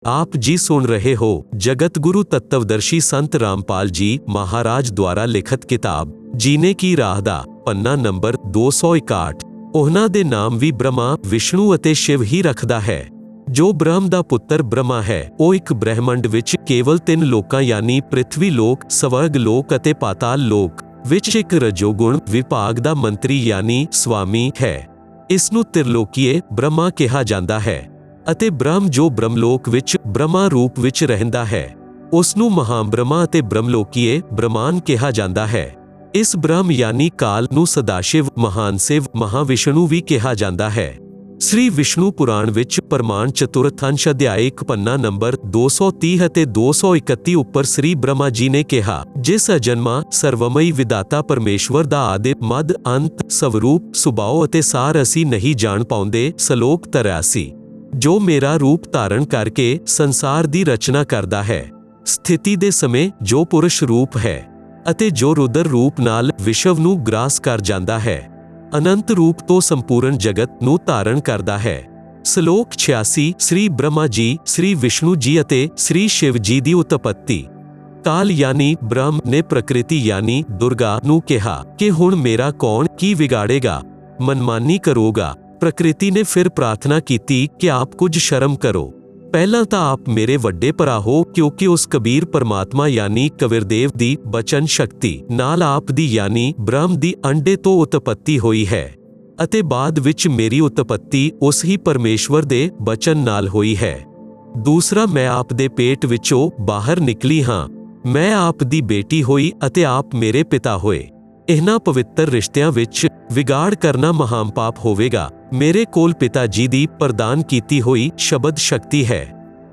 आप जी सुन रहे हो जगत गुरु तत्वदर्शी संत रामपाल जी महाराज द्वारा लिखित किताब जीने की राह दा पन्ना नंबर 261। ਉਹਨਾਂ ਦੇ ਨਾਮ ਵੀ ਬ੍ਰਹਮਾ ਵਿਸ਼ਨੂੰ ਅਤੇ ਸ਼ਿਵ ਹੀ ਰੱਖਦਾ ਹੈ। ਜੋ ਬ੍ਰਹਮ ਦਾ ਪੁੱਤਰ ਬ੍ਰਹਮਾ ਹੈ ਉਹ ਇੱਕ ਬ੍ਰਹਿਮੰਡ ਵਿੱਚ ਕੇਵਲ 3 ਲੋਕਾਂ ਯਾਨੀ ਪ੍ਰਿਥਵੀ ਲੋਕ, ਸਵਰਗ ਲੋਕ ਅਤੇ ਪਾਤਾਲ ਲੋਕ ਵਿੱਚ ਇੱਕ ਰਜੋਗੁਣ ਵਿਭਾਗ ਦਾ ਮੰਤਰੀ ਯਾਨੀ ਸਵਾਮੀ ਹੈ। ਇਸ ਨੂੰ ਤਿਰਲੋਕੀਏ ਬ੍ਰਹਮਾ ਕਿਹਾ ਜਾਂਦਾ ਹੈ ਅਤੇ ਬ੍ਰਹਮ ਜੋ ਬ੍ਰਹਮਲੋਕ ਵਿੱਚ ਬ੍ਰਹਮਾ ਰੂਪ ਵਿੱਚ ਰਹਿੰਦਾ ਹੈ ਉਸ ਨੂੰ ਮਹਾਬ੍ਰਹਮਾ ਅਤੇ ਬ੍ਰਹਮਲੋਕੀਏ ਬ੍ਰਹਮਾਨ ਕਿਹਾ ਜਾਂਦਾ ਹੈ। ਇਸ ਬ੍ਰਹਮ ਯਾਨੀ ਕਾਲ ਨੂੰ ਸਦਾਸ਼ਿਵ, ਮਹਾਨਸਿਵ, ਮਹਾਵਿਸ਼ਨੂੰ ਵੀ ਕਿਹਾ ਜਾਂਦਾ ਹੈ। ਸ੍ਰੀ ਵਿਸ਼ਨੂੰ ਪੁਰਾਣ ਵਿੱਚ ਪ੍ਰਮਾਣ ਚਤੁਰਥ ਅੰਸ਼ ਅਧਿਆਇ 1 ਪੰਨਾ ਨੰਬਰ 230 ਅਤੇ 231 ਉੱਪਰ ਸ੍ਰੀ ਬ੍ਰਹਮਾ ਜੀ ਨੇ ਕਿਹਾ, ਜਿਸ ਅਜਨਮਾ ਸਰਵਮਈ ਵਿਦਾਤਾ ਪਰਮੇਸ਼ਵਰ ਦਾ ਆਦਿ ਮੱਧ ਅੰਤ ਸਵਰੂਪ ਸੁਭਾਅ ਅਤੇ ਸਾਰ ਅਸੀਂ ਨਹੀਂ ਜਾਣ ਪਾਉਂਦੇ। ਸ਼ਲੋਕ 83। ਜੋ ਮੇਰਾ ਰੂਪ ਧਾਰਨ ਕਰਕੇ ਸੰਸਾਰ ਦੀ ਰਚਨਾ ਕਰਦਾ ਹੈ, ਸਥਿਤੀ ਦੇ ਸਮੇਂ ਜੋ ਪੁਰਸ਼ ਰੂਪ ਹੈ ਅਤੇ ਜੋ ਰੁਦਰ ਰੂਪ ਨਾਲ ਵਿਸ਼ਵ ਨੂੰ ਗ੍ਰਾਸ ਕਰ ਜਾਂਦਾ ਹੈ, ਅਨੰਤ ਰੂਪ ਤੋਂ ਸੰਪੂਰਨ ਜਗਤ ਨੂੰ ਧਾਰਨ ਕਰਦਾ ਹੈ। ਸ਼ਲੋਕ 86। ਸ੍ਰੀ ਬ੍ਰਹਮਾ ਜੀ, ਸ੍ਰੀ ਵਿਸ਼ਨੂੰ ਜੀ ਅਤੇ ਸ੍ਰੀ ਸ਼ਿਵ ਜੀ ਦੀ ਉਤਪੱਤੀ। ਕਾਲ ਯਾਨੀ ਬ੍ਰਹਮ ਨੇ ਪ੍ਰਕਿਰਤੀ ਯਾਨੀ ਦੁਰਗਾ ਨੂੰ ਕਿਹਾ ਕਿ ਹੁਣ ਮੇਰਾ ਕੌਣ ਕੀ ਵਿਗਾੜੇਗਾ, ਮਨਮਾਨੀ ਕਰੋਗਾ। ਪ੍ਰਕਿਰਤੀ ਨੇ ਫਿਰ ਪ੍ਰਾਰਥਨਾ ਕੀਤੀ ਕਿ ਆਪ ਕੁਝ ਸ਼ਰਮ ਕਰੋ, ਪਹਿਲਾਂ ਤਾਂ ਆਪ ਮੇਰੇ ਵੱਡੇ ਭਰਾ ਹੋ, ਕਿਉਂਕਿ ਉਸ ਕਬੀਰ ਪਰਮਾਤਮਾ ਯਾਨੀ ਕਬੀਰਦੇਵ ਦੀ ਬਚਨ ਸ਼ਕਤੀ ਨਾਲ ਆਪ ਦੀ ਯਾਨੀ ਬ੍ਰਹਮ ਦੀ ਅੰਡੇ ਤੋਂ ਉਤਪੱਤੀ ਹੋਈ ਹੈ ਅਤੇ ਬਾਅਦ ਵਿੱਚ ਮੇਰੀ ਉਤਪੱਤੀ ਉਸ ਹੀ ਪਰਮੇਸ਼ਵਰ ਦੇ ਬਚਨ ਨਾਲ ਹੋਈ ਹੈ। ਦੂਸਰਾ, ਮੈਂ ਆਪ ਦੇ ਪੇਟ ਵਿੱਚੋਂ ਬਾਹਰ ਨਿਕਲੀ ਹਾਂ, ਮੈਂ ਆਪ ਦੀ ਬੇਟੀ ਹੋਈ ਅਤੇ ਆਪ ਮੇਰੇ ਪਿਤਾ ਹੋਏ। ਇਹਨਾਂ ਪਵਿੱਤਰ ਰਿਸ਼ਤਿਆਂ ਵਿੱਚ ਵਿਗਾੜ ਕਰਨਾ ਮਹਾਂਪਾਪ ਹੋਵੇਗਾ। ਮੇਰੇ ਕੋਲ ਪਿਤਾ ਜੀ ਦੀ ਪ੍ਰਦਾਨ ਕੀਤੀ ਹੋਈ ਸ਼ਬਦ ਸ਼ਕਤੀ ਹੈ।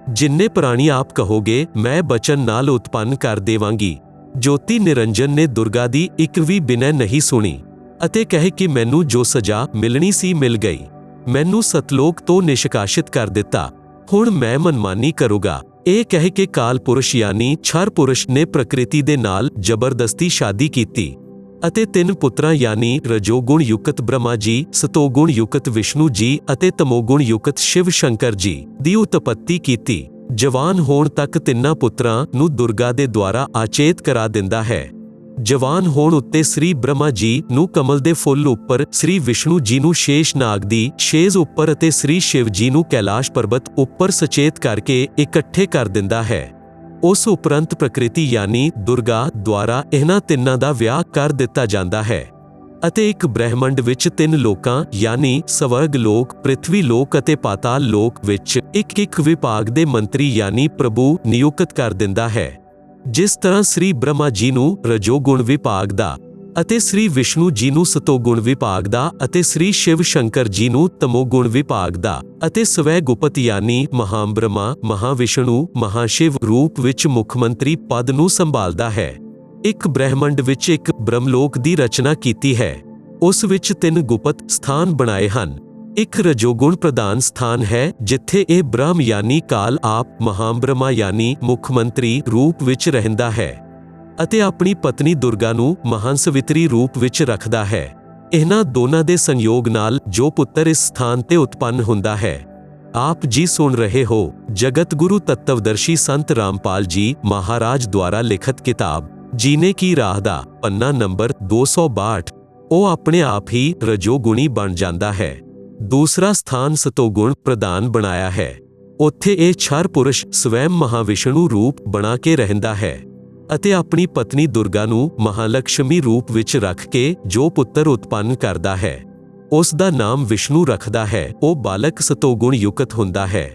ਜਿੰਨੇ ਪ੍ਰਾਣੀ ਆਪ ਕਹੋਗੇ ਮੈਂ ਬਚਨ ਨਾਲ ਉਤਪੰਨ ਕਰ ਦੇਵਾਂਗੀ। ਜੋਤੀ ਨਿਰੰਜਨ ਨੇ ਦੁਰਗਾ ਦੀ ਇੱਕ ਵੀ ਬਿਨੈ ਨਹੀਂ ਸੁਣੀ ਅਤੇ ਕਹੇ ਕਿ ਮੈਨੂੰ ਜੋ ਸਜ਼ਾ ਮਿਲਣੀ ਸੀ ਮਿਲ ਗਈ, ਮੈਨੂੰ ਸਤਲੋਕ ਤੋਂ ਨਿਸ਼ਕਾਸ਼ਿਤ ਕਰ ਦਿੱਤਾ, ਹੁਣ ਮੈਂ ਮਨਮਾਨੀ ਕਰੂੰਗਾ। ਇਹ ਕਹਿ ਕੇ ਕਾਲ ਪੁਰਸ਼ ਯਾਨੀ ਛਰ ਪੁਰਸ਼ ਨੇ ਪ੍ਰਕਿਰਤੀ ਦੇ ਨਾਲ ਜ਼ਬਰਦਸਤੀ ਸ਼ਾਦੀ ਕੀਤੀ ਅਤੇ 3 ਪੁੱਤਰਾਂ ਯਾਨੀ ਰਜੋਗੁਣ ਯੁਕਤ ਬ੍ਰਹਮਾ ਜੀ, ਸਤੋਗੁਣ ਯੁਕਤ ਵਿਸ਼ਨੂੰ ਜੀ ਅਤੇ ਤਮੋਗੁਣ ਯੁਕਤ ਸ਼ਿਵ ਸ਼ੰਕਰ ਜੀ ਦੀ ਉਤਪੱਤੀ ਕੀਤੀ। ਜਵਾਨ ਹੋਣ ਤੱਕ ਤਿੰਨਾਂ ਪੁੱਤਰਾਂ ਨੂੰ ਦੁਰਗਾ ਦੇ ਦੁਆਰਾ ਆਚੇਤ ਕਰਾ ਦਿੰਦਾ ਹੈ। ਜਵਾਨ ਹੋਣ ਉੱਤੇ ਸ੍ਰੀ ਬ੍ਰਹਮਾ ਜੀ ਨੂੰ ਕਮਲ ਦੇ ਫੁੱਲ ਉੱਪਰ, ਸ੍ਰੀ ਵਿਸ਼ਨੂੰ ਜੀ ਨੂੰ ਸ਼ੇਸ਼ ਨਾਗ ਦੀ ਸ਼ੇਜ਼ ਉੱਪਰ ਅਤੇ ਸ੍ਰੀ ਸ਼ਿਵ ਜੀ ਨੂੰ ਕੈਲਾਸ਼ ਪਰਬਤ ਉੱਪਰ ਸਚੇਤ ਕਰਕੇ ਇਕੱਠੇ ਕਰ ਦਿੰਦਾ ਹੈ। ਉਸ ਉਪਰੰਤ ਪ੍ਰਕਿਰਤੀ ਯਾਨੀ ਦੁਰਗਾ ਦੁਆਰਾ ਇਹਨਾਂ ਤਿੰਨਾਂ ਦਾ ਵਿਆਹ ਕਰ ਦਿੱਤਾ ਜਾਂਦਾ ਹੈ ਅਤੇ ਇੱਕ ਬ੍ਰਹਿਮੰਡ ਵਿੱਚ 3 ਲੋਕਾਂ ਯਾਨੀ ਸਵਰਗ ਲੋਕ, ਪ੍ਰਿਥਵੀ ਲੋਕ ਅਤੇ ਪਾਤਾਲ ਲੋਕ ਵਿੱਚ ਇੱਕ ਵਿਭਾਗ ਦੇ ਮੰਤਰੀ ਯਾਨੀ ਪ੍ਰਭੂ ਨਿਯੁਕਤ ਕਰ ਦਿੰਦਾ ਹੈ। ਜਿਸ ਤਰ੍ਹਾਂ ਸ੍ਰੀ ਬ੍ਰਹਮਾ ਜੀ ਨੂੰ ਰਜੋਗੁਣ ਵਿਭਾਗ ਦਾ ਅਤੇ ਸ੍ਰੀ ਵਿਸ਼ਨੂੰ ਜੀ ਨੂੰ ਸਤੋਗੁਣ ਵਿਭਾਗ ਦਾ ਅਤੇ ਸ੍ਰੀ ਸ਼ਿਵ ਸ਼ੰਕਰ ਜੀ ਨੂੰ ਤਮੋਗੁਣ ਵਿਭਾਗ ਦਾ ਅਤੇ ਸਵੈ ਗੁਪਤ ਯਾਨੀ ਮਹਾਬ੍ਰਹਮਾ, ਮਹਾਵਿਸ਼ਨੂੰ, ਮਹਾਸ਼ਿਵ ਰੂਪ ਵਿੱਚ ਮੁੱਖ ਮੰਤਰੀ ਪਦ ਨੂੰ ਸੰਭਾਲਦਾ ਹੈ। ਇੱਕ ਬ੍ਰਹਿਮੰਡ ਵਿੱਚ ਇੱਕ ਬ੍ਰਹਮਲੋਕ ਦੀ ਰਚਨਾ ਕੀਤੀ ਹੈ। ਉਸ ਵਿੱਚ 3 ਗੁਪਤ ਸਥਾਨ ਬਣਾਏ ਹਨ। ਇੱਕ ਰਜੋਗੁਣ ਪ੍ਰਧਾਨ ਸਥਾਨ ਹੈ ਜਿੱਥੇ ਇਹ ਬ੍ਰਹਮ ਯਾਨੀ ਕਾਲ ਆਪ ਮਹਾਬ੍ਰਹਮਾ ਯਾਨੀ ਮੁੱਖ ਮੰਤਰੀ ਰੂਪ ਵਿੱਚ ਰਹਿੰਦਾ ਹੈ ਅਤੇ ਆਪਣੀ ਪਤਨੀ ਦੁਰਗਾ ਨੂੰ ਮਹਾਂਸਵਿਤਰੀ ਰੂਪ ਵਿੱਚ ਰੱਖਦਾ ਹੈ। ਇਹਨਾਂ ਦੋਨਾਂ ਦੇ ਸੰਯੋਗ ਨਾਲ ਜੋ ਪੁੱਤਰ ਇਸ ਸਥਾਨ ਤੇ ਉਤਪੰਨ ਹੁੰਦਾ ਹੈ। ਆਪ ਜੀ ਸੁਣ ਰਹੇ ਹੋ ਜਗਤ ਗੁਰੂ ਤਤਵਦਰਸ਼ੀ ਸੰਤ ਰਾਮਪਾਲ ਜੀ ਮਹਾਰਾਜ ਦੁਆਰਾ ਲਿਖਿਤ ਕਿਤਾਬ ਜੀਨੇ ਕੀ ਰਾਹ ਦਾ ਪੰਨਾ ਨੰਬਰ 262। ਉਹ ਆਪਣੇ ਆਪ ਹੀ ਰਜੋਗੁਣੀ ਬਣ ਜਾਂਦਾ ਹੈ। ਦੂਸਰਾ ਸਥਾਨ ਸਤੋਗੁਣ ਪ੍ਰਧਾਨ ਬਣਾਇਆ ਹੈ। ਉੱਥੇ ਇਹ ਛਰ ਪੁਰਸ਼ ਸਵੈਮ ਮਹਾਵਿਸ਼ਨੂੰ ਰੂਪ ਬਣਾ ਕੇ ਰਹਿੰਦਾ ਹੈ ਅਤੇ ਆਪਣੀ ਪਤਨੀ ਦੁਰਗਾ ਨੂੰ ਮਹਾਲਕਸ਼ਮੀ ਰੂਪ ਵਿੱਚ ਰੱਖ ਕੇ ਜੋ ਪੁੱਤਰ ਉਤਪੰਨ ਕਰਦਾ ਹੈ ਉਸ ਦਾ ਨਾਮ ਵਿਸ਼ਨੂੰ ਰੱਖਦਾ ਹੈ। ਉਹ ਬਾਲਕ ਸਤੋਗੁਣ ਯੁਕਤ ਹੁੰਦਾ ਹੈ।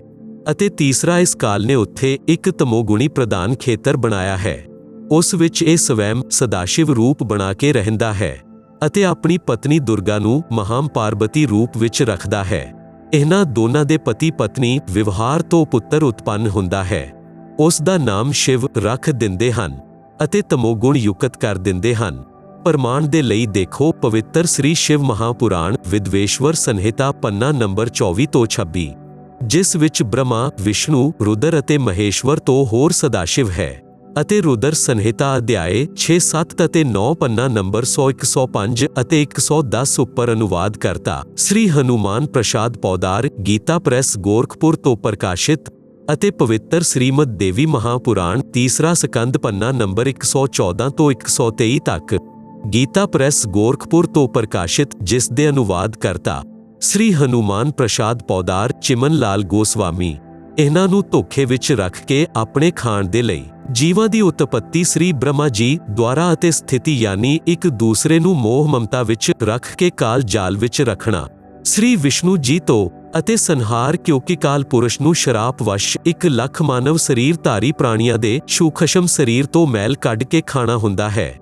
ਅਤੇ ਤੀਸਰਾ, ਇਸ ਕਾਲ ਨੇ ਉੱਥੇ ਇੱਕ ਤਮੋਗੁਣੀ ਪ੍ਰਧਾਨ ਖੇਤਰ ਬਣਾਇਆ ਹੈ। ਉਸ ਵਿੱਚ ਇਹ ਸਵੈਮ ਸਦਾਸ਼ਿਵ ਰੂਪ ਬਣਾ ਕੇ ਰਹਿੰਦਾ ਹੈ ਅਤੇ ਆਪਣੀ ਪਤਨੀ ਦੁਰਗਾ ਨੂੰ ਮਹਾਂਪਾਰਬਤੀ ਰੂਪ ਵਿੱਚ ਰੱਖਦਾ ਹੈ। ਇਹਨਾਂ ਦੋਨਾਂ ਦੇ ਪਤੀ ਪਤਨੀ ਵਿਵਹਾਰ ਤੋਂ ਪੁੱਤਰ ਉਤਪੰਨ ਹੁੰਦਾ ਹੈ। ਉਸ ਦਾ ਨਾਮ ਸ਼ਿਵ ਰੱਖ ਦਿੰਦੇ ਹਨ ਅਤੇ ਤਮੋਗੁਣ ਯੁਕਤ ਕਰ ਦਿੰਦੇ ਹਨ। ਪ੍ਰਮਾਣ ਦੇ ਲਈ ਦੇਖੋ ਪਵਿੱਤਰ ਸ੍ਰੀ ਸ਼ਿਵ ਮਹਾਪੁਰਾਣ ਵਿਦਵੇਸ਼ਵਰ ਸੰਹਿਤਾ ਪੰਨਾ ਨੰਬਰ 24 ਤੋਂ 26, ਜਿਸ ਵਿੱਚ ਬ੍ਰਹਮਾ, ਵਿਸ਼ਨੂੰ, ਰੁਦਰ ਅਤੇ ਮਹੇਸ਼ਵਰ ਤੋਂ ਹੋਰ ਸਦਾਸ਼ਿਵ ਹੈ ਅਤੇ ਰੁਦਰ ਸੰਹਿਤਾ ਅਧਿਆਏ 6, 7 ਅਤੇ 9 ਪੰਨਾ ਨੰਬਰ 100, 105 ਅਤੇ 110 ਉੱਪਰ ਅਨੁਵਾਦ ਕਰਤਾ ਸ੍ਰੀ ਹਨੂਮਾਨ ਪ੍ਰਸਾਦ ਪੌਦਾਰ, ਗੀਤਾ ਪ੍ਰੈਸ ਗੋਰਖਪੁਰ ਤੋਂ ਪ੍ਰਕਾਸ਼ਿਤ। ਅਤੇ ਪਵਿੱਤਰ ਸ੍ਰੀਮਦ ਦੇਵੀ ਮਹਾਪੁਰਾਣ ਤੀਸਰਾ ਸਕੰਦ ਪੰਨਾ ਨੰਬਰ 114 ਤੋਂ 123 ਤੱਕ। ਗੀਤਾ ਪ੍ਰੈਸ ਗੋਰਖਪੁਰ ਤੋਂ ਪ੍ਰਕਾਸ਼ਿਤ, ਜਿਸ ਦੇ ਅਨੁਵਾਦ ਕਰਤਾ ਸ੍ਰੀ ਹਨੂਮਾਨ ਪ੍ਰਸਾਦ ਪੌਦਾਰ ਚਿਮਨ ਲਾਲ ਗੋਸਵਾਮੀ। ਇਹਨਾਂ ਨੂੰ ਧੋਖੇ ਵਿੱਚ ਰੱਖ ਕੇ ਆਪਣੇ ਖਾਣ ਦੇ ਲਈ ਜੀਵਾਂ ਦੀ ਉਤਪੱਤੀ ਸ੍ਰੀ ਬ੍ਰਹਮਾ ਜੀ ਦੁਆਰਾ ਅਤੇ ਸਥਿਤੀ ਯਾਨੀ ਇੱਕ ਦੂਸਰੇ ਨੂੰ ਮੋਹ ਮਮਤਾ ਵਿੱਚ ਰੱਖ ਕੇ ਕਾਲ ਜਾਲ ਵਿੱਚ ਰੱਖਣਾ ਸ੍ਰੀ ਵਿਸ਼ਨੂੰ ਜੀ ਤੋਂ, ਅਤੇ ਸੰਹਾਰ ਕਿਉਂਕਿ ਕਾਲ ਪੁਰਸ਼ ਨੂੰ ਸ਼ਰਾਪ ਵਸ਼ 1 ਲੱਖ ਮਾਨਵ ਸਰੀਰ ਧਾਰੀ ਪ੍ਰਾਣੀਆਂ ਦੇ ਸੂਖਸ਼ਮ ਸਰੀਰ ਤੋਂ ਮੈਲ ਕੱਢ ਕੇ ਖਾਣਾ ਹੁੰਦਾ ਹੈ।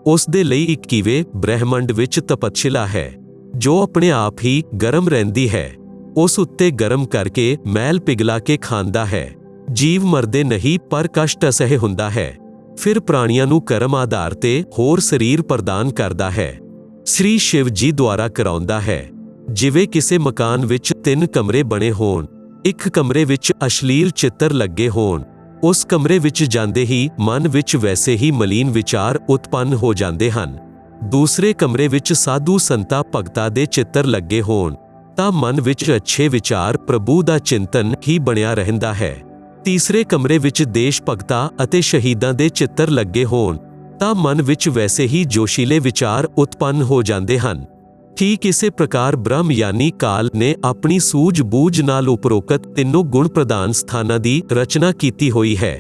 ਉਸ ਦੇ ਲਈ 21ਵੇਂ ਬ੍ਰਹਿਮੰਡ ਵਿੱਚ ਤਪਤਸ਼ਿਲਾ ਹੈ, ਜੋ ਆਪਣੇ ਆਪ ਹੀ ਗਰਮ ਰਹਿੰਦੀ ਹੈ। ਉਸ ਉੱਤੇ ਗਰਮ ਕਰਕੇ ਮੈਲ ਪਿਘਲਾ ਕੇ ਖਾਂਦਾ ਹੈ। ਜੀਵ ਮਰਦੇ ਨਹੀਂ, ਪਰ ਕਸ਼ਟ ਅਸਹਿ ਹੁੰਦਾ ਹੈ। ਫਿਰ ਪ੍ਰਾਣੀਆਂ ਨੂੰ ਕਰਮ ਆਧਾਰ ਤੇ ਹੋਰ ਸਰੀਰ ਪ੍ਰਦਾਨ ਕਰਦਾ ਹੈ। ਸ੍ਰੀ ਸ਼ਿਵ ਜੀ ਦੁਆਰਾ ਕਰਾਉਂਦਾ ਹੈ। ਜਿਵੇਂ ਕਿਸੇ ਮਕਾਨ ਵਿੱਚ 3 ਕਮਰੇ ਬਣੇ ਹੋਣ, ਇੱਕ ਕਮਰੇ ਵਿੱਚ ਅਸ਼ਲੀਲ ਚਿੱਤਰ ਲੱਗੇ ਹੋਣ, ਉਸ ਕਮਰੇ ਵਿੱਚ ਜਾਂਦੇ ਹੀ ਮਨ ਵਿੱਚ ਵੈਸੇ ਹੀ ਮਲੀਨ ਵਿਚਾਰ ਉਤਪੰਨ ਹੋ ਜਾਂਦੇ ਹਨ। ਦੂਸਰੇ ਕਮਰੇ ਵਿੱਚ ਸਾਧੂ ਸੰਤਾਂ ਭਗਤਾਂ ਦੇ ਚਿੱਤਰ ਲੱਗੇ ਹੋਣ ਤਾਂ ਮਨ ਵਿੱਚ ਅੱਛੇ ਵਿਚਾਰ ਪ੍ਰਭੂ ਦਾ ਚਿੰਤਨ ਹੀ ਬਣਿਆ ਰਹਿੰਦਾ ਹੈ। ਤੀਸਰੇ ਕਮਰੇ ਵਿੱਚ ਦੇਸ਼ ਭਗਤਾਂ ਅਤੇ ਸ਼ਹੀਦਾਂ ਦੇ ਚਿੱਤਰ ਲੱਗੇ ਹੋਣ ਤਾਂ ਮਨ ਵਿੱਚ ਵੈਸੇ ਹੀ ਜੋਸ਼ੀਲੇ ਵਿਚਾਰ ਉਤਪੰਨ ਹੋ ਜਾਂਦੇ ਹਨ। ਠੀਕ ਇਸੇ ਪ੍ਰਕਾਰ ਬ੍ਰਹਮ ਯਾਨੀ ਕਾਲ ਨੇ ਆਪਣੀ ਸੂਝ-ਬੂਝ ਨਾਲ ਉਪਰੋਕਤ ਤਿੰਨੋਂ ਗੁਣ ਪ੍ਰਧਾਨ ਸਥਾਨਾਂ ਦੀ ਰਚਨਾ ਕੀਤੀ ਹੋਈ ਹੈ।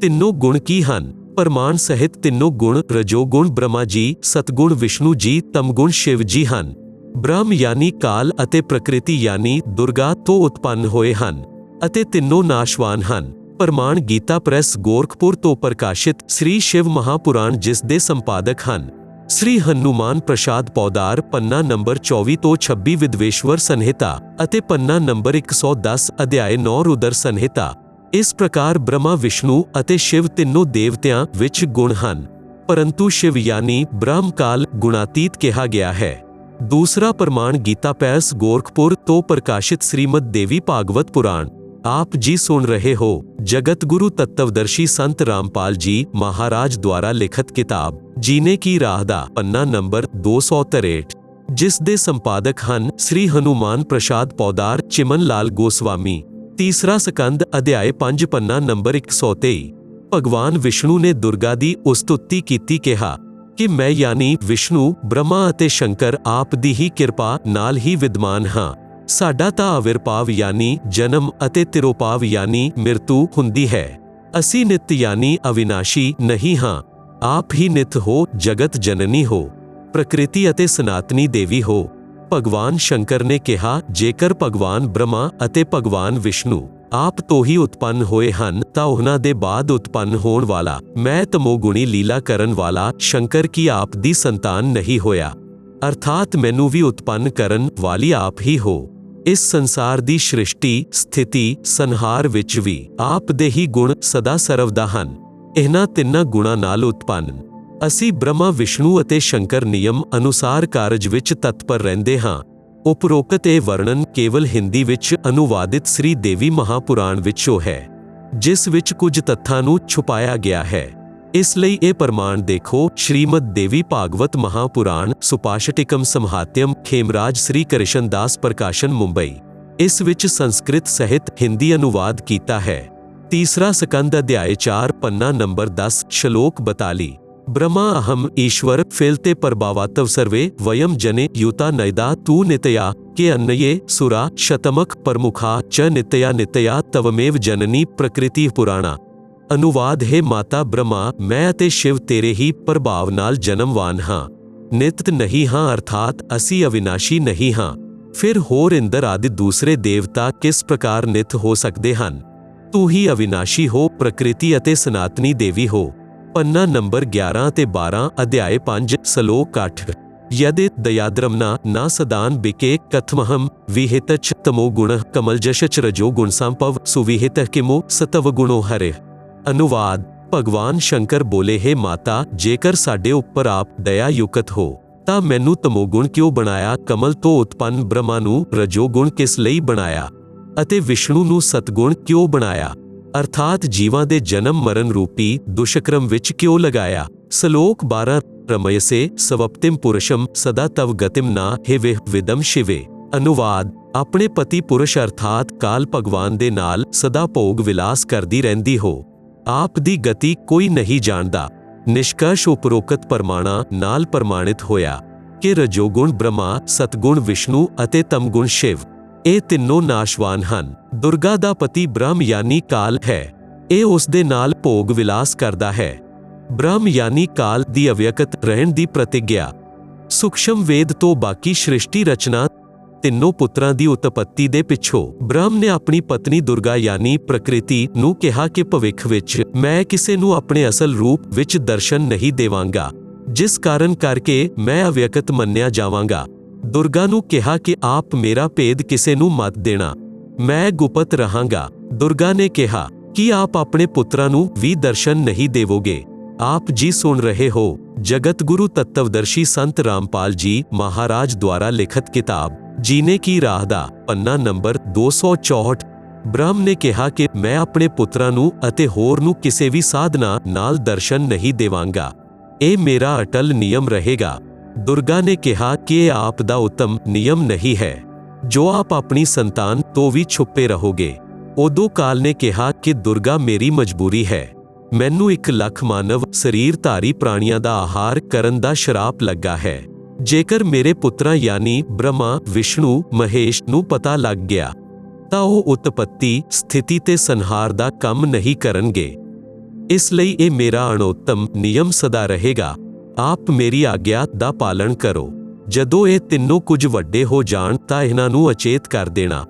ਤਿੰਨੋਂ ਗੁਣ ਕੀ ਹਨ? ਪ੍ਰਮਾਣ ਸਹਿਤ ਤਿੰਨੋਂ ਗੁਣ ਰਜੋਗੁਣ ਬ੍ਰਹਮਾ ਜੀ, ਸਤਗੁਣ ਵਿਸ਼ਨੂੰ ਜੀ, ਤਮਗੁਣ ਸ਼ਿਵ ਜੀ ਹਨ। ਬ੍ਰਹਮ ਯਾਨੀ ਕਾਲ ਅਤੇ ਪ੍ਰਕਿਰਤੀ ਯਾਨੀ ਦੁਰਗਾ ਤੋਂ ਉਤਪੰਨ ਹੋਏ ਹਨ ਅਤੇ ਤਿੰਨੋਂ ਨਾਸ਼ਵਾਨ ਹਨ। ਪ੍ਰਮਾਣ ਗੀਤਾ ਪ੍ਰੈਸ ਗੋਰਖਪੁਰ ਤੋਂ ਪ੍ਰਕਾਸ਼ਿਤ ਸ੍ਰੀ ਸ਼ਿਵ ਮਹਾਪੁਰਾਣ, ਜਿਸ ਦੇ ਸੰਪਾਦਕ ਹਨ ਸ੍ਰੀ ਹਨੂਮਾਨ ਪ੍ਰਸਾਦ ਪੌਦਾਰ, ਪੰਨਾ ਨੰਬਰ 24 ਤੋਂ 26 ਵਿਦਵੇਸ਼ਵਰ ਸੰਹਿਤਾ ਅਤੇ ਪੰਨਾ ਨੰਬਰ 110 ਅਧਿਆਇ 9 ਰੁਦਰ ਸੰਹਿਤਾ। ਇਸ ਪ੍ਰਕਾਰ ਬ੍ਰਹਮਾ, ਵਿਸ਼ਨੂੰ ਅਤੇ ਸ਼ਿਵ ਤਿੰਨੋਂ ਦੇਵਤਿਆਂ ਵਿੱਚ ਗੁਣ ਹਨ, ਪਰੰਤੂ ਸ਼ਿਵ ਯਾਨੀ ਬ੍ਰਹਮ ਕਾਲ ਗੁਣਾਤੀਤ ਕਿਹਾ ਗਿਆ ਹੈ। ਦੂਸਰਾ ਪ੍ਰਮਾਣ ਗੀਤਾ ਪ੍ਰੈਸ ਗੋਰਖਪੁਰ ਤੋਂ ਪ੍ਰਕਾਸ਼ਿਤ ਸ੍ਰੀਮਦ ਦੇਵੀ ਭਾਗਵਤ ਪੁਰਾਣ। ਆਪ ਜੀ ਸੁਣ ਰਹੇ ਹੋ ਜਗਤ ਗੁਰੂ ਤੱਤਵਦਰਸ਼ੀ ਸੰਤ ਰਾਮਪਾਲ ਜੀ ਮਹਾਰਾਜ ਦੁਆਰਾ ਲਿਖਤ ਕਿਤਾਬ ਜੀਨੇ ਕੀ ਰਾਹ ਦਾ ਪੰਨਾ ਨੰਬਰ 263, ਜਿਸ ਦੇ ਸੰਪਾਦਕ ਹਨ ਸ੍ਰੀ ਹਨੂਮਾਨ ਪ੍ਰਸਾਦ ਪੌਦਾਰ ਚਿਮਨ ਲਾਲ ਗੋਸਵਾਮੀ। ਤੀਸਰਾ ਸਕੰਦ ਅਧਿਆਇ 5 ਪੰਨਾ ਨੰਬਰ 123। ਭਗਵਾਨ ਵਿਸ਼ਨੂੰ ਨੇ ਦੁਰਗਾ ਦੀ ਉਸਤੁਤੀ ਕੀਤੀ, ਕਿਹਾ ਕਿ ਮੈਂ ਯਾਨੀ ਵਿਸ਼ਨੂੰ, ਬ੍ਰਹਮਾ ਅਤੇ ਸ਼ੰਕਰ ਆਪ ਦੀ ਹੀ ਕਿਰਪਾ ਨਾਲ ਹੀ ਵਿਦਮਾਨ ਹਾਂ। ਸਾਡਾ ਤਾਂ ਆਵਿਰਭਾਵ ਯਾਨੀ ਜਨਮ ਅਤੇ ਤਿਰੋਭਾਵ ਯਾਨੀ ਮ੍ਰਿਤੂ ਹੁੰਦੀ ਹੈ। ਅਸੀਂ ਨਿਤ ਯਾਨੀ ਅਵਿਨਾਸ਼ੀ ਨਹੀਂ ਹਾਂ। ਆਪ ਹੀ ਨਿਤ ਹੋ, ਜਗਤ ਜਨਨੀ ਹੋ, ਪ੍ਰਕਿਰਤੀ ਅਤੇ ਸਨਾਤਨੀ ਦੇਵੀ ਹੋ। ਭਗਵਾਨ ਸ਼ੰਕਰ ਨੇ ਕਿਹਾ, ਜੇਕਰ ਭਗਵਾਨ ਬ੍ਰਹਮਾ ਅਤੇ ਭਗਵਾਨ ਵਿਸ਼ਨੂੰ ਆਪ ਤੋਂ ਹੀ ਉਤਪੰਨ ਹੋਏ ਹਨ ਤਾਂ ਉਹਨਾਂ ਦੇ ਬਾਅਦ ਉਤਪੰਨ ਹੋਣ ਵਾਲਾ ਮੈਂ ਤਮੋਗੁਣੀ ਲੀਲਾ ਕਰਨ ਵਾਲਾ ਸ਼ੰਕਰ ਕੀ ਆਪ ਦੀ ਸੰਤਾਨ ਨਹੀਂ ਹੋਇਆ, ਅਰਥਾਤ ਮੈਨੂੰ ਵੀ ਉਤਪੰਨ ਕਰਨ ਵਾਲੀ ਆਪ ਹੀ ਹੋ। ਇਸ ਸੰਸਾਰ ਦੀ ਸ੍ਰਿਸ਼ਟੀ, ਸਥਿਤੀ, ਸੰਹਾਰ ਵਿੱਚ ਵੀ ਆਪ ਦੇ ਹੀ ਗੁਣ ਸਦਾ ਸਰਵਦਾ ਹਨ। ਇਹਨਾਂ ਤਿੰਨਾਂ ਗੁਣਾਂ ਨਾਲ ਉਤਪੰਨ ਅਸੀਂ ਬ੍ਰਹਮਾ, ਵਿਸ਼ਨੂੰ ਅਤੇ ਸ਼ੰਕਰ ਨਿਯਮ ਅਨੁਸਾਰ ਕਾਰਜ ਵਿੱਚ ਤਤਪਰ ਰਹਿੰਦੇ ਹਾਂ। ਉਪਰੋਕਤ ਇਹ ਵਰਣਨ ਕੇਵਲ ਹਿੰਦੀ ਵਿੱਚ ਅਨੁਵਾਦਿਤ ਸ੍ਰੀ ਦੇਵੀ ਮਹਾਪੁਰਾਣ ਵਿੱਚੋਂ ਹੈ, ਜਿਸ ਵਿੱਚ ਕੁਝ ਤੱਥਾਂ ਨੂੰ ਛੁਪਾਇਆ ਗਿਆ ਹੈ। ਇਸ ਲਈ ਇਹ ਪ੍ਰਮਾਣ ਦੇਖੋ ਸ਼੍ਰੀਮਦ ਦੇਵੀ ਭਾਗਵਤ ਮਹਾਪੁਰਾਣ ਸੁਪਾਸ਼ਟਿਕਮ ਸਮਹਾਤਿਅਮ, ਖੇਮਰਾਜ ਸ੍ਰੀ ਕ੍ਰਿਸ਼ਨ ਦਾਸ ਪ੍ਰਕਾਸ਼ਨ, ਮੁੰਬਈ। ਇਸ ਵਿੱਚ ਸੰਸਕ੍ਰਿਤ ਸਹਿਤ ਹਿੰਦੀ ਅਨੁਵਾਦ ਕੀਤਾ ਹੈ। ਤੀਸਰਾ ਸਕੰਦ ਅਧਿਆਇ 4 ਪੰਨਾ ਨੰਬਰ 10 ਸ਼ਲੋਕ 42। ब्रह्मा अहम ईश्वर फिलते प्रभावात्व सर्वे वयम जने युता नयदा तू नितया के अन्नये सुरा शतमक प्रमुखा च नितया नितया तवमेव जननी प्रकृति पुराणा। अनुवाद है माता ब्रह्मा मैं ਅਤੇ शिव तेरे ही प्रभाव नाल जन्मवान हाँ, नित नहीं हाँ अर्थात असी अविनाशी नहीं हाँ। फिर होर इंद्र आदि दूसरे देवता किस प्रकार नित हो सकते हैं? तू ही अविनाशी हो, प्रकृति ਅਤੇ सनातनी देवी हो। पन्ना नंबर 11 ਤੇ 12 अध्याय 5 श्लोक 8। यदि दयाद्रमना ना सदान बिके कथमहम विहितच तमो गुण कमलजशच रजो गुण संपव सुविहित किमो सतव गुणो हरे। अनुवाद भगवान शंकर बोले, हे माता जेकर साडे उपर आप दया युक्त हो ਤਾਂ ਮੈਨੂੰ ਤਮੋਗੁਣ ਕਿਉਂ ਬਣਾਇਆ? ਕਮਲ ਤੋਂ ਉਤਪੰਨ ਬ੍ਰਹਮਾ ਨੂੰ ਰਜੋਗੁਣ ਕਿਸ ਲਈ ਬਣਾਇਆ ਅਤੇ ਵਿਸ਼ਨੂੰ ਨੂੰ ਸਤਗੁਣ ਕਿਉਂ ਬਣਾਇਆ? ਅਰਥਾਤ ਜੀਵਾਂ ਦੇ ਜਨਮ ਮਰਨ ਰੂਪੀ ਦੁਸ਼ਕਰਮ ਵਿੱਚ ਕਿਉਂ ਲਗਾਇਆ? ਸ਼ਲੋਕ 12 ਰਮਯਸੇ ਸਵਪਤਿਮ ਪੁਰਸ਼ਮ ਸਦਾ ਤਵ ਗਤਿਮ ਨਾ ਹੇ ਵਿਦਮ ਸ਼ਿਵੇ। अनुवाद ਆਪਣੇ ਪਤੀ ਪੁਰਸ਼ ਅਰਥਾਤ ਕਾਲ ਭਗਵਾਨ ਦੇ ਨਾਲ ਸਦਾ ਭੋਗ ਵਿਲਾਸ ਕਰਦੀ ਰਹਿੰਦੀ ਹੋ। ਆਪ ਦੀ ਗਤੀ ਕੋਈ ਨਹੀਂ ਜਾਣਦਾ। ਨਿਸ਼ਕਰਸ਼ ਉਪਰੋਕਤ ਪ੍ਰਮਾਣਾਂ ਨਾਲ ਪ੍ਰਮਾਣਿਤ ਹੋਇਆ ਕਿ ਰਜੋਗੁਣ ਬ੍ਰਹਮਾ, ਸਤਗੁਣ ਵਿਸ਼ਨੂੰ ਅਤੇ ਤਮਗੁਣ ਸ਼ਿਵ, ਇਹ ਤਿੰਨੋਂ ਨਾਸ਼ਵਾਨ ਹਨ। ਦੁਰਗਾ ਦਾ ਪਤੀ ਬ੍ਰਹਮ ਯਾਨੀ ਕਾਲ ਹੈ। ਇਹ ਉਸ ਦੇ ਨਾਲ ਭੋਗ ਵਿਲਾਸ ਕਰਦਾ ਹੈ। ਬ੍ਰਹਮ ਯਾਨੀ ਕਾਲ ਦੀ ਅਵਿਅਕਤ ਰਹਿਣ ਦੀ ਪ੍ਰਤਿਗਿਆ। ਸੂਖਸ਼ਮ ਵੇਦ ਤੋਂ ਬਾਕੀ ਸ੍ਰਿਸ਼ਟੀ ਰਚਨਾ ਤਿੰਨੋਂ ਪੁੱਤਰਾਂ ਦੀ ਉਤਪੱਤੀ ਦੇ ਪਿੱਛੋਂ ਬ੍ਰਹਮ ਨੇ ਆਪਣੀ ਪਤਨੀ ਦੁਰਗਾ ਯਾਨੀ ਪ੍ਰਕਿਰਤੀ ਨੂੰ ਕਿਹਾ ਕਿ ਭਵਿੱਖ ਵਿੱਚ ਮੈਂ ਕਿਸੇ ਨੂੰ ਆਪਣੇ ਅਸਲ ਰੂਪ ਵਿੱਚ ਦਰਸ਼ਨ ਨਹੀਂ ਦੇਵਾਂਗਾ, ਜਿਸ ਕਾਰਨ ਕਰਕੇ ਮੈਂ ਅਵਿਅਕਤ ਮੰਨਿਆ ਜਾਵਾਂਗਾ। ਦੁਰਗਾ ਨੂੰ ਕਿਹਾ ਕਿ ਆਪ ਮੇਰਾ ਭੇਦ ਕਿਸੇ ਨੂੰ ਮਤ ਦੇਣਾ, ਮੈਂ ਗੁਪਤ ਰਹਾਂਗਾ। ਦੁਰਗਾ ਨੇ ਕਿਹਾ ਕਿ ਆਪ ਆਪਣੇ ਪੁੱਤਰਾਂ ਨੂੰ ਵੀ ਦਰਸ਼ਨ ਨਹੀਂ ਦੇਵੋਗੇ। ਆਪ ਜੀ ਸੁਣ ਰਹੇ ਹੋ ਜਗਤ ਗੁਰੂ ਤੱਤਵਦਰਸ਼ੀ ਸੰਤ ਰਾਮਪਾਲ ਜੀ ਮਹਾਰਾਜ ਦੁਆਰਾ ਲਿਖਤ ਕਿਤਾਬ ਜੀਨੇ ਕੀ ਰਾਹ ਦਾ ਪੰਨਾ ਨੰਬਰ 264। ਬ੍ਰਹਮ ਨੇ ਕਿਹਾ ਕਿ ਮੈਂ ਆਪਣੇ ਪੁੱਤਰਾਂ ਨੂੰ ਅਤੇ ਹੋਰ ਨੂੰ ਕਿਸੇ ਵੀ ਸਾਧਨਾ ਨਾਲ ਦਰਸ਼ਨ ਨਹੀਂ ਦੇਵਾਂਗਾ। ਇਹ ਮੇਰਾ ਅਟਲ ਨਿਯਮ ਰਹੇਗਾ। ਦੁਰਗਾ ਨੇ ਕਿਹਾ ਕਿ ਇਹ ਆਪ ਦਾ ਉੱਤਮ ਨਿਯਮ ਨਹੀਂ ਹੈ, ਜੋ ਆਪ ਆਪਣੀ ਸੰਤਾਨ ਤੋਂ ਵੀ ਛੁਪੇ ਰਹੋਗੇ। ਉਦੋਂ ਕਾਲ ਨੇ ਕਿਹਾ ਕਿ ਦੁਰਗਾ ਮੇਰੀ ਮਜਬੂਰੀ ਹੈ। ਮੈਨੂੰ 1 ਲੱਖ ਮਾਨਵ ਸਰੀਰਧਾਰੀ ਪ੍ਰਾਣੀਆਂ ਦਾ ਆਹਾਰ ਕਰਨ ਦਾ ਸ਼ਰਾਪ ਲੱਗਾ ਹੈ। ਜੇਕਰ ਮੇਰੇ ਪੁੱਤਰਾਂ ਯਾਨੀ ਬ੍ਰਹਮਾ, ਵਿਸ਼ਨੂੰ, ਮਹੇਸ਼ ਨੂੰ ਪਤਾ ਲੱਗ ਗਿਆ ਤਾਂ ਉਹ ਉਤਪੱਤੀ, ਸਥਿਤੀ ਤੇ ਸੰਹਾਰ ਦਾ ਕੰਮ ਨਹੀਂ ਕਰਨਗੇ। ਇਸ ਲਈ ਇਹ ਮੇਰਾ ਅਣਉੱਤਮ ਨਿਯਮ ਸਦਾ ਰਹੇਗਾ। ਆਪ ਮੇਰੀ ਆਗਿਆ ਦਾ ਪਾਲਣ ਕਰੋ। ਜਦੋਂ ਇਹ ਤਿੰਨੋਂ ਕੁਝ ਵੱਡੇ ਹੋ ਜਾਣ ਤਾਂ ਇਹਨਾਂ ਨੂੰ ਅਚੇਤ ਕਰ ਦੇਣਾ।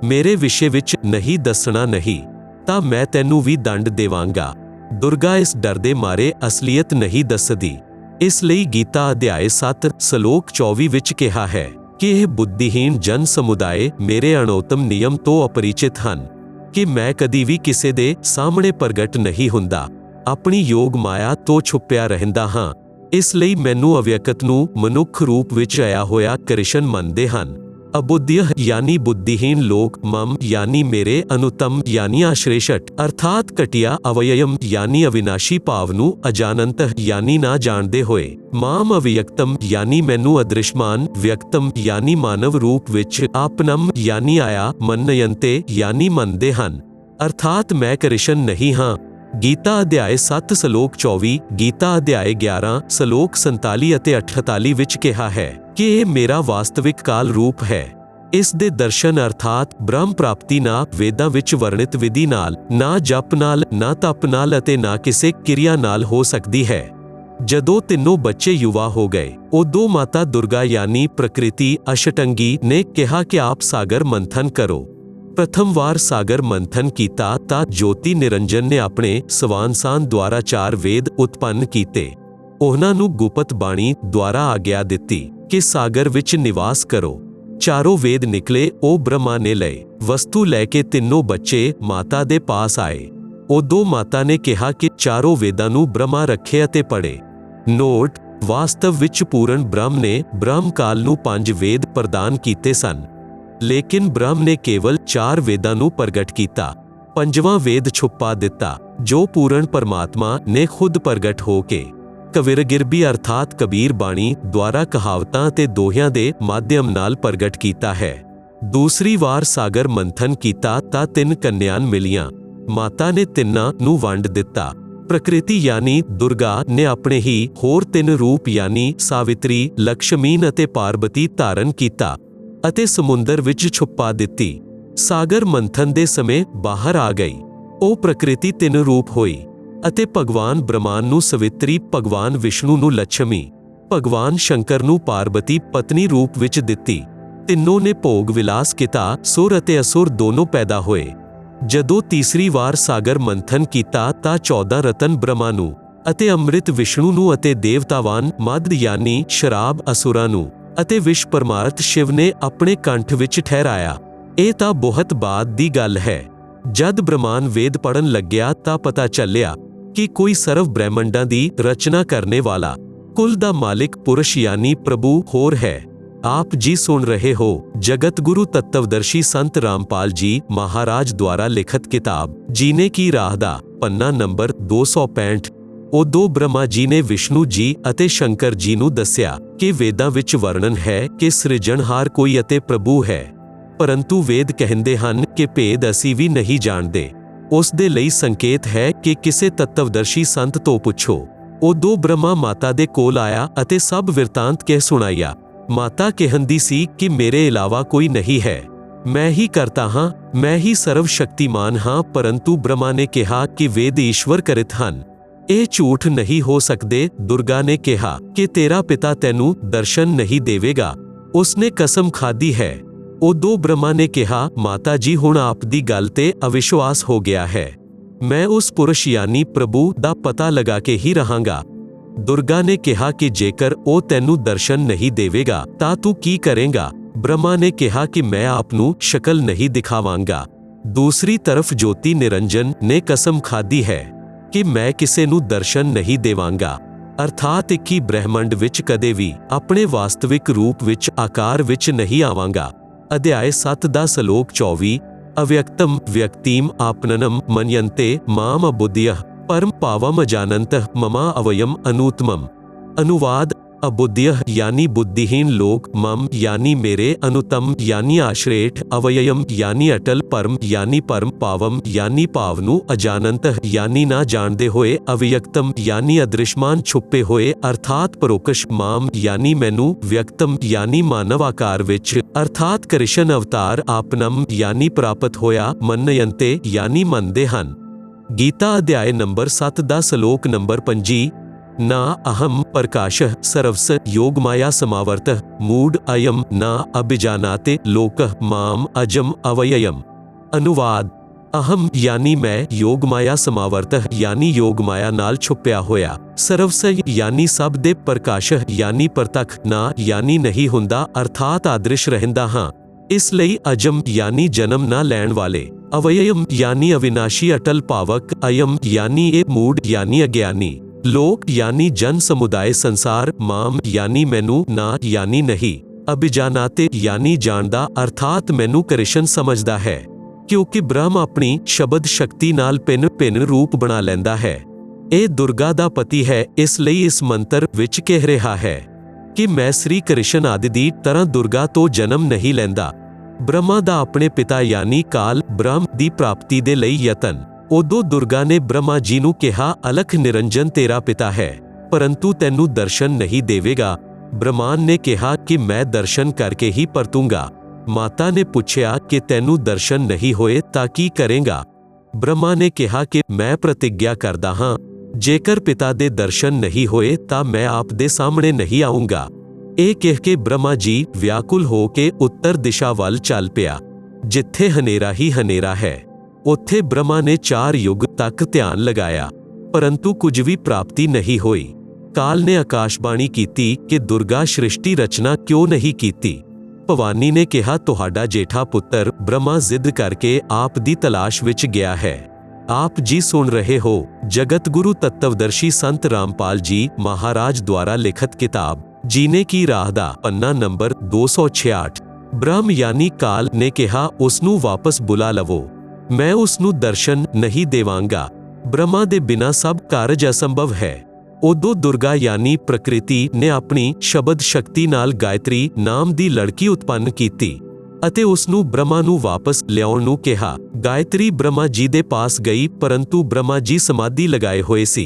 ਮੇਰੇ ਵਿਸ਼ੇ ਵਿੱਚ ਨਹੀਂ ਦੱਸਣਾ, ਨਹੀਂ ਤਾਂ ਮੈਂ ਤੈਨੂੰ ਵੀ ਦੰਡ ਦੇਵਾਂਗਾ। ਦੁਰਗਾ ਇਸ ਡਰ ਦੇ ਮਾਰੇ ਅਸਲੀਅਤ ਨਹੀਂ ਦੱਸਦੀ। ਇਸ ਲਈ ਗੀਤਾ ਅਧਿਆਇ 7 ਸ਼ਲੋਕ 24 ਵਿੱਚ ਕਿਹਾ ਹੈ ਕਿ ਇਹ ਬੁੱਧੀਹੀਨ ਜਨ ਸਮੁਦਾਇ ਮੇਰੇ ਅਣਉੱਤਮ ਨਿਯਮ ਤੋਂ ਅਪਰਿਚਿਤ ਹਨ ਕਿ ਮੈਂ ਕਦੀ ਵੀ ਕਿਸੇ ਦੇ ਸਾਹਮਣੇ ਪ੍ਰਗਟ ਨਹੀਂ ਹੁੰਦਾ, ਆਪਣੀ ਯੋਗ ਮਾਇਆ ਤੋਂ ਛੁਪਿਆ ਰਹਿੰਦਾ ਹਾਂ। ਇਸ ਲਈ ਮੈਨੂੰ ਅਵਿਅਕਤ ਨੂੰ ਮਨੁੱਖ ਰੂਪ ਵਿੱਚ ਆਇਆ ਹੋਇਆ ਕ੍ਰਿਸ਼ਨ ਮੰਨਦੇ ਹਨ। ਅਬੁੱਧਿਯ ਯਾਨੀ ਬੁੱਧੀਹੀਨ ਲੋਕ, ਮਮ ਯਾਨੀ ਮੇਰੇ, ਅਨੁਤਮ ਯਾਨੀ ਆਸ਼੍ਰੇਸ਼ਟ ਅਰਥਾਤ ਘਟੀਆ, ਅਵਯਯਮ ਯਾਨੀ ਅਵਿਨਾਸ਼ੀ ਭਾਵ ਨੂੰ ਅਜਾਨੰਤ ਯਾਨੀ ਨਾ ਜਾਣਦੇ ਹੋਏ, ਮਾਮ ਅਵਿਅਕਤਮ ਯਾਨੀ ਮੈਨੂੰ ਅਦ੍ਰਿਸ਼ਮਾਨ, ਵਿਅਕਤਮ ਯਾਨੀ ਮਾਨਵ ਰੂਪ ਵਿੱਚ, ਆਪਨਮ ਯਾਨੀ ਆਇਆ, ਮੰਨਯੰਤੇ ਯਾਨੀ ਮੰਨਦੇ ਹਨ, ਅਰਥਾਤ ਮੈਂ ਕ੍ਰਿਸ਼ਨ ਨਹੀਂ ਹਾਂ। ਗੀਤਾ ਅਧਿਆਇ 7 ਸ਼ਲੋਕ 24, ਗੀਤਾ ਅਧਿਆਇ 11 ਸ਼ਲੋਕ 47 ਅਤੇ 48 ਵਿੱਚ ਕਿਹਾ ਹੈ ਕਿ ਇਹ ਮੇਰਾ ਵਾਸਤਵਿਕ ਕਾਲ ਰੂਪ ਹੈ। ਇਸ ਦੇ ਦਰਸ਼ਨ ਅਰਥਾਤ ਬ੍ਰਹਮ ਪ੍ਰਾਪਤੀ ਨਾ ਵੇਦਾਂ ਵਿੱਚ ਵਰਣਿਤ ਵਿਧੀ ਨਾਲ, ਨਾ ਜਪ ਨਾਲ, ਨਾ ਤਪ ਨਾਲ ਅਤੇ ਨਾ ਕਿਸੇ ਕਿਰਿਆ ਨਾਲ ਹੋ ਸਕਦੀ ਹੈ। ਜਦੋਂ ਤਿੰਨੋਂ ਬੱਚੇ ਯੁਵਾ ਹੋ ਗਏ, ਉਦੋਂ ਮਾਤਾ ਦੁਰਗਾ ਯਾਨੀ ਪ੍ਰਕਿਰਤੀ ਅਸ਼ਟੰਗੀ ਨੇ ਕਿਹਾ ਕਿ ਆਪ ਸਾਗਰ ਮੰਥਨ ਕਰੋ। ਪ੍ਰਥਮ ਵਾਰ ਸਾਗਰ ਮੰਥਨ ਕੀਤਾ ਤਾਂ ਜੋਤੀ ਨਿਰੰਜਨ ਨੇ ਆਪਣੇ ਸਵਾਨਸਾਨ ਦੁਆਰਾ 4 ਵੇਦ ਉਤਪੰਨ ਕੀਤੇ। ਉਹਨਾਂ ਨੂੰ ਗੁਪਤ ਬਾਣੀ ਦੁਆਰਾ ਆਗਿਆ ਦਿੱਤੀ ਕਿ ਸਾਗਰ ਵਿੱਚ ਨਿਵਾਸ ਕਰੋ। 4 ਵੇਦ ਨਿਕਲੇ, ਉਹ ਬ੍ਰਹਮਾ ਨੇ ਲਏ। ਵਸਤੂ ਲੈ ਕੇ ਤਿੰਨੋਂ ਬੱਚੇ ਮਾਤਾ ਦੇ ਪਾਸ ਆਏ। ਉਦੋਂ ਮਾਤਾ ਨੇ ਕਿਹਾ ਕਿ 4 ਵੇਦਾਂ ਨੂੰ ਬ੍ਰਹਮਾ ਰੱਖੇ ਅਤੇ ਪੜ੍ਹੇ। ਨੋਟ: ਵਾਸਤਵ ਵਿੱਚ ਪੂਰਨ ਬ੍ਰਹਮ ਨੇ ਬ੍ਰਹਮ ਕਾਲ ਨੂੰ 5 ਵੇਦ ਪ੍ਰਦਾਨ ਕੀਤੇ ਸਨ, ਲੇਕਿਨ ਬ੍ਰਹਮ ਨੇ ਕੇਵਲ 4 ਵੇਦਾਂ ਨੂੰ ਪ੍ਰਗਟ ਕੀਤਾ। 5ਵਾਂ ਵੇਦ ਛੁਪਾ ਦਿੱਤਾ, ਜੋ ਪੂਰਨ ਪਰਮਾਤਮਾ ਨੇ ਖੁਦ ਪ੍ਰਗਟ ਹੋ ਕੇ ਕਵਿਰਗਿਰਬੀ ਅਰਥਾਤ ਕਬੀਰ ਬਾਣੀ ਦੁਆਰਾ ਕਹਾਵਤਾਂ ਅਤੇ ਦੋਹਿਆਂ ਦੇ ਮਾਧਿਅਮ ਨਾਲ ਪ੍ਰਗਟ ਕੀਤਾ ਹੈ। ਦੂਸਰੀ ਵਾਰ ਸਾਗਰ ਮੰਥਨ ਕੀਤਾ ਤਾਂ 3 ਕੰਨਿਆਂ ਮਿਲੀਆਂ। ਮਾਤਾ ਨੇ ਤਿੰਨਾਂ ਨੂੰ ਵੰਡ ਦਿੱਤਾ। ਪ੍ਰਕਿਰਤੀ ਯਾਨੀ ਦੁਰਗਾ ਨੇ ਆਪਣੇ ਹੀ ਹੋਰ 3 ਰੂਪ ਯਾਨੀ ਸਾਵਿਤਰੀ, ਲਕਸ਼ਮੀ ਅਤੇ ਪਾਰਬਤੀ ਧਾਰਨ ਕੀਤਾ ਅਤੇ ਸਮੁੰਦਰ ਵਿੱਚ ਛੁਪਾ ਦਿੱਤੀ। ਸਾਗਰ ਮੰਥਨ ਦੇ ਸਮੇਂ ਬਾਹਰ ਆ ਗਈ। ਉਹ ਪ੍ਰਕਿਰਤੀ 3 ਰੂਪ ਹੋਈ ਅਤੇ ਭਗਵਾਨ ਬ੍ਰਹਮਾ ਨੂੰ ਸਵਿਤਰੀ, ਭਗਵਾਨ ਵਿਸ਼ਨੂੰ ਨੂੰ ਲక్ష్ਮੀ, ਭਗਵਾਨ ਸ਼ੰਕਰ ਨੂੰ ਪਾਰਬਤੀ ਪਤਨੀ ਰੂਪ ਵਿੱਚ ਦਿੱਤੀ। ਤਿੰਨੋਂ ਨੇ ਭੋਗ ਵਿਲਾਸ ਕੀਤਾ। ਸੁਰ ਅਤੇ ਅਸੁਰ ਦੋਨੋਂ ਪੈਦਾ ਹੋਏ। ਜਦੋਂ ਤੀਸਰੀ ਵਾਰ ਸਾਗਰ ਮੰਥਨ ਕੀਤਾ ਤਾਂ 14 ਰਤਨ ਬ੍ਰਹਮਾ ਨੂੰ ਅਤੇ ਅੰਮ੍ਰਿਤ ਵਿਸ਼ਨੂੰ ਨੂੰ ਅਤੇ ਦੇਵਤਾਵਾਨ ਮਦ ਯਾਨੀ ਸ਼ਰਾਬ ਅਸੁਰਾਂ ਨੂੰ ਅਤੇ ਵਿਸ਼ ਪਰਮਾਰਥ ਸ਼ਿਵ ਨੇ ਆਪਣੇ ਕੰਠ ਵਿੱਚ ਠਹਿਰਾਇਆ। ਇਹ ਤਾਂ ਬਹੁਤ ਬਾਅਦ ਦੀ ਗੱਲ ਹੈ। ਜਦ ਬ੍ਰਹਮਾਨ ਵੇਦ ਪੜ੍ਹਨ ਲੱਗਿਆ ਤਾਂ ਪਤਾ ਚੱਲਿਆ ਕਿ ਕੋਈ ਸਰਵ ਬ੍ਰਹਿਮੰਡਾਂ ਦੀ ਰਚਨਾ ਕਰਨੇ ਵਾਲਾ, ਕੁਲ ਦਾ ਮਾਲਿਕ ਪੁਰਸ਼ ਯਾਨੀ ਪ੍ਰਭੂ ਹੋਰ ਹੈ। ਆਪ ਜੀ ਸੁਣ ਰਹੇ ਹੋ ਜਗਤ ਗੁਰੂ ਤੱਤਵਦਰਸ਼ੀ ਸੰਤ ਰਾਮਪਾਲ ਜੀ ਮਹਾਰਾਜ ਦੁਆਰਾ ਲਿਖਤ ਕਿਤਾਬ ਜੀਨੇ ਕੀ ਰਾਹ ਦਾ ਪੰਨਾ ਨੰਬਰ 265। ਉਦੋਂ ਬ੍ਰਹਮਾ ਜੀ ਨੇ ਵਿਸ਼ਨੂੰ ਜੀ ਅਤੇ ਸ਼ੰਕਰ ਜੀ ਨੂੰ ਦੱਸਿਆ ਕਿ ਵੇਦਾਂ ਵਿੱਚ ਵਰਣਨ ਹੈ ਕਿ ਸਿਰਜਣਹਾਰ ਕੋਈ ਅਤੇ ਪ੍ਰਭੂ ਹੈ, ਪਰੰਤੂ ਵੇਦ ਕਹਿੰਦੇ ਹਨ ਕਿ ਭੇਦ ਅਸੀਂ ਵੀ ਨਹੀਂ ਜਾਣਦੇ। ਉਸ ਦੇ ਲਈ ਸੰਕੇਤ ਹੈ ਕਿ ਕਿਸੇ ਤੱਤਵਦਰਸ਼ੀ ਸੰਤ ਤੋਂ ਪੁੱਛੋ। ਉਦੋਂ ਬ੍ਰਹਮਾ ਮਾਤਾ ਦੇ ਕੋਲ ਆਇਆ ਅਤੇ ਸਭ ਵਿਰਤਾਂਤ ਕਹਿ ਸੁਣਾਇਆ। ਮਾਤਾ ਕਹਿੰਦੀ ਸੀ ਕਿ ਮੇਰੇ ਇਲਾਵਾ ਕੋਈ ਨਹੀਂ ਹੈ, ਮੈਂ ਹੀ ਕਰਤਾ ਹਾਂ, ਮੈਂ ਹੀ ਸਰਵ ਸ਼ਕਤੀਮਾਨ ਹਾਂ। ਪਰੰਤੂ ਬ੍ਰਹਮਾ ਨੇ ਕਿਹਾ ਕਿ ਵੇਦ ਈਸ਼ਵਰ ਕਰਿਤ ਹਨ, ਇਹ ਝੂਠ ਨਹੀਂ ਹੋ ਸਕਦੇ। ਦੁਰਗਾ ਨੇ ਕਿਹਾ ਕਿ ਤੇਰਾ ਪਿਤਾ ਤੈਨੂੰ ਦਰਸ਼ਨ ਨਹੀਂ ਦੇਵੇਗਾ, ਉਸਨੇ ਕਸਮ ਖਾਧੀ ਹੈ। ਉਦੋਂ ਬ੍ਰਹਮਾ ਨੇ ਕਿਹਾ, ਮਾਤਾ ਜੀ ਹੁਣ ਆਪ ਦੀ ਗੱਲ ਤੇ ਅਵਿਸ਼ਵਾਸ ਹੋ ਗਿਆ ਹੈ, ਮੈਂ ਉਸ ਪੁਰਸ਼ ਯਾਨੀ ਪ੍ਰਭੂ ਦਾ ਪਤਾ ਲਗਾ ਕੇ ਹੀ ਰਹਾਂਗਾ। ਦੁਰਗਾ ਨੇ ਕਿਹਾ ਕਿ ਜੇਕਰ ਉਹ ਤੈਨੂੰ ਦਰਸ਼ਨ ਨਹੀਂ ਦੇਵੇਗਾ ਤਾਂ ਤੂੰ ਕੀ ਕਰੇਂਗਾ? ਬ੍ਰਹਮਾ ਨੇ ਕਿਹਾ ਕਿ ਮੈਂ ਆਪ ਨੂੰ ਸ਼ਕਲ ਨਹੀਂ ਦਿਖਾਵਾਂਗਾ। ਦੂਸਰੀ ਤਰਫ ਜੋਤੀ ਨਿਰੰਜਨ ਨੇ ਕਸਮ ਖਾਧੀ ਹੈ ਕਿ ਮੈਂ ਕਿਸੇ ਨੂੰ ਦਰਸ਼ਨ ਨਹੀਂ ਦੇਵਾਂਗਾ, ਅਰਥਾਤ ਇੱਕ ਹੀ ਬ੍ਰਹਿਮੰਡ ਵਿੱਚ ਕਦੇ ਵੀ ਆਪਣੇ ਵਾਸਤਵਿਕ ਰੂਪ ਵਿੱਚ ਆਕਾਰ ਵਿੱਚ ਨਹੀਂ ਆਵਾਂਗਾ। ਅਧਿਆਇ 7 ਦਾ ਸ਼ਲੋਕ 24। ਅਵਿਅਕਤਮ ਵਿਅਕਤੀਮ ਆਪਨਨਮ ਮਨਯੰਤੇ ਮਾਮ ਅਬੁੱਧਯः ਪਰਮ ਪਾਵਮ ਅਜਾਨੰਤः ਮਮਾ ਅਵਯਮ ਅਨੂਤਮਮ। अनुवाद अबुद्धयः यानी बुद्धिहीन लोग, मम यानी मेरे, अनुतम यानी आश्रेष्ठ, अवययम यानी अटल, परम यानी परम, पावम यानी पावनु, अजानंतः यानी ना जानते होए, अव्यक्तम यानी अदृश्यमान छुपे होए अर्थात परोक्ष, माम यानी मैनू, व्यक्तम यानी मानव आकार विच अर्थात कृष्ण अवतार, आपनम यानी प्राप्त होया, मनयंते यानी मनदे हन। गीता अध्याय नंबर 7 दा श्लोक नंबर 5। ना अहम प्रकाशः सर्वस योगमाया समावर्तः मूढ़ अयम ना अभिजानाते लोकः माम अजम अवययम। अनुवाद अहम यानी मैं, योगमाया समावर्तः यानी योगमाया नाल छुपिया होया, सर्वस यानी सब दे, प्रकाशः यानी प्रतख, ना यानी नहीं हुंदा अर्थात आदृश रहंदा हां, इस लई अजम यानी जन्म ना लैण वाले, अवययम यानी अविनाशी अटल पावक, अयम यानी ए मूढ़ यानी अज्ञानी, लोक यानी जन समुदाय, संसार, माम यानी मैनू, ना यानी नहीं, अभिजानाते यानी जानदा अर्थात मैनू कृष्ण समझदा है, क्योंकि ब्रह्म अपनी शब्द शक्ति नाल भिन्न भिन्न रूप बना लैंदा है। ਇਹ ਦੁਰਗਾ ਦਾ ਪਤੀ ਹੈ, ਇਸ ਲਈ ਇਸ ਮੰਤਰ ਵਿੱਚ ਕਹਿ ਰਿਹਾ ਹੈ ਕਿ ਮੈਂ ਸ੍ਰੀ ਕ੍ਰਿਸ਼ਨ ਆਦਿ ਦੀ ਤਰ੍ਹਾਂ ਦੁਰਗਾ ਤੋਂ ਜਨਮ ਨਹੀਂ ਲੈਂਦਾ। ਬ੍ਰਹਮਾ ਦਾ ਆਪਣੇ ਪਿਤਾ ਯਾਨੀ ਕਾਲ ਬ੍ਰਹਮ ਦੀ ਪ੍ਰਾਪਤੀ ਦੇ ਲਈ ਯਤਨ। ਉਦੋਂ ਦੁਰਗਾ ਨੇ ਬ੍ਰਹਮਾ ਜੀ ਨੂੰ ਕਿਹਾ, ਅਲਖ ਨਿਰੰਜਨ ਤੇਰਾ ਪਿਤਾ ਹੈ, ਪਰੰਤੂ ਤੈਨੂੰ ਦਰਸ਼ਨ ਨਹੀਂ ਦੇਵੇਗਾ। ਬ੍ਰਹਮਾਨ ਨੇ ਕਿਹਾ ਕਿ ਮੈਂ ਦਰਸ਼ਨ ਕਰਕੇ ਹੀ ਪਰਤੂੰਗਾ। ਮਾਤਾ ਨੇ ਪੁੱਛਿਆ ਕਿ ਤੈਨੂੰ ਦਰਸ਼ਨ ਨਹੀਂ ਹੋਏ ਤਾਂ ਕੀ ਕਰੇਂਗਾ? ਬ੍ਰਹਮਾ ਨੇ ਕਿਹਾ ਕਿ ਮੈਂ ਪ੍ਰਤਿਗਿਆ ਕਰਦਾ ਹਾਂ, ਜੇਕਰ ਪਿਤਾ ਦੇ ਦਰਸ਼ਨ ਨਹੀਂ ਹੋਏ ਤਾਂ ਮੈਂ ਆਪ ਦੇ ਸਾਹਮਣੇ ਨਹੀਂ ਆਉਂਗਾ। ਇਹ ਕਹਿ ਕੇ ਬ੍ਰਹਮਾ ਜੀ ਵਿਆਕੁਲ ਹੋ ਕੇ ਉੱਤਰ ਦਿਸ਼ਾ ਵੱਲ ਚੱਲ ਪਿਆ। ਜਿੱਥੇ ਹਨੇਰਾ ਹੀ ਹਨੇਰਾ ਹੈ, ਉੱਥੇ ਬ੍ਰਹਮਾ ਨੇ 4 ਯੁੱਗ ਤੱਕ ਧਿਆਨ ਲਗਾਇਆ, ਪਰੰਤੂ ਕੁਝ ਵੀ ਪ੍ਰਾਪਤੀ ਨਹੀਂ ਹੋਈ। ਕਾਲ ਨੇ ਆਕਾਸ਼ਬਾਣੀ ਕੀਤੀ ਕਿ ਦੁਰਗਾ ਸ੍ਰਿਸ਼ਟੀ ਰਚਨਾ ਕਿਉਂ ਨਹੀਂ ਕੀਤੀ? ਭਵਾਨੀ ਨੇ ਕਿਹਾ, ਤੁਹਾਡਾ ਜੇਠਾ ਪੁੱਤਰ ਬ੍ਰਹਮਾ ਜ਼ਿੱਦ ਕਰਕੇ ਆਪ ਦੀ ਤਲਾਸ਼ ਵਿੱਚ ਗਿਆ ਹੈ। आप जी सुन रहे हो जगत गुरु तत्वदर्शी संत रामपाल जी महाराज द्वारा लिखित किताब जीने की राह दा पन्ना नंबर 266। ब्रह्म यानी काल ने कहा, उसनू वापस बुला लवो, मैं उसनू दर्शन नहीं देवांगा। ब्रह्मा दे बिना सब कारज असंभव है। उदों दुर्गा यानी प्रकृति ने अपनी शब्द शक्ति नाल गायत्री नाम दी लड़की उत्पन्न कीती ਅਤੇ ਉਸ ਨੂੰ ਬ੍ਰਹਮਾ ਨੂੰ ਵਾਪਸ ਲਿਆਉਣ ਨੂੰ ਕਿਹਾ। ਗਾਇਤਰੀ ਬ੍ਰਹਮਾ ਜੀ ਦੇ ਪਾਸ ਗਈ, ਪਰੰਤੂ ਬ੍ਰਹਮਾ ਜੀ ਸਮਾਧੀ ਲਗਾਏ ਹੋਏ ਸੀ।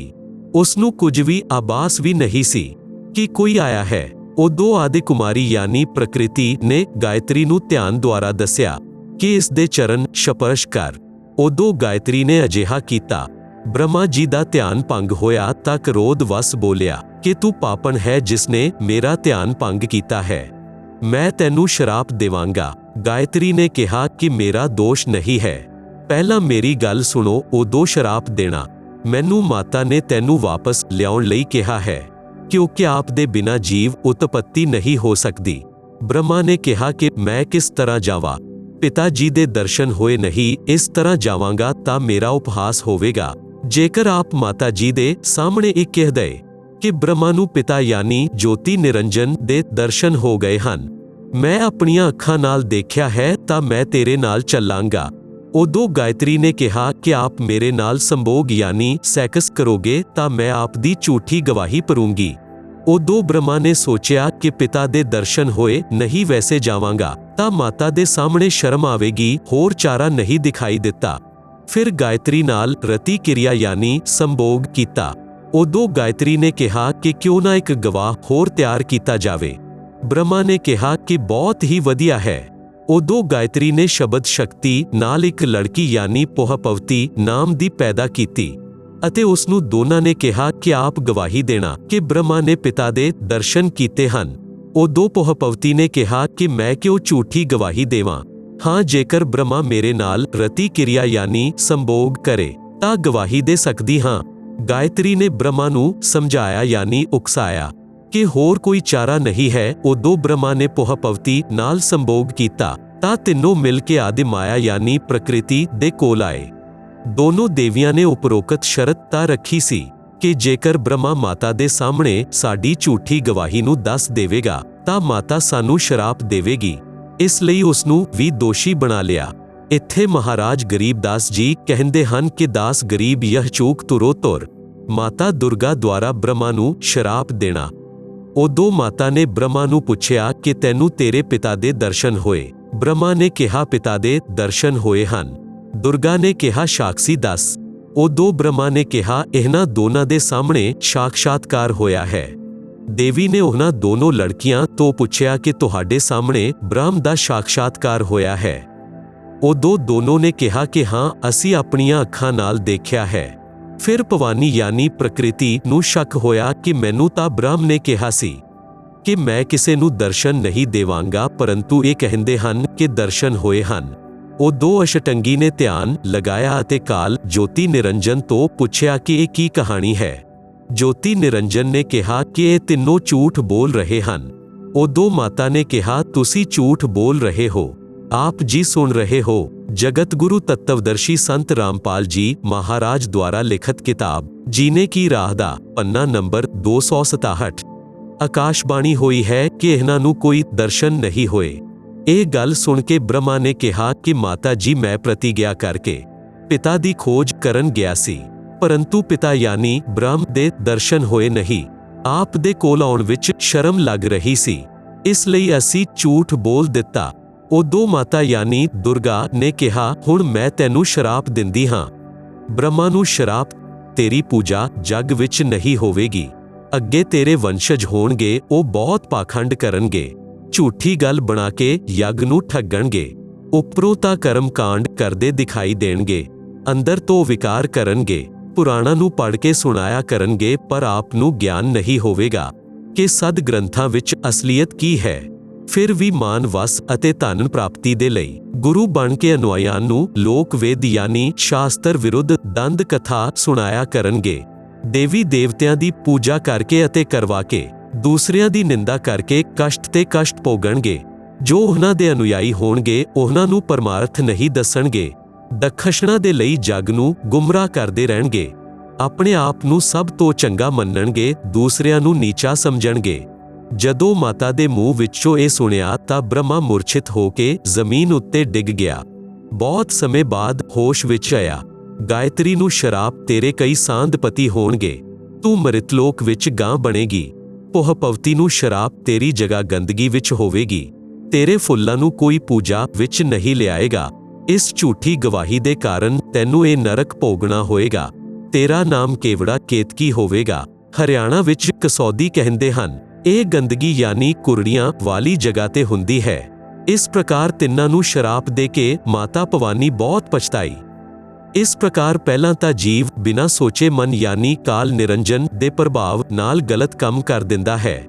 ਉਸ ਨੂੰ ਕੁਝ ਵੀ ਆਭਾਸ ਵੀ ਨਹੀਂ ਸੀ ਕਿ ਕੋਈ ਆਇਆ ਹੈ। ਉਦੋਂ ਆਦਿ ਕੁਮਾਰੀ ਯਾਨੀ ਪ੍ਰਕਿਰਤੀ ਨੇ ਗਾਇਤਰੀ ਨੂੰ ਧਿਆਨ ਦੁਆਰਾ ਦੱਸਿਆ ਕਿ ਇਸ ਦੇ ਚਰਨ ਸਪਰਸ਼ ਕਰ। ਉਦੋਂ ਗਾਇਤਰੀ ਨੇ ਅਜਿਹਾ ਕੀਤਾ। ਬ੍ਰਹਮਾ ਜੀ ਦਾ ਧਿਆਨ ਭੰਗ ਹੋਇਆ ਤਾਂ ਕ੍ਰੋਧ ਵਸ ਬੋਲਿਆ ਕਿ ਤੂੰ ਪਾਪਣ ਹੈ, ਜਿਸ ਨੇ ਮੇਰਾ ਧਿਆਨ ਭੰਗ ਕੀਤਾ ਹੈ, ਮੈਂ ਤੈਨੂੰ ਸ਼ਰਾਪ ਦੇਵਾਂਗਾ। ਗਾਇਤਰੀ ਨੇ ਕਿਹਾ ਕਿ ਮੇਰਾ ਦੋਸ਼ ਨਹੀਂ ਹੈ, ਪਹਿਲਾਂ ਮੇਰੀ ਗੱਲ ਸੁਣੋ, ਉਦੋਂ ਸ਼ਰਾਪ ਦੇਣਾ। ਮੈਨੂੰ ਮਾਤਾ ਨੇ ਤੈਨੂੰ ਵਾਪਸ ਲਿਆਉਣ ਲਈ ਕਿਹਾ ਹੈ, ਕਿਉਂਕਿ ਆਪ ਦੇ ਬਿਨਾਂ ਜੀਵ ਉਤਪੱਤੀ ਨਹੀਂ ਹੋ ਸਕਦੀ। ਬ੍ਰਹਮਾ ਨੇ ਕਿਹਾ ਕਿ ਮੈਂ ਕਿਸ ਤਰ੍ਹਾਂ ਜਾਵਾਂ? ਪਿਤਾ ਜੀ ਦੇ ਦਰਸ਼ਨ ਹੋਏ ਨਹੀਂ, ਇਸ ਤਰ੍ਹਾਂ ਜਾਵਾਂਗਾ ਤਾਂ ਮੇਰਾ ਉਪਹਾਸ ਹੋਵੇਗਾ। ਜੇਕਰ ਆਪ ਮਾਤਾ ਜੀ ਦੇ ਸਾਹਮਣੇ ਇਹ ਕਹਿ ਦਏ ਕਿ ਬ੍ਰਹਮਾ ਨੂੰ ਪਿਤਾ ਯਾਨੀ ਜੋਤੀ ਨਿਰੰਜਨ ਦੇ ਦਰਸ਼ਨ ਹੋ ਗਏ ਹਨ, ਮੈਂ ਆਪਣੀਆਂ ਅੱਖਾਂ ਨਾਲ ਦੇਖਿਆ ਹੈ, ਤਾਂ ਮੈਂ ਤੇਰੇ ਨਾਲ ਚੱਲਾਂਗਾ। ਉਦੋਂ ਗਾਇਤਰੀ ਨੇ ਕਿਹਾ ਕਿ ਆਪ ਮੇਰੇ ਨਾਲ ਸੰਭੋਗ ਯਾਨੀ ਸੈਕਸ ਕਰੋਗੇ ਤਾਂ ਮੈਂ ਆਪ ਦੀ ਝੂਠੀ ਗਵਾਹੀ ਭਰੂੰਗੀ। ਉਦੋਂ ਬ੍ਰਹਮਾ ਨੇ ਸੋਚਿਆ ਕਿ ਪਿਤਾ ਦੇ ਦਰਸ਼ਨ ਹੋਏ ਨਹੀਂ ਵੈਸੇ ਜਾਵਾਂਗਾ ਤਾਂ ਮਾਤਾ ਦੇ ਸਾਹਮਣੇ ਸ਼ਰਮ ਆਵੇਗੀ, ਹੋਰ ਚਾਰਾ ਨਹੀਂ ਦਿਖਾਈ ਦਿੱਤਾ। ਫਿਰ ਗਾਇਤਰੀ ਨਾਲ ਰਤੀ ਕਿਰਿਆ ਯਾਨੀ ਸੰਭੋਗ ਕੀਤਾ। ਉਦੋਂ ਗਾਇਤਰੀ ਨੇ ਕਿਹਾ ਕਿ ਕਿਉਂ ਨਾ ਇੱਕ ਗਵਾਹ ਹੋਰ ਤਿਆਰ ਕੀਤਾ ਜਾਵੇ। ਬ੍ਰਹਮਾ ਨੇ ਕਿਹਾ ਕਿ ਬਹੁਤ ਹੀ ਵਧੀਆ ਹੈ। ਉਦੋਂ ਗਾਇਤਰੀ ਨੇ ਸ਼ਬਦ ਸ਼ਕਤੀ ਨਾਲ ਇੱਕ ਲੜਕੀ ਯਾਨੀ ਪੋਹਪਵਤੀ ਨਾਮ ਦੀ ਪੈਦਾ ਕੀਤੀ ਅਤੇ ਉਸ ਨੂੰ ਦੋਨਾਂ ਨੇ ਕਿਹਾ ਕਿ ਆਪ ਗਵਾਹੀ ਦੇਣਾ ਕਿ ਬ੍ਰਹਮਾ ਨੇ ਪਿਤਾ ਦੇ ਦਰਸ਼ਨ ਕੀਤੇ ਹਨ। ਉਦੋਂ ਪੋਹਪਵਤੀ ਨੇ ਕਿਹਾ ਕਿ ਮੈਂ ਕਿਉਂ ਝੂਠੀ ਗਵਾਹੀ ਦੇਵਾਂ। ਹਾਂ, ਜੇਕਰ ਬ੍ਰਹਮਾ ਮੇਰੇ ਨਾਲ ਰਤੀ ਕਿਰਿਆ ਯਾਨੀ ਸੰਭੋਗ ਕਰੇ ਤਾਂ ਗਵਾਹੀ ਦੇ ਸਕਦੀ ਹਾਂ। ਗਾਇਤਰੀ ਨੇ ਬ੍ਰਹਮਾ ਨੂੰ ਸਮਝਾਇਆ ਯਾਨੀ ਉਕਸਾਇਆ ਕਿ ਹੋਰ ਕੋਈ ਚਾਰਾ ਨਹੀਂ ਹੈ। ਉਦੋਂ ਬ੍ਰਹਮਾ ਨੇ ਪੋਹਪਵਤੀ ਨਾਲ ਸੰਭੋਗ ਕੀਤਾ ਤਾਂ ਤਿੰਨੋਂ ਮਿਲ ਕੇ ਆਦਿ ਮਾਇਆ ਯਾਨੀ ਪ੍ਰਕਿਰਤੀ ਦੇ ਕੋਲ ਆਏ। ਦੋਨੋਂ ਦੇਵੀਆਂ ਨੇ ਉਪਰੋਕਤ ਸ਼ਰਤ ਤਾਂ ਰੱਖੀ ਸੀ ਕਿ ਜੇਕਰ ਬ੍ਰਹਮਾ ਮਾਤਾ ਦੇ ਸਾਹਮਣੇ ਸਾਡੀ ਝੂਠੀ ਗਵਾਹੀ ਨੂੰ ਦੱਸ ਦੇਵੇਗਾ ਤਾਂ ਮਾਤਾ ਸਾਨੂੰ ਸ਼ਰਾਪ ਦੇਵੇਗੀ। ਇਸ ਲਈ ਉਸ ਨੂੰ ਵੀ ਦੋਸ਼ੀ ਬਣਾ ਲਿਆ। ਇੱਥੇ ਮਹਾਰਾਜ ਗਰੀਬਦਾਸ ਜੀ ਕਹਿੰਦੇ ਹਨ ਕਿ ਦਾਸ ਗਰੀਬ ਯਹ ਚੂਕ ਤੁਰੋ ਤੁਰ। ਮਾਤਾ ਦੁਰਗਾ ਦੁਆਰਾ ਬ੍ਰਹਮਾ ਨੂੰ ਸ਼ਰਾਪ ਦੇਣਾ। ਉਦੋਂ ਮਾਤਾ ਨੇ ਬ੍ਰਹਮਾ ਨੂੰ ਪੁੱਛਿਆ ਕਿ ਤੈਨੂੰ ਤੇਰੇ ਪਿਤਾ ਦੇ ਦਰਸ਼ਨ ਹੋਏ। ਬ੍ਰਹਮਾ ਨੇ ਕਿਹਾ ਪਿਤਾ ਦੇ ਦਰਸ਼ਨ ਹੋਏ ਹਨ। ਦੁਰਗਾ ਨੇ ਕਿਹਾ ਸਾਕਸ਼ੀ ਦੱਸ। ਉਦੋਂ ਬ੍ਰਹਮਾ ਨੇ ਕਿਹਾ ਇਹਨਾਂ ਦੋਨਾਂ ਦੇ ਸਾਹਮਣੇ ਸਾਖਸ਼ਾਤਕਾਰ ਹੋਇਆ ਹੈ। ਦੇਵੀ ਨੇ ਉਹਨਾਂ ਦੋਨੋਂ ਲੜਕੀਆਂ ਤੋਂ ਪੁੱਛਿਆ ਕਿ ਤੁਹਾਡੇ ਸਾਹਮਣੇ ਬ੍ਰਹਮ ਦਾ ਸਾਖਸ਼ਾਤਕਾਰ ਹੋਇਆ ਹੈ। ਉਦੋਂ ਦੋਨੋਂ ਨੇ ਕਿਹਾ ਕਿ ਹਾਂ, ਅਸੀਂ ਆਪਣੀਆਂ ਅੱਖਾਂ ਨਾਲ ਦੇਖਿਆ ਹੈ। ਫਿਰ ਭਵਾਨੀ ਯਾਨੀ ਪ੍ਰਕਿਰਤੀ ਨੂੰ ਸ਼ੱਕ ਹੋਇਆ ਕਿ ਮੈਨੂੰ ਤਾਂ ਬ੍ਰਹਮ ਨੇ ਕਿਹਾ ਸੀ ਕਿ ਮੈਂ ਕਿਸੇ ਨੂੰ ਦਰਸ਼ਨ ਨਹੀਂ ਦੇਵਾਂਗਾ, ਪਰੰਤੂ ਇਹ ਕਹਿੰਦੇ ਹਨ ਕਿ ਦਰਸ਼ਨ ਹੋਏ ਹਨ। ਉਦੋਂ ਅਸ਼ਟੰਗੀ ਨੇ ਧਿਆਨ ਲਗਾਇਆ ਅਤੇ ਕਾਲ ਜੋਤੀ ਨਿਰੰਜਨ ਤੋਂ ਪੁੱਛਿਆ ਕਿ ਇਹ ਕੀ ਕਹਾਣੀ ਹੈ। ਜੋਤੀ ਨਿਰੰਜਨ ਨੇ ਕਿਹਾ ਕਿ ਇਹ ਤਿੰਨੋਂ ਝੂਠ ਬੋਲ ਰਹੇ ਹਨ। ਉਦੋਂ ਮਾਤਾ ਨੇ ਕਿਹਾ ਤੁਸੀਂ ਝੂਠ ਬੋਲ ਰਹੇ ਹੋ। ਆਪ ਜੀ ਸੁਣ ਰਹੇ ਹੋ ਜਗਤ ਗੁਰੂ ਤੱਤਵਦਰਸ਼ੀ ਸੰਤ ਰਾਮਪਾਲ ਜੀ ਮਹਾਰਾਜ ਦੁਆਰਾ ਲਿਖਤ ਕਿਤਾਬ ਜੀਨੇ ਕੀ ਰਾਹ ਦਾ ਪੰਨਾ ਨੰਬਰ 267। ਆਕਾਸ਼ਬਾਣੀ ਹੋਈ ਹੈ ਕਿ ਇਹਨਾਂ ਨੂੰ ਕੋਈ ਦਰਸ਼ਨ ਨਹੀਂ ਹੋਏ। ਇਹ ਗੱਲ ਸੁਣ ਕੇ ਬ੍ਰਹਮਾ ਨੇ ਕਿਹਾ ਕਿ ਮਾਤਾ ਜੀ, ਮੈਂ ਪ੍ਰਤੀਗਿਆ ਕਰਕੇ ਪਿਤਾ ਦੀ ਖੋਜ ਕਰਨ ਗਿਆ ਸੀ, ਪਰੰਤੂ ਪਿਤਾ ਯਾਨੀ ਬ੍ਰਹਮ ਦੇ ਦਰਸ਼ਨ ਹੋਏ ਨਹੀਂ। ਆਪ ਦੇ ਕੋਲ ਆਉਣ ਵਿੱਚ ਸ਼ਰਮ ਲੱਗ ਰਹੀ ਸੀ, ਇਸ ਲਈ ਅਸੀਂ ਝੂਠ ਬੋਲ ਦਿੱਤਾ। ਉਦੋਂ ਮਾਤਾ ਯਾਨੀ ਦੁਰਗਾ ਨੇ ਕਿਹਾ ਹੁਣ ਮੈਂ ਤੈਨੂੰ ਸ਼ਰਾਪ ਦਿੰਦੀ ਹਾਂ। ਬ੍ਰਹਮਾ ਨੂੰ ਸ਼ਰਾਪ, ਤੇਰੀ ਪੂਜਾ ਜੱਗ ਵਿੱਚ ਨਹੀਂ ਹੋਵੇਗੀ। ਅੱਗੇ ਤੇਰੇ ਵੰਸ਼ਜ ਹੋਣਗੇ, ਉਹ ਬਹੁਤ ਪਾਖੰਡ ਕਰਨਗੇ, ਝੂਠੀ ਗੱਲ ਬਣਾ ਕੇ ਯੱਗ ਨੂੰ ਠੱਗਣਗੇ। ਉੱਪਰੋਂ ਤਾਂ ਕਰਮ ਕਾਂਡ ਕਰਦੇ ਦਿਖਾਈ ਦੇਣਗੇ, ਅੰਦਰ ਤੋਂ ਵਿਕਾਰ ਕਰਨਗੇ, ਪੁਰਾਣਾਂ ਨੂੰ ਪੜ੍ਹ ਕੇ ਸੁਣਾਇਆ ਕਰਨਗੇ, ਪਰ ਆਪ ਨੂੰ ਗਿਆਨ ਨਹੀਂ ਹੋਵੇਗਾ ਕਿ ਸਦ ਗ੍ਰੰਥਾਂ ਵਿੱਚ ਅਸਲੀਅਤ ਕੀ ਹੈ। ਫਿਰ ਵੀ ਮਾਨ ਵਸ ਅਤੇ ਧਨ ਪ੍ਰਾਪਤੀ ਦੇ ਲਈ ਗੁਰੂ ਬਣ ਕੇ ਅਨੁਆਇਆਂ ਨੂੰ ਲੋਕ ਵੇਦ ਯਾਨੀ ਸ਼ਾਸਤਰ ਵਿਰੁੱਧ ਦੰਦ ਕਥਾ ਸੁਣਾਇਆ ਕਰਨਗੇ। ਦੇਵੀ ਦੇਵਤਿਆਂ ਦੀ ਪੂਜਾ ਕਰਕੇ ਅਤੇ ਕਰਵਾ ਕੇ ਦੂਸਰਿਆਂ ਦੀ ਨਿੰਦਾ ਕਰਕੇ ਕਸ਼ਟ ਤੇ ਕਸ਼ਟ ਭੋਗਣਗੇ। ਜੋ ਉਹਨਾਂ ਦੇ ਅਨੁਯਾਈ ਹੋਣਗੇ ਉਹਨਾਂ ਨੂੰ ਪਰਮਾਰਥ ਨਹੀਂ ਦੱਸਣਗੇ, ਦਖਸ਼ਣਾ ਦੇ ਲਈ ਜੱਗ ਨੂੰ ਗੁੰਮਰਾਹ ਕਰਦੇ ਰਹਿਣਗੇ। ਆਪਣੇ ਆਪ ਨੂੰ ਸਭ ਤੋਂ ਚੰਗਾ ਮੰਨਣਗੇ, ਦੂਸਰਿਆਂ ਨੂੰ ਨੀਚਾ ਸਮਝਣਗੇ। ਜਦੋਂ ਮਾਤਾ ਦੇ ਮੂੰਹ ਵਿੱਚੋਂ ਇਹ ਸੁਣਿਆ ਤਾਂ ਬ੍ਰਹਮਾ ਮੂਰਛਿਤ ਹੋ ਕੇ ਜ਼ਮੀਨ ਉੱਤੇ ਡਿੱਗ ਗਿਆ। ਬਹੁਤ ਸਮੇਂ ਬਾਅਦ ਹੋਸ਼ ਵਿੱਚ ਆਇਆ। ਗਾਇਤਰੀ ਨੂੰ ਸ਼ਰਾਪ, ਤੇਰੇ ਕਈ ਸਾਂਧ ਪਤੀ ਹੋਣਗੇ, ਤੂੰ ਮ੍ਰਿਤਲੋਕ ਵਿੱਚ ਗਾਂ ਬਣੇਗੀ। ਪੋਹਪਵਤੀ ਨੂੰ ਸ਼ਰਾਪ, ਤੇਰੀ ਜਗ੍ਹਾ ਗੰਦਗੀ ਵਿੱਚ ਹੋਵੇਗੀ, ਤੇਰੇ ਫੁੱਲਾਂ ਨੂੰ ਕੋਈ ਪੂਜਾ ਵਿੱਚ ਨਹੀਂ ਲਿਆਏਗਾ। ਇਸ ਝੂਠੀ ਗਵਾਹੀ ਦੇ ਕਾਰਨ ਤੈਨੂੰ ਇਹ ਨਰਕ ਭੋਗਣਾ ਹੋਏਗਾ। ਤੇਰਾ ਨਾਮ ਕੇਵੜਾ ਕੇਤਕੀ ਹੋਵੇਗਾ। ਹਰਿਆਣਾ ਵਿੱਚ ਕਸੌਦੀ ਕਹਿੰਦੇ ਹਨ। ਇਹ ਗੰਦਗੀ ਯਾਨੀ ਕੁਰੜੀਆਂ ਵਾਲੀ ਜਗ੍ਹਾ ਤੇ ਹੁੰਦੀ ਹੈ। ਇਸ ਪ੍ਰਕਾਰ ਤਿੰਨਾਂ ਨੂੰ ਸ਼ਰਾਪ ਦੇ ਕੇ ਮਾਤਾ ਭਵਾਨੀ ਬਹੁਤ ਪਛਤਾਈ। ਇਸ ਪ੍ਰਕਾਰ ਪਹਿਲਾਂ ਤਾਂ ਜੀਵ ਬਿਨਾਂ ਸੋਚੇ ਮਨ ਯਾਨੀ ਕਾਲ ਨਿਰੰਜਨ ਦੇ ਪ੍ਰਭਾਵ ਨਾਲ ਗਲਤ ਕੰਮ ਕਰ ਦਿੰਦਾ ਹੈ,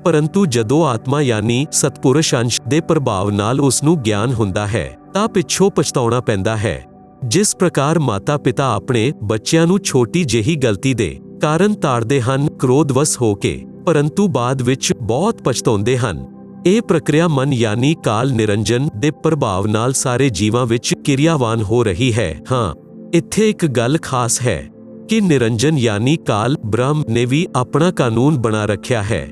ਪਰੰਤੂ ਜਦੋਂ ਆਤਮਾ ਯਾਨੀ ਸਤਪੁਰਸ਼ ਅੰਸ਼ ਦੇ ਪ੍ਰਭਾਵ ਨਾਲ ਉਸ ਨੂੰ ਗਿਆਨ ਹੁੰਦਾ ਹੈ ਤਾਂ ਪਿੱਛੋਂ ਪਛਤਾਉਣਾ ਪੈਂਦਾ ਹੈ। ਜਿਸ ਪ੍ਰਕਾਰ ਮਾਤਾ ਪਿਤਾ ਆਪਣੇ ਬੱਚਿਆਂ ਨੂੰ ਛੋਟੀ ਜਿਹੀ ਗਲਤੀ ਦੇ ਕਾਰਨ ਤਾੜਦੇ ਹਨ ਕ੍ਰੋਧਵਸ ਹੋ ਕੇ, ਪਰੰਤੂ ਬਾਅਦ ਵਿੱਚ ਬਹੁਤ ਪਛਤਾਉਂਦੇ ਹਨ। ਇਹ ਪ੍ਰਕਿਰਿਆ ਮਨ ਯਾਨੀ ਕਾਲ ਨਿਰੰਜਨ ਦੇ ਪ੍ਰਭਾਵ ਨਾਲ ਸਾਰੇ ਜੀਵਾਂ ਵਿੱਚ ਕਿਰਿਆਵਾਨ ਹੋ ਰਹੀ ਹੈ। ਹਾਂ, ਇੱਥੇ ਇੱਕ ਗੱਲ ਖਾਸ ਹੈ ਕਿ ਨਿਰੰਜਨ ਯਾਨੀ ਕਾਲ ਬ੍ਰਹਮ ਨੇ ਵੀ ਆਪਣਾ ਕਾਨੂੰਨ ਬਣਾ ਰੱਖਿਆ ਹੈ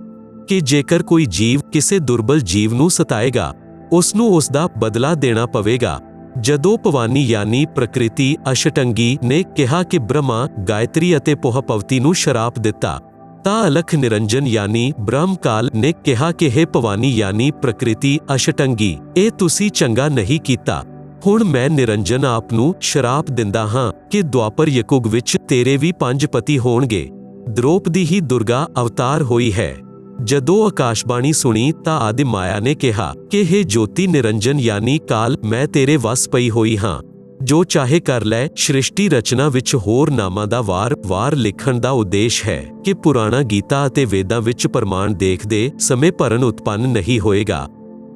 ਕਿ ਜੇਕਰ ਕੋਈ ਜੀਵ ਕਿਸੇ ਦੁਰਬਲ ਜੀਵ ਨੂੰ ਸਤਾਏਗਾ, ਉਸ ਨੂੰ ਉਸ ਦਾ ਬਦਲਾ ਦੇਣਾ ਪਵੇਗਾ। ਜਦੋਂ ਭਵਾਨੀ ਯਾਨੀ ਪ੍ਰਕਿਰਤੀ ਅਸ਼ਟੰਗੀ ਨੇ ਕਿਹਾ ਕਿ ਬ੍ਰਹਮਾ, ਗਾਇਤਰੀ ਅਤੇ ਪੋਹਪਵਤੀ ਨੂੰ ਸ਼ਰਾਪ ਦਿੱਤਾ ਤਾਂ ਅਲਖ ਨਿਰੰਜਨ ਯਾਨੀ ਬ੍ਰਹਮਕਾਲ ਨੇ ਕਿਹਾ ਕਿ ਹੇ ਭਵਾਨੀ ਯਾਨੀ ਪ੍ਰਕਿਰਤੀ ਅਸ਼ਟੰਗੀ, ਇਹ ਤੁਸੀਂ ਚੰਗਾ ਨਹੀਂ ਕੀਤਾ। ਹੁਣ ਮੈਂ ਨਿਰੰਜਨ ਆਪ ਨੂੰ ਸ਼ਰਾਪ ਦਿੰਦਾ ਹਾਂ ਕਿ ਦੁਆਪਰ ਯੁੱਗ ਵਿੱਚ ਤੇਰੇ ਵੀ 5 ਪਤੀ ਹੋਣਗੇ। ਦ੍ਰੋਪਦੀ ਹੀ ਦੁਰਗਾ ਅਵਤਾਰ ਹੋਈ ਹੈ। ਜਦੋਂ ਆਕਾਸ਼ਬਾਣੀ ਸੁਣੀ ਤਾਂ ਆਦਿ ਮਾਇਆ ਨੇ ਕਿਹਾ ਕਿ ਹੇ ਜੋਤੀ ਨਿਰੰਜਨ ਯਾਨੀ ਕਾਲ, ਮੈਂ ਤੇਰੇ ਵੱਸ ਪਈ ਹੋਈ ਹਾਂ, ਜੋ ਚਾਹੇ ਕਰ ਲੈ। ਸ੍ਰਿਸ਼ਟੀ ਰਚਨਾ ਵਿੱਚ ਹੋਰ ਨਾਮਾਂ ਦਾ ਵਾਰ-ਵਾਰ ਲਿਖਣ ਦਾ ਉਦੇਸ਼ ਹੈ ਕਿ ਪੁਰਾਣਾ ਗੀਤਾ ਅਤੇ ਵੇਦਾਂ ਵਿੱਚ ਪ੍ਰਮਾਣ ਦੇਖਦੇ ਸਮੇਂ ਭਰਨ ਉਤਪੰਨ ਨਹੀਂ ਹੋਏਗਾ।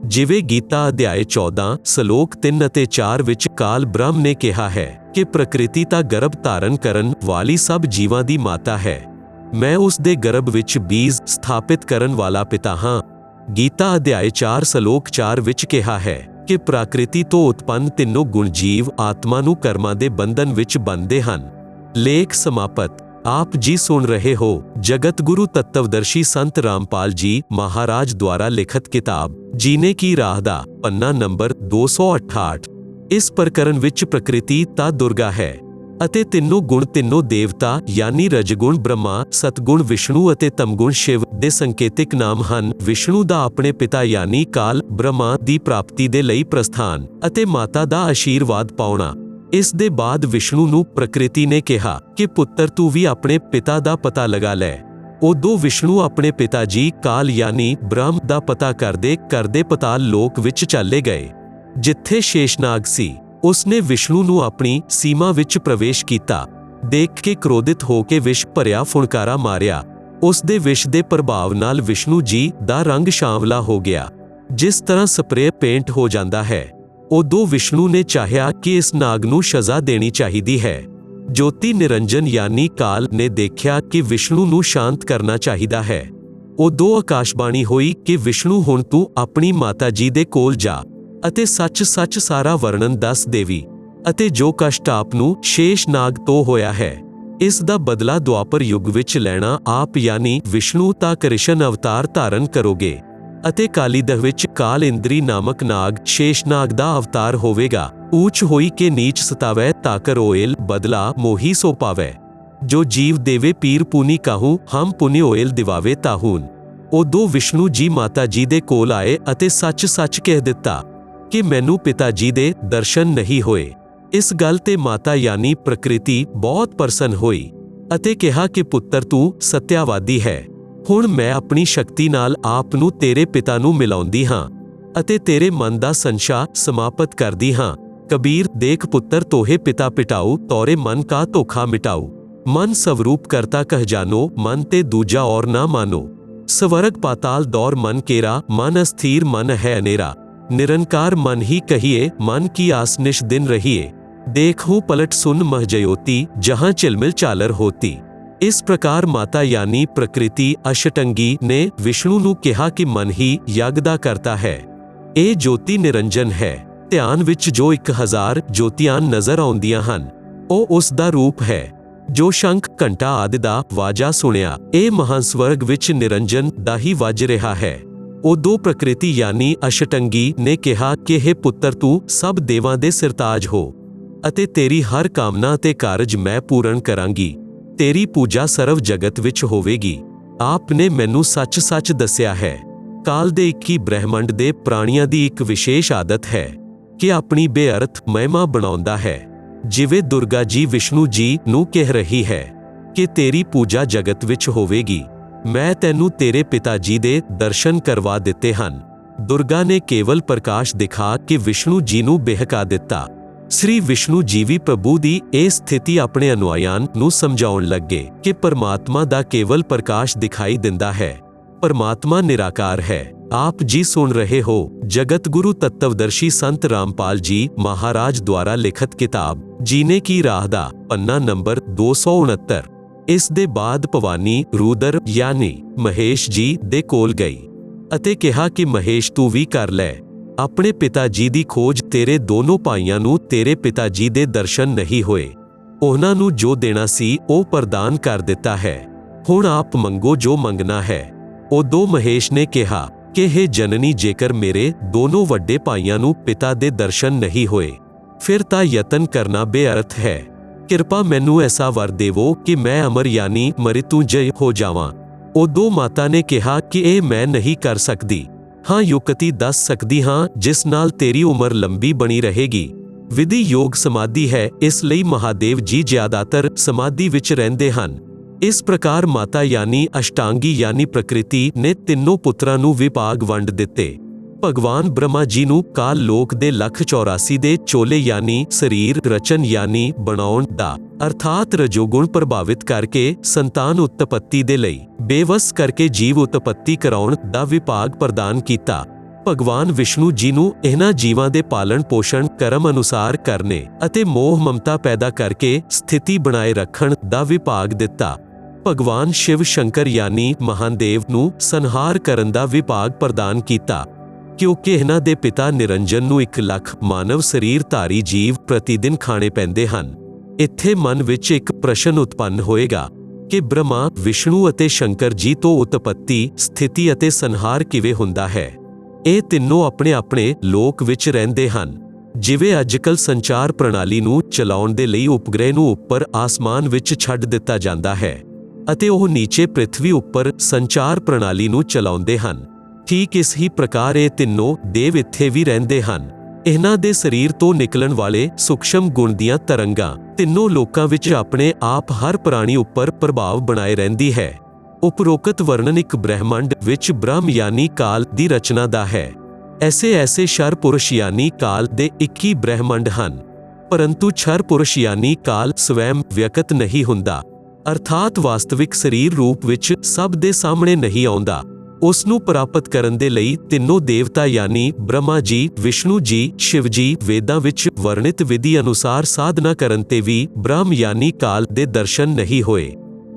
ਜਿਵੇਂ ਗੀਤਾ ਅਧਿਆਇ 14 ਸ਼ਲੋਕ 3 ਅਤੇ 4 ਵਿੱਚ ਕਾਲ ਬ੍ਰਹਮ ਨੇ ਕਿਹਾ ਹੈ ਕਿ ਪ੍ਰਕਿਰਤੀ ਤਾਂ ਗਰਭ ਧਾਰਨ ਕਰਨ ਵਾਲੀ ਸਭ ਜੀਵਾਂ ਦੀ ਮਾਤਾ ਹੈ, ਮੈਂ ਉਸ ਦੇ ਗਰਭ ਵਿੱਚ ਬੀਜ ਸਥਾਪਿਤ ਕਰਨ ਵਾਲਾ ਪਿਤਾ ਹਾਂ। ਗੀਤਾ ਅਧਿਆਇ 4 ਸ਼ਲੋਕ 4 ਵਿੱਚ ਕਿਹਾ ਹੈ ਕਿ ਪ੍ਰਕਿਰਤੀ ਤੋਂ ਉਤਪੰਨ ਤਿੰਨੋਂ ਗੁਣ ਜੀਵ ਆਤਮਾ ਨੂੰ ਕਰਮਾਂ ਦੇ ਬੰਧਨ ਵਿੱਚ ਬੰਨ੍ਹਦੇ ਹਨ। ਲੇਖ ਸਮਾਪਤ। ਆਪ ਜੀ ਸੁਣ ਰਹੇ ਹੋ ਜਗਤ ਗੁਰੂ ਤੱਤਵਦਰਸ਼ੀ ਸੰਤ ਰਾਮਪਾਲ ਜੀ ਮਹਾਰਾਜ ਦੁਆਰਾ ਲਿਖਤ ਕਿਤਾਬ ਜੀਨੇ ਕੀ ਰਾਹ ਦਾ ਪੰਨਾ ਨੰਬਰ 268। ਇਸ ਪ੍ਰਕਰਨ ਵਿੱਚ ਪ੍ਰਕਿਰਤੀ ਤਾਂ ਦੁਰਗਾ ਹੈ ਅਤੇ ਤਿੰਨੋਂ ਗੁਣ ਤਿੰਨੋਂ ਦੇਵਤਾ ਯਾਨੀ ਰਜਗੁਣ ਬ੍ਰਹਮਾ, ਸਤਗੁਣ ਵਿਸ਼ਨੂੰ ਅਤੇ ਤਮਗੁਣ ਸ਼ਿਵ ਦੇ ਸੰਕੇਤਿਕ ਨਾਮ ਹਨ। ਵਿਸ਼ਨੂੰ ਦਾ ਆਪਣੇ ਪਿਤਾ ਯਾਨੀ ਕਾਲ ਬ੍ਰਹਮਾ ਦੀ ਪ੍ਰਾਪਤੀ ਦੇ ਲਈ ਪ੍ਰਸਥਾਨ ਅਤੇ ਮਾਤਾ ਦਾ ਆਸ਼ੀਰਵਾਦ ਪਾਉਣਾ। ਇਸ ਦੇ ਬਾਅਦ ਵਿਸ਼ਨੂੰ ਨੂੰ ਪ੍ਰਕਿਰਤੀ ਨੇ ਕਿਹਾ ਕਿ ਪੁੱਤਰ ਤੂੰ ਵੀ ਆਪਣੇ ਪਿਤਾ ਦਾ ਪਤਾ ਲਗਾ ਲੈ। ਉਦੋਂ ਵਿਸ਼ਨੂੰ ਆਪਣੇ ਪਿਤਾ ਜੀ ਕਾਲ ਯਾਨੀ ਬ੍ਰਹਮ ਦਾ ਪਤਾ ਕਰਦੇ ਕਰਦੇ ਪਤਾਲ ਲੋਕ ਵਿੱਚ ਚਲੇ ਗਏ, ਜਿੱਥੇ ਸ਼ੇਸ਼ਨਾਗ ਸੀ। ਉਸਨੇ ਵਿਸ਼ਨੂੰ ਨੂੰ ਆਪਣੀ ਸੀਮਾ ਵਿੱਚ ਪ੍ਰਵੇਸ਼ ਕੀਤਾ ਦੇਖ ਕੇ ਕ੍ਰੋਧਿਤ ਹੋ ਕੇ ਵਿਸ਼ ਭਰਿਆ ਫੁਣਕਾਰਾ ਮਾਰਿਆ। ਉਸ ਦੇ ਵਿਸ਼ ਦੇ ਪ੍ਰਭਾਵ ਨਾਲ ਵਿਸ਼ਨੂੰ ਜੀ ਦਾ ਰੰਗ ਸ਼ਾਂਵਲਾ ਹੋ ਗਿਆ, ਜਿਸ ਤਰ੍ਹਾਂ ਸਪਰੇਅ ਪੇਂਟ ਹੋ ਜਾਂਦਾ ਹੈ। ਉਦੋਂ ਵਿਸ਼ਨੂੰ ਨੇ ਚਾਹਿਆ ਕਿ ਇਸ ਨਾਗ ਨੂੰ ਸਜ਼ਾ ਦੇਣੀ ਚਾਹੀਦੀ ਹੈ। ਜੋਤੀ ਨਿਰੰਜਨ ਯਾਨੀ ਕਾਲ ਨੇ ਦੇਖਿਆ ਕਿ ਵਿਸ਼ਨੂੰ ਨੂੰ ਸ਼ਾਂਤ ਕਰਨਾ ਚਾਹੀਦਾ ਹੈ। ਉਦੋਂ ਆਕਾਸ਼ਬਾਣੀ ਹੋਈ ਕਿ ਵਿਸ਼ਨੂੰ ਹੁਣ ਤੂੰ ਆਪਣੀ ਮਾਤਾ ਜੀ ਦੇ ਕੋਲ ਜਾ ਅਤੇ ਸੱਚ-ਸੱਚ ਸਾਰਾ ਵਰਣਨ ਦੱਸ ਦੇਵੀ ਅਤੇ ਜੋ ਕਸ਼ਟ ਆਪ ਨੂੰ ਸ਼ੇਸ਼ਨਾਗ ਤੋਂ ਹੋਇਆ ਹੈ, ਇਸ ਦਾ ਬਦਲਾ ਦੁਆਪਰ ਯੁੱਗ ਵਿੱਚ ਲੈਣਾ ਆਪ ਯਾਨੀ ਵਿਸ਼ਨੂੰ ਤਾਂ ਕ੍ਰਿਸ਼ਨ ਅਵਤਾਰ ਧਾਰਨ ਕਰੋਗੇ ਅਤੇ ਕਾਲੀਦਹ ਵਿੱਚ ਕਾਲ ਇੰਦਰੀ ਨਾਮਕ ਨਾਗ ਸ਼ੇਸ਼ਨਾਗ ਦਾ ਅਵਤਾਰ ਹੋਵੇਗਾ। ਊਚ ਹੋਈ ਕੇ ਨੀਚ ਸਤਾਵੈ ਤਾਕਰ ਓਇਲ ਬਦਲਾ ਮੋਹੀ ਸੋ ਪਾਵੈ, ਜੋ ਜੀਵ ਦੇਵੇ ਪੀਰ ਪੁਨੀ ਕਾਹੂ ਹਮ ਪੁਨਿ ਓਇਲ ਦਿਵਾਵੇ ਤਾਹੂਨ। ਉਦੋਂ ਵਿਸ਼ਨੂੰ ਜੀ ਮਾਤਾ ਜੀ ਦੇ ਕੋਲ ਆਏ ਅਤੇ ਸੱਚ-ਸੱਚ ਕਹਿ ਦਿੱਤਾ ਕਿ ਮੈਨੂੰ ਪਿਤਾ ਜੀ ਦੇ ਦਰਸ਼ਨ ਨਹੀਂ ਹੋਏ। ਇਸ ਗੱਲ ਤੇ ਮਾਤਾ ਯਾਨੀ ਪ੍ਰਕਿਰਤੀ ਬਹੁਤ ਪ੍ਰਸੰਨ ਹੋਈ ਅਤੇ ਕਿਹਾ ਕਿ ਪੁੱਤਰ ਤੂੰ ਸਤਿਆਵਾਦੀ ਹੈ। ਹੁਣ ਮੈਂ ਆਪਣੀ ਸ਼ਕਤੀ ਨਾਲ ਆਪ ਨੂੰ ਤੇਰੇ ਪਿਤਾ ਨੂੰ ਮਿਲਾਉਂਦੀ ਹਾਂ ਅਤੇ ਤੇਰੇ ਮਨ ਦਾ ਸੰਸ਼ਾ ਸਮਾਪਤ ਕਰਦੀ ਹਾਂ। ਕਬੀਰ ਦੇਖ ਪੁੱਤਰ ਤੋਹੇ ਪਿਤਾ ਪਿਟਾਊ ਤੌਰੇ ਮਨ ਕਾ ਧੋਖਾ ਮਿਟਾਊ, ਮਨ ਸਵਰੂਪ ਕਰਤਾ ਕਹਿ ਜਾਨੋ ਮਨ ਤੇ ਦੂਜਾ ਔਰ ਨਾ ਮਾਨੋ। ਸਵਰਗ ਪਾਤਾਲ ਦੌਰ ਮਨ ਕੇਰਾ ਮਨ ਅਸਥੀਰ ਮਨ ਹੈ ਅਨੇਰਾ, निरंकार मन ही कहिए मन की आस निश दिन रहिए, देखूं पलट सुन महजयोती जहां चिलमिल चालर होती। इस प्रकार माता यानी प्रकृति अष्टंगी ने विष्णु ਨੂੰ ਕਿਹਾ ਕਿ ਮਨ ਹੀ ਯੱਗ ਦਾ ਕਰਤਾ ਹੈ। ਇਹ ਜੋਤੀ ਨਿਰੰਜਨ ਹੈ। ਧਿਆਨ ਵਿੱਚ ਜੋ 1000 ਜੋਤੀਆਂ ਨਜ਼ਰ ਆਉਂਦੀਆਂ ਹਨ, ਉਹ ਉਸ ਦਾ ਰੂਪ ਹੈ। ਜੋ ਸ਼ੰਖ ਘੰਟਾ ਆਦਿ ਦਾ ਵਾਜਾ ਸੁਣਿਆ, ਇਹ ਮਹਾਂਸਵਰਗ ਵਿੱਚ ਨਿਰੰਜਨ ਦਾ ਹੀ ਵੱਜ ਰਿਹਾ ਹੈ। ਉਦੋਂ ਪ੍ਰਕਿਰਤੀ ਯਾਨੀ ਅਸ਼ਟੰਗੀ ਨੇ ਕਿਹਾ ਕਿ ਹੇ ਪੁੱਤਰ ਤੂੰ ਸਭ ਦੇਵਾਂ ਦੇ ਸਿਰਤਾਜ ਹੋ ਅਤੇ ਤੇਰੀ ਹਰ ਕਾਮਨਾ ਤੇ ਕਾਰਜ ਮੈਂ ਪੂਰਨ ਕਰਾਂਗੀ। ਤੇਰੀ ਪੂਜਾ ਸਰਵ ਜਗਤ ਵਿੱਚ ਹੋਵੇਗੀ। ਆਪ ਨੇ ਮੈਨੂੰ ਸੱਚ-ਸੱਚ ਦੱਸਿਆ ਹੈ। ਕਾਲ ਦੇ 21 ਬ੍ਰਹਿਮੰਡ ਦੇ ਪ੍ਰਾਣੀਆਂ ਦੀ ਇੱਕ ਵਿਸ਼ੇਸ਼ ਆਦਤ ਹੈ ਕਿ ਆਪਣੀ ਬੇਅਰਥ ਮਹਿਮਾ ਬਣਾਉਂਦਾ ਹੈ। ਜਿਵੇਂ ਦੁਰਗਾ ਜੀ ਵਿਸ਼ਨੂੰ ਜੀ ਨੂੰ ਕਹਿ ਰਹੀ ਹੈ ਕਿ ਤੇਰੀ ਪੂਜਾ ਜਗਤ ਵਿੱਚ ਹੋਵੇਗੀ। ਮੈਂ ਤੈਨੂੰ ਤੇਰੇ ਪਿਤਾ ਜੀ ਦੇ ਦਰਸ਼ਨ ਕਰਵਾ ਦਿੱਤੇ ਹਨ। ਦੁਰਗਾ ਨੇ ਕੇਵਲ ਪ੍ਰਕਾਸ਼ ਦਿਖਾ ਕੇ ਵਿਸ਼ਨੂੰ ਜੀ ਨੂੰ ਬਹਿਕਾ ਦਿੱਤਾ। ਸ੍ਰੀ ਵਿਸ਼ਨੂੰ ਜੀ ਵੀ ਪ੍ਰਭੂ ਦੀ ਇਹ ਸਥਿਤੀ ਆਪਣੇ ਅਨੁਯਾਈਆਂ ਨੂੰ ਸਮਝਾਉਣ ਲੱਗੇ ਕਿ ਪਰਮਾਤਮਾ ਦਾ ਕੇਵਲ ਪ੍ਰਕਾਸ਼ ਦਿਖਾਈ ਦਿੰਦਾ ਹੈ, ਪਰਮਾਤਮਾ ਨਿਰਾਕਾਰ ਹੈ। ਆਪ ਜੀ ਸੁਣ ਰਹੇ ਹੋ ਜਗਤ ਗੁਰੂ ਤੱਤਵਦਰਸ਼ੀ ਸੰਤ ਰਾਮਪਾਲ ਜੀ ਮਹਾਰਾਜ ਦੁਆਰਾ ਲਿਖਤ ਕਿਤਾਬ ਜੀਨੇ ਕੀ ਰਾਹ ਦਾ ਪੰਨਾ ਨੰਬਰ 269। ਇਸ ਦੇ ਬਾਅਦ ਭਵਾਨੀ ਰੂਦਰ ਯਾਨੀ ਮਹੇਸ਼ ਜੀ ਦੇ ਕੋਲ ਗਈ ਅਤੇ ਕਿਹਾ ਕਿ ਮਹੇਸ਼ ਤੂੰ ਵੀ ਕਰ ਲੈ ਆਪਣੇ ਪਿਤਾ ਜੀ ਦੀ ਖੋਜ। ਤੇਰੇ ਦੋਨੋਂ ਭਾਈਆਂ ਨੂੰ ਤੇਰੇ ਪਿਤਾ ਜੀ ਦੇ ਦਰਸ਼ਨ ਨਹੀਂ ਹੋਏ। ਉਹਨਾਂ ਨੂੰ ਜੋ ਦੇਣਾ ਸੀ ਉਹ ਪ੍ਰਦਾਨ ਕਰ ਦਿੱਤਾ ਹੈ। ਹੁਣ ਆਪ ਮੰਗੋ ਜੋ ਮੰਗਣਾ ਹੈ। ਉਦੋਂ ਮਹੇਸ਼ ਨੇ ਕਿਹਾ ਕਿ ਹੇ ਜਨਨੀ, ਜੇਕਰ ਮੇਰੇ ਦੋਨੋਂ ਵੱਡੇ ਭਾਈਆਂ ਨੂੰ ਪਿਤਾ ਦੇ ਦਰਸ਼ਨ ਨਹੀਂ ਹੋਏ, ਫਿਰ ਤਾਂ ਯਤਨ ਕਰਨਾ ਬੇਅਰਥ ਹੈ। ਕਿਰਪਾ ਮੈਨੂੰ ਐਸਾ ਵਰ ਦੇਵੋ ਕਿ ਮੈਂ ਅਮਰ ਯਾਨੀ ਮ੍ਰਿਤੂੰਜਯ ਹੋ ਜਾਵਾਂ ਉਦੋਂ ਮਾਤਾ ਨੇ ਕਿਹਾ ਕਿ ਇਹ ਮੈਂ ਨਹੀਂ ਕਰ ਸਕਦੀ। ਹਾਂ, ਯੁਕਤੀ ਦੱਸ ਸਕਦੀ ਹਾਂ ਜਿਸ ਨਾਲ ਤੇਰੀ ਉਮਰ ਲੰਬੀ ਬਣੀ ਰਹੇਗੀ। ਵਿਧੀ ਯੋਗ ਸਮਾਧੀ ਹੈ, ਇਸ ਲਈ ਮਹਾਦੇਵ ਜੀ ਜ਼ਿਆਦਾਤਰ ਸਮਾਧੀ ਵਿੱਚ ਰਹਿੰਦੇ ਹਨ। ਇਸ ਪ੍ਰਕਾਰ ਮਾਤਾ ਯਾਨੀ ਅਸ਼ਟਾਂਗੀ ਯਾਨੀ ਪ੍ਰਕਿਰਤੀ ਨੇ ਤਿੰਨੋਂ ਪੁੱਤਰਾਂ ਨੂੰ ਵਿਭਾਗ ਵੰਡ ਦਿੱਤੇ। ਭਗਵਾਨ ਬ੍ਰਹਮਾ ਜੀ ਨੂੰ ਕਾਲ ਲੋਕ ਦੇ 184 ਦੇ ਚੋਲੇ ਯਾਨੀ ਸਰੀਰ ਰਚਨ ਯਾਨੀ ਬਣਾਉਣ ਦਾ ਅਰਥਾਤ ਰਜੋਗੁਣ ਪ੍ਰਭਾਵਿਤ ਕਰਕੇ ਸੰਤਾਨ ਉਤਪੱਤੀ ਦੇ ਲਈ ਬੇਵਸ ਕਰਕੇ ਜੀਵ ਉਤਪੱਤੀ ਕਰਾਉਣ ਦਾ ਵਿਭਾਗ ਪ੍ਰਦਾਨ ਕੀਤਾ। ਭਗਵਾਨ ਵਿਸ਼ਨੂੰ ਜੀ ਨੂੰ ਇਹਨਾਂ ਜੀਵਾਂ ਦੇ ਪਾਲਣ ਪੋਸ਼ਣ ਕਰਮ ਅਨੁਸਾਰ ਕਰਨੇ ਅਤੇ ਮੋਹ ਮਮਤਾ ਪੈਦਾ ਕਰਕੇ ਸਥਿਤੀ ਬਣਾਏ ਰੱਖਣ ਦਾ ਵਿਭਾਗ ਦਿੱਤਾ। ਭਗਵਾਨ ਸ਼ਿਵ ਸ਼ੰਕਰ ਯਾਨੀ ਮਹਾਦੇਵ ਨੂੰ ਸੰਹਾਰ ਕਰਨ ਦਾ ਵਿਭਾਗ ਪ੍ਰਦਾਨ ਕੀਤਾ, ਕਿਉਂਕਿ ਇਹਨਾਂ ਦੇ ਪਿਤਾ ਨਿਰੰਜਨ ਨੂੰ 1 ਲੱਖ ਮਾਨਵ ਸਰੀਰ ਧਾਰੀ ਜੀਵ ਪ੍ਰਤੀਦਿਨ ਖਾਣੇ ਪੈਂਦੇ ਹਨ। ਇੱਥੇ ਮਨ ਵਿੱਚ ਇੱਕ ਪ੍ਰਸ਼ਨ ਉਤਪੰਨ ਹੋਏਗਾ ਕਿ ਬ੍ਰਹਮਾ, ਵਿਸ਼ਨੂੰ ਅਤੇ ਸ਼ੰਕਰ ਜੀ ਤੋਂ ਉਤਪੱਤੀ, ਸਥਿਤੀ ਅਤੇ ਸੰਹਾਰ ਕਿਵੇਂ ਹੁੰਦਾ ਹੈ? ਇਹ ਤਿੰਨੋਂ ਆਪਣੇ ਆਪਣੇ ਲੋਕ ਵਿੱਚ ਰਹਿੰਦੇ ਹਨ। ਜਿਵੇਂ ਅੱਜਕੱਲ੍ਹ ਸੰਚਾਰ ਪ੍ਰਣਾਲੀ ਨੂੰ ਚਲਾਉਣ ਦੇ ਲਈ ਉਪਗ੍ਰਹਿ ਨੂੰ ਉੱਪਰ ਆਸਮਾਨ ਵਿੱਚ ਛੱਡ ਦਿੱਤਾ ਜਾਂਦਾ ਹੈ ਅਤੇ ਉਹ ਨੀਚੇ ਪ੍ਰਿਥਵੀ ਉੱਪਰ ਸੰਚਾਰ ਪ੍ਰਣਾਲੀ ਨੂੰ ਚਲਾਉਂਦੇ ਹਨ, ਠੀਕ ਇਸ ਹੀ ਪ੍ਰਕਾਰ ਇਹ ਤਿੰਨੋਂ ਦੇਵ ਇੱਥੇ ਵੀ ਰਹਿੰਦੇ ਹਨ। ਇਹਨਾਂ ਦੇ ਸਰੀਰ ਤੋਂ ਨਿਕਲਣ ਵਾਲੇ ਸੂਖਸ਼ਮ ਗੁਣ ਦੀਆਂ ਤਰੰਗਾਂ ਤਿੰਨੋਂ ਲੋਕਾਂ ਵਿੱਚ ਆਪਣੇ ਆਪ ਹਰ ਪ੍ਰਾਣੀ ਉੱਪਰ ਪ੍ਰਭਾਵ ਬਣਾਏ ਰਹਿੰਦੀ ਹੈ। ਉਪਰੋਕਤ ਵਰਣਨ ਇੱਕ ਬ੍ਰਹਿਮੰਡ ਵਿੱਚ ਬ੍ਰਹਮ ਯਾਨੀ ਕਾਲ ਦੀ ਰਚਨਾ ਦਾ ਹੈ। ਐਸੇ ਛਰ ਪੁਰਸ਼ ਯਾਨੀ ਕਾਲ ਦੇ 21 ਬ੍ਰਹਿਮੰਡ ਹਨ, ਪਰੰਤੂ ਛਰ ਪੁਰਸ਼ ਯਾਨੀ ਕਾਲ ਸਵੈਮ ਵਿਅਕਤ ਨਹੀਂ ਹੁੰਦਾ, ਅਰਥਾਤ ਵਾਸਤਵਿਕ ਸਰੀਰ ਰੂਪ ਵਿੱਚ ਸਭ ਦੇ ਸਾਹਮਣੇ ਨਹੀਂ ਆਉਂਦਾ। ਉਸ ਨੂੰ ਪ੍ਰਾਪਤ ਕਰਨ ਦੇ ਲਈ ਤਿੰਨੋਂ ਦੇਵਤਾ ਯਾਨੀ ਬ੍ਰਹਮਾ ਜੀ, ਵਿਸ਼ਨੂੰ ਜੀ, ਸ਼ਿਵ ਜੀ ਵੇਦਾਂ ਵਿੱਚ ਵਰਣਿਤ ਵਿਧੀ ਅਨੁਸਾਰ ਸਾਧਨਾ ਕਰਨ ਤੇ ਵੀ ਬ੍ਰਹਮ ਯਾਨੀ ਕਾਲ ਦੇ ਦਰਸ਼ਨ ਨਹੀਂ ਹੋਏ।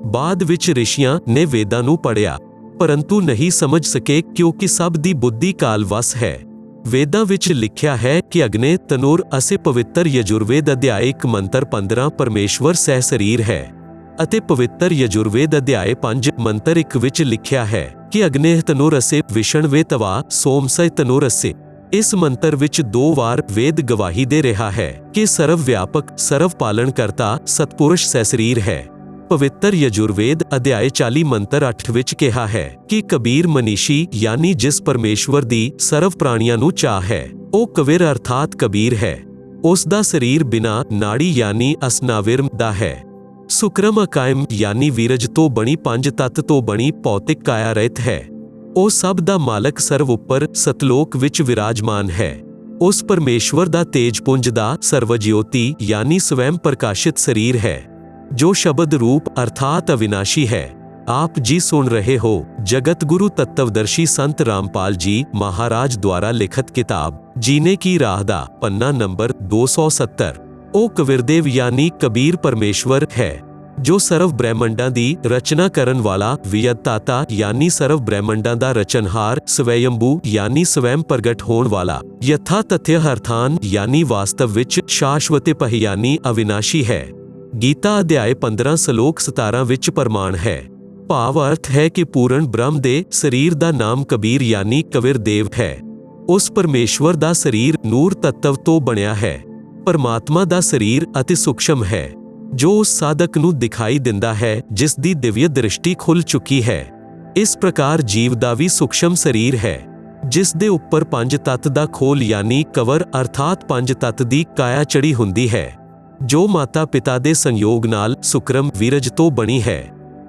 ਬਾਅਦ ਵਿੱਚ ਰਿਸ਼ੀਆਂ ਨੇ ਵੇਦਾਂ ਨੂੰ ਪੜ੍ਹਿਆ, ਪਰੰਤੂ ਨਹੀਂ ਸਮਝ ਸਕੇ ਕਿਉਂਕਿ ਸਭ ਦੀ ਬੁੱਧੀ ਕਾਲ ਵਸ ਹੈ। ਵੇਦਾਂ ਵਿੱਚ ਲਿਖਿਆ ਹੈ ਕਿ ਅਗਨੇ ਤਨੂਰ ਅਸੇ ਪਵਿੱਤਰ ਯਜੁਰਵੇਦ ਅਧਿਆਇ 1 ਮੰਤਰ 15 ਪਰਮੇਸ਼ਵਰ ਸਹਿ ਸਰੀਰ ਹੈ ਅਤੇ ਪਵਿੱਤਰ ਯਜੁਰਵੇਦ ਅਧਿਆਇ 5 ਮੰਤਰ 1 ਵਿੱਚ ਲਿਖਿਆ ਹੈ ਕਿ ਅਗਨੇ ਤਨੂਰ ਅਸੇ ਵਿਸ਼ਣਵੇ ਤਵਾ ਸੋਮਸੈ ਤਨੂਰ ਅਸੇ। ਇਸ ਮੰਤਰ ਵਿੱਚ 2 ਵਾਰ ਵੇਦ ਗਵਾਹੀ ਦੇ ਰਿਹਾ ਹੈ ਕਿ ਸਰਵ ਵਿਆਪਕ ਸਰਵ ਪਾਲਣ ਕਰਤਾ ਸਤਪੁਰਸ਼ ਸਹਿ ਸਰੀਰ ਹੈ। ਪਵਿੱਤਰ ਯਜੁਰਵੇਦ ਅਧਿਆਇ 40 ਮੰਤਰ 8 ਵਿੱਚ ਕਿਹਾ ਹੈ ਕਿ ਕਬੀਰ ਮਨੀਸ਼ੀ ਯਾਨੀ ਜਿਸ ਪਰਮੇਸ਼ਵਰ ਦੀ ਸਰਵ ਪ੍ਰਾਣੀਆਂ ਨੂੰ ਚਾਹ ਹੈ, ਉਹ ਕਬੀਰ ਅਰਥਾਤ ਕਬੀਰ ਹੈ। ਉਸ ਦਾ ਸਰੀਰ ਬਿਨਾ ਨਾੜੀ ਯਾਨੀ ਅਸਨਾਵਿਰਮ ਦਾ ਹੈ। ਸੁਕਰਮ ਅਕਾਇਮ ਯਾਨੀ ਵੀਰਜ ਤੋਂ ਬਣੀ 5 ਤੱਤ ਤੋਂ ਬਣੀ ਭੌਤਿਕ ਕਾਇਆ ਰਹਿਤ ਹੈ। ਉਹ ਸਭ ਦਾ ਮਾਲਕ ਸਰਵ ਉੱਪਰ ਸਤਲੋਕ ਵਿੱਚ ਵਿਰਾਜਮਾਨ ਹੈ। ਉਸ ਪਰਮੇਸ਼ਵਰ ਦਾ ਤੇਜਪੁੰਜ ਦਾ ਸਰਵਜਯੋਤੀ ਯਾਨੀ ਸਵੈਮ ਪ੍ਰਕਾਸ਼ਿਤ ਸਰੀਰ ਹੈ, ਜੋ ਸ਼ਬਦ ਰੂਪ ਅਰਥਾਤ ਅਵਿਨਾਸ਼ੀ ਹੈ। ਆਪ ਜੀ ਸੁਣ ਰਹੇ ਹੋ ਜਗਤ ਗੁਰੂ ਤੱਤਵਦਰਸ਼ੀ ਸੰਤ ਰਾਮਪਾਲ ਜੀ ਮਹਾਰਾਜ ਦੁਆਰਾ ਲਿਖਤ ਕਿਤਾਬ ਜੀਨੇ ਕੀ ਰਾਹ ਦਾ ਪੰਨਾ ਨੰਬਰ 270। ਉਹ ਕਬੀਰਦੇਵ ਯਾਨੀ ਕਬੀਰ ਪਰਮੇਸ਼ਵਰ ਹੈ, ਜੋ ਸਰਵ ਬ੍ਰਹਿਮੰਡਾਂ ਦੀ ਰਚਨਾ ਕਰਨ ਵਾਲਾ ਵਿਅਤਤਾਤਾ ਯਾਨੀ ਸਰਵ ਬ੍ਰਹਿਮੰਡਾਂ ਦਾ ਰਚਨਹਾਰ, ਸਵੈਯੰਭੂ ਯਾਨੀ ਸਵੈਮ ਪ੍ਰਗਟ ਹੋਣ ਵਾਲਾ, ਯਥਾ ਤਥਯ ਹਰਥਾਨ ਯਾਨੀ ਵਾਸਤਵ ਵਿੱਚ ਸ਼ਾਸ਼ਵਤੇ ਪਹ ਯਾਨੀ ਅਵਿਨਾਸ਼ੀ ਹੈ। ਗੀਤਾ ਅਧਿਆਇ 15 ਸ਼ਲੋਕ 17 ਵਿੱਚ ਪ੍ਰਮਾਣ ਹੈ। ਭਾਵ ਅਰਥ ਹੈ ਕਿ ਪੂਰਨ ਬ੍ਰਹਮ ਦੇ ਸਰੀਰ ਦਾ ਨਾਮ ਕਬੀਰ ਯਾਨੀ ਕਬੀਰ ਦੇਵ ਹੈ। ਉਸ ਪਰਮੇਸ਼ਵਰ ਦਾ ਸਰੀਰ ਨੂਰ ਤੱਤਵ ਤੋਂ ਬਣਿਆ ਹੈ। ਪਰਮਾਤਮਾ ਦਾ ਸਰੀਰ ਅਤੀ ਸੂਖਸ਼ਮ ਹੈ, ਜੋ ਉਸ ਸਾਧਕ ਨੂੰ ਦਿਖਾਈ ਦਿੰਦਾ ਹੈ ਜਿਸ ਦੀ ਦਿਵਯ ਦ੍ਰਿਸ਼ਟੀ ਖੁੱਲ ਚੁੱਕੀ ਹੈ। ਇਸ ਪ੍ਰਕਾਰ ਜੀਵ ਦਾ ਵੀ ਸੂਖਸ਼ਮ ਸਰੀਰ ਹੈ, ਜਿਸ ਦੇ ਉੱਪਰ 5 ਤੱਤ ਦਾ ਖੋਲ ਯਾਨੀ ਕਵਰ ਅਰਥਾਤ 5 ਤੱਤ ਦੀ ਕਾਇਆ ਚੜੀ ਹੁੰਦੀ ਹੈ, ਜੋ ਮਾਤਾ ਪਿਤਾ ਦੇ ਸੰਯੋਗ ਨਾਲ ਸੁਕਰਮ ਵੀਰਜ ਤੋਂ ਬਣੀ ਹੈ।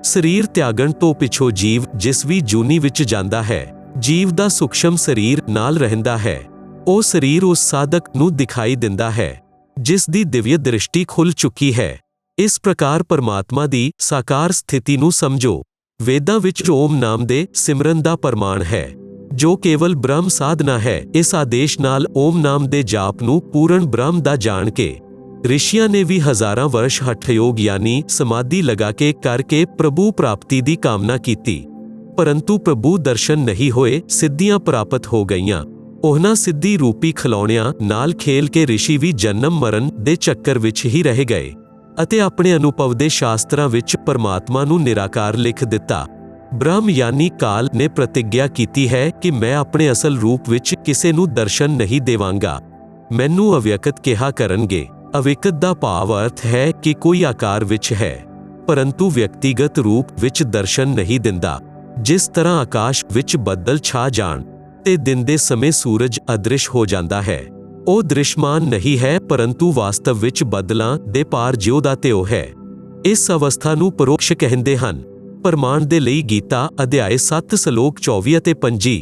ਸਰੀਰ ਤਿਆਗਣ ਤੋਂ ਪਿੱਛੋਂ ਜੀਵ ਜਿਸ ਵੀ ਜੂਨੀ ਵਿੱਚ ਜਾਂਦਾ ਹੈ, ਜੀਵ ਦਾ ਸੂਖਸ਼ਮ ਸਰੀਰ ਨਾਲ ਰਹਿੰਦਾ ਹੈ। ਉਹ ਸਰੀਰ ਉਸ ਸਾਧਕ ਨੂੰ ਦਿਖਾਈ ਦਿੰਦਾ ਹੈ ਜਿਸ ਦੀ ਦਿਵਯ ਦ੍ਰਿਸ਼ਟੀ ਖੁੱਲ ਚੁੱਕੀ ਹੈ। ਇਸ ਪ੍ਰਕਾਰ ਪਰਮਾਤਮਾ ਦੀ ਸਾਕਾਰ ਸਥਿਤੀ ਨੂੰ ਸਮਝੋ। ਵੇਦਾਂ ਵਿੱਚ ਓਮ ਨਾਮ ਦੇ ਸਿਮਰਨ ਦਾ ਪ੍ਰਮਾਣ ਹੈ, ਜੋ ਕੇਵਲ ਬ੍ਰਹਮ ਸਾਧਨਾ ਹੈ। ਇਸ ਆਦੇਸ਼ ਨਾਲ ਓਮ ਨਾਮ ਦੇ ਜਾਪ ਨੂੰ ਪੂਰਨ ਬ੍ਰਹਮ ਦਾ ਜਾਣ ਕੇ ਰਿਸ਼ੀਆਂ ਨੇ ਵੀ ਹਜ਼ਾਰਾਂ ਵਰਸ਼ ਹਠਯੋਗ ਯਾਨੀ ਸਮਾਧੀ ਲਗਾ ਕੇ ਕਰਕੇ ਪ੍ਰਭੂ ਪ੍ਰਾਪਤੀ ਦੀ ਕਾਮਨਾ ਕੀਤੀ, ਪਰੰਤੂ ਪ੍ਰਭੂ ਦਰਸ਼ਨ ਨਹੀਂ ਹੋਏ। ਸਿੱਧੀਆਂ ਪ੍ਰਾਪਤ ਹੋ ਗਈਆਂ। ਉਹਨਾਂ ਸਿੱਧੀ ਰੂਪੀ ਖਿਲੌਣਿਆਂ ਨਾਲ ਖੇਲ ਕੇ ਰਿਸ਼ੀ ਵੀ ਜਨਮ ਮਰਨ ਦੇ ਚੱਕਰ ਵਿੱਚ ਹੀ ਰਹਿ ਗਏ ਅਤੇ ਆਪਣੇ ਅਨੁਭਵ ਦੇ ਸ਼ਾਸਤਰਾਂ ਵਿੱਚ ਪਰਮਾਤਮਾ ਨੂੰ ਨਿਰਾਕਾਰ ਲਿਖ ਦਿੱਤਾ। ਬ੍ਰਹਮ ਯਾਨੀ ਕਾਲ ਨੇ ਪ੍ਰਤਿਗਿਆ ਕੀਤੀ ਹੈ ਕਿ ਮੈਂ ਆਪਣੇ ਅਸਲ ਰੂਪ ਵਿੱਚ ਕਿਸੇ ਨੂੰ ਦਰਸ਼ਨ ਨਹੀਂ ਦੇਵਾਂਗਾ, ਮੈਨੂੰ ਅਵਿਅਕਤ ਕਿਹਾ ਕਰਨਗੇ। ਅਵਿਅਕਤ ਦਾ ਭਾਵ ਅਰਥ ਹੈ ਕਿ ਕੋਈ ਆਕਾਰ ਵਿੱਚ ਹੈ, ਪਰੰਤੂ ਵਿਅਕਤੀਗਤ ਰੂਪ ਵਿੱਚ ਦਰਸ਼ਨ ਨਹੀਂ ਦਿੰਦਾ। ਜਿਸ ਤਰ੍ਹਾਂ ਆਕਾਸ਼ ਵਿੱਚ ਬੱਦਲ ਛਾ ਜਾਣ ਤੇ ਦਿਨ ਦੇ ਸਮੇਂ ਸੂਰਜ ਅਦ੍ਰਿਸ਼ ਹੋ ਜਾਂਦਾ ਹੈ। ਉਹ ਦ੍ਰਿਸ਼ਮਾਨ ਨਹੀਂ ਹੈ, ਪਰੰਤੂ ਵਾਸਤਵ ਵਿੱਚ ਬੱਦਲਾਂ ਦੇ ਪਾਰ ਜਿਉਦਾ ਤੇ ਉਹ ਹੈ। ਇਸ ਅਵਸਥਾ ਨੂੰ ਪਰੋਕਸ਼ ਕਹਿੰਦੇ ਹਨ। ਪ੍ਰਮਾਣ ਦੇ ਲਈ ਗੀਤਾ ਅਧਿਆਇ 7 ਸ਼ਲੋਕ 24 ਅਤੇ 25,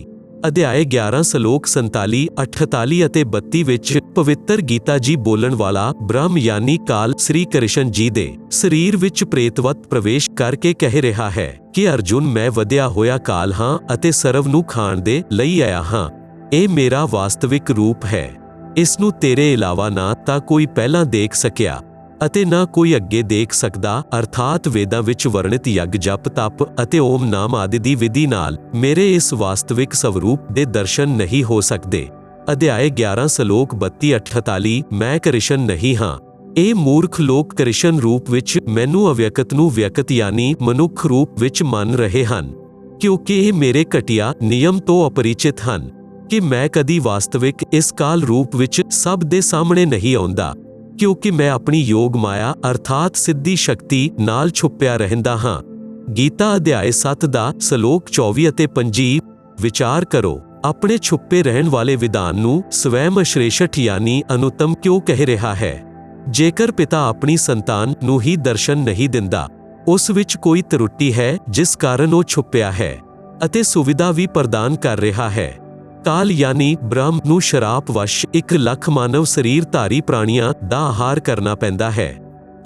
ਅਧਿਆਇ 11 ਸ਼ਲੋਕ 47, 48 ਅਤੇ 32 ਵਿੱਚ ਪਵਿੱਤਰ ਗੀਤਾ ਜੀ ਬੋਲਣ ਵਾਲਾ ਬ੍ਰਹਮ ਯਾਨੀ ਕਾਲ ਸ੍ਰੀ ਕ੍ਰਿਸ਼ਨ ਜੀ ਦੇ ਸਰੀਰ ਵਿੱਚ ਪ੍ਰੇਤਵਤ ਪ੍ਰਵੇਸ਼ ਕਰਕੇ ਕਹਿ ਰਿਹਾ ਹੈ ਕਿ ਅਰਜੁਨ, ਮੈਂ ਵਧਿਆ ਹੋਇਆ ਕਾਲ ਹਾਂ ਅਤੇ ਸਰਵ ਨੂੰ ਖਾਣ ਦੇ ਲਈ ਆਇਆ ਹਾਂ। ਇਹ ਮੇਰਾ ਵਾਸਤਵਿਕ ਰੂਪ ਹੈ। ਇਸ ਨੂੰ ਤੇਰੇ ਇਲਾਵਾ ਨਾ ਤਾਂ ਕੋਈ ਪਹਿਲਾਂ ਦੇਖ ਸਕਿਆ ਅਤੇ ਨਾ ਕੋਈ ਅੱਗੇ ਦੇਖ ਸਕਦਾ, ਅਰਥਾਤ ਵੇਦਾਂ ਵਿੱਚ ਵਰਣਿਤ ਯੱਗ, ਜਪ, ਤਪ ਅਤੇ ਓਮ ਨਾਮ ਆਦਿ ਦੀ ਵਿਧੀ ਨਾਲ ਮੇਰੇ ਇਸ ਵਾਸਤਵਿਕ ਸਵਰੂਪ ਦੇ ਦਰਸ਼ਨ ਨਹੀਂ ਹੋ ਸਕਦੇ। ਅਧਿਆਇ 11 ਸ਼ਲੋਕ 32-48, ਮੈਂ ਕ੍ਰਿਸ਼ਨ ਨਹੀਂ ਹਾਂ। ਇਹ ਮੂਰਖ ਲੋਕ ਕ੍ਰਿਸ਼ਨ ਰੂਪ ਵਿੱਚ ਮੈਨੂੰ ਅਵਿਅਕਤ ਨੂੰ ਵਿਅਕਤ ਯਾਨੀ ਮਨੁੱਖ ਰੂਪ ਵਿੱਚ ਮੰਨ ਰਹੇ ਹਨ, ਕਿਉਂਕਿ ਇਹ ਮੇਰੇ ਘਟੀਆ ਨਿਯਮ ਤੋਂ ਅਪਰਿਚਿਤ ਹਨ ਕਿ ਮੈਂ ਕਦੀ ਵਾਸਤਵਿਕ ਇਸ ਕਾਲ ਰੂਪ ਵਿੱਚ ਸਭ ਦੇ ਸਾਹਮਣੇ ਨਹੀਂ ਆਉਂਦਾ, ਕਿਉਂਕਿ ਮੈਂ ਆਪਣੀ ਯੋਗ ਮਾਇਆ ਅਰਥਾਤ ਸਿੱਧੀ ਸ਼ਕਤੀ ਨਾਲ ਛੁਪਿਆ ਰਹਿੰਦਾ ਹਾਂ। ਗੀਤਾ ਅਧਿਆਇ 7 ਦਾ ਸ਼ਲੋਕ 24 ਅਤੇ 25, ਵਿਚਾਰ ਕਰੋ, ਆਪਣੇ ਛੁਪੇ ਰਹਿਣ ਵਾਲੇ ਵਿਧਾਨ ਨੂੰ ਸਵੈਮ ਅਸ਼੍ਰੇਸ਼ਠ ਯਾਨੀ ਅਨੁਤਮ ਕਿਉਂ ਕਹਿ ਰਿਹਾ ਹੈ। ਜੇਕਰ ਪਿਤਾ ਆਪਣੀ ਸੰਤਾਨ ਨੂੰ ਹੀ ਦਰਸ਼ਨ ਨਹੀਂ ਦਿੰਦਾ, ਉਸ ਵਿੱਚ ਕੋਈ ਤਰੁੱਟੀ ਹੈ ਜਿਸ ਕਾਰਨ ਉਹ ਛੁਪਿਆ ਹੈ ਅਤੇ ਸੁਵਿਧਾ ਵੀ ਪ੍ਰਦਾਨ ਕਰ ਰਿਹਾ ਹੈ। ਕਾਲ ਯਾਨੀ ਬ੍ਰਹਮ ਨੂੰ ਸ਼ਰਾਪ ਵਸ਼ 1 ਲੱਖ ਮਾਨਵ ਸਰੀਰ ਧਾਰੀ ਪ੍ਰਾਣੀਆਂ ਦਾ ਆਹਾਰ ਕਰਨਾ ਪੈਂਦਾ ਹੈ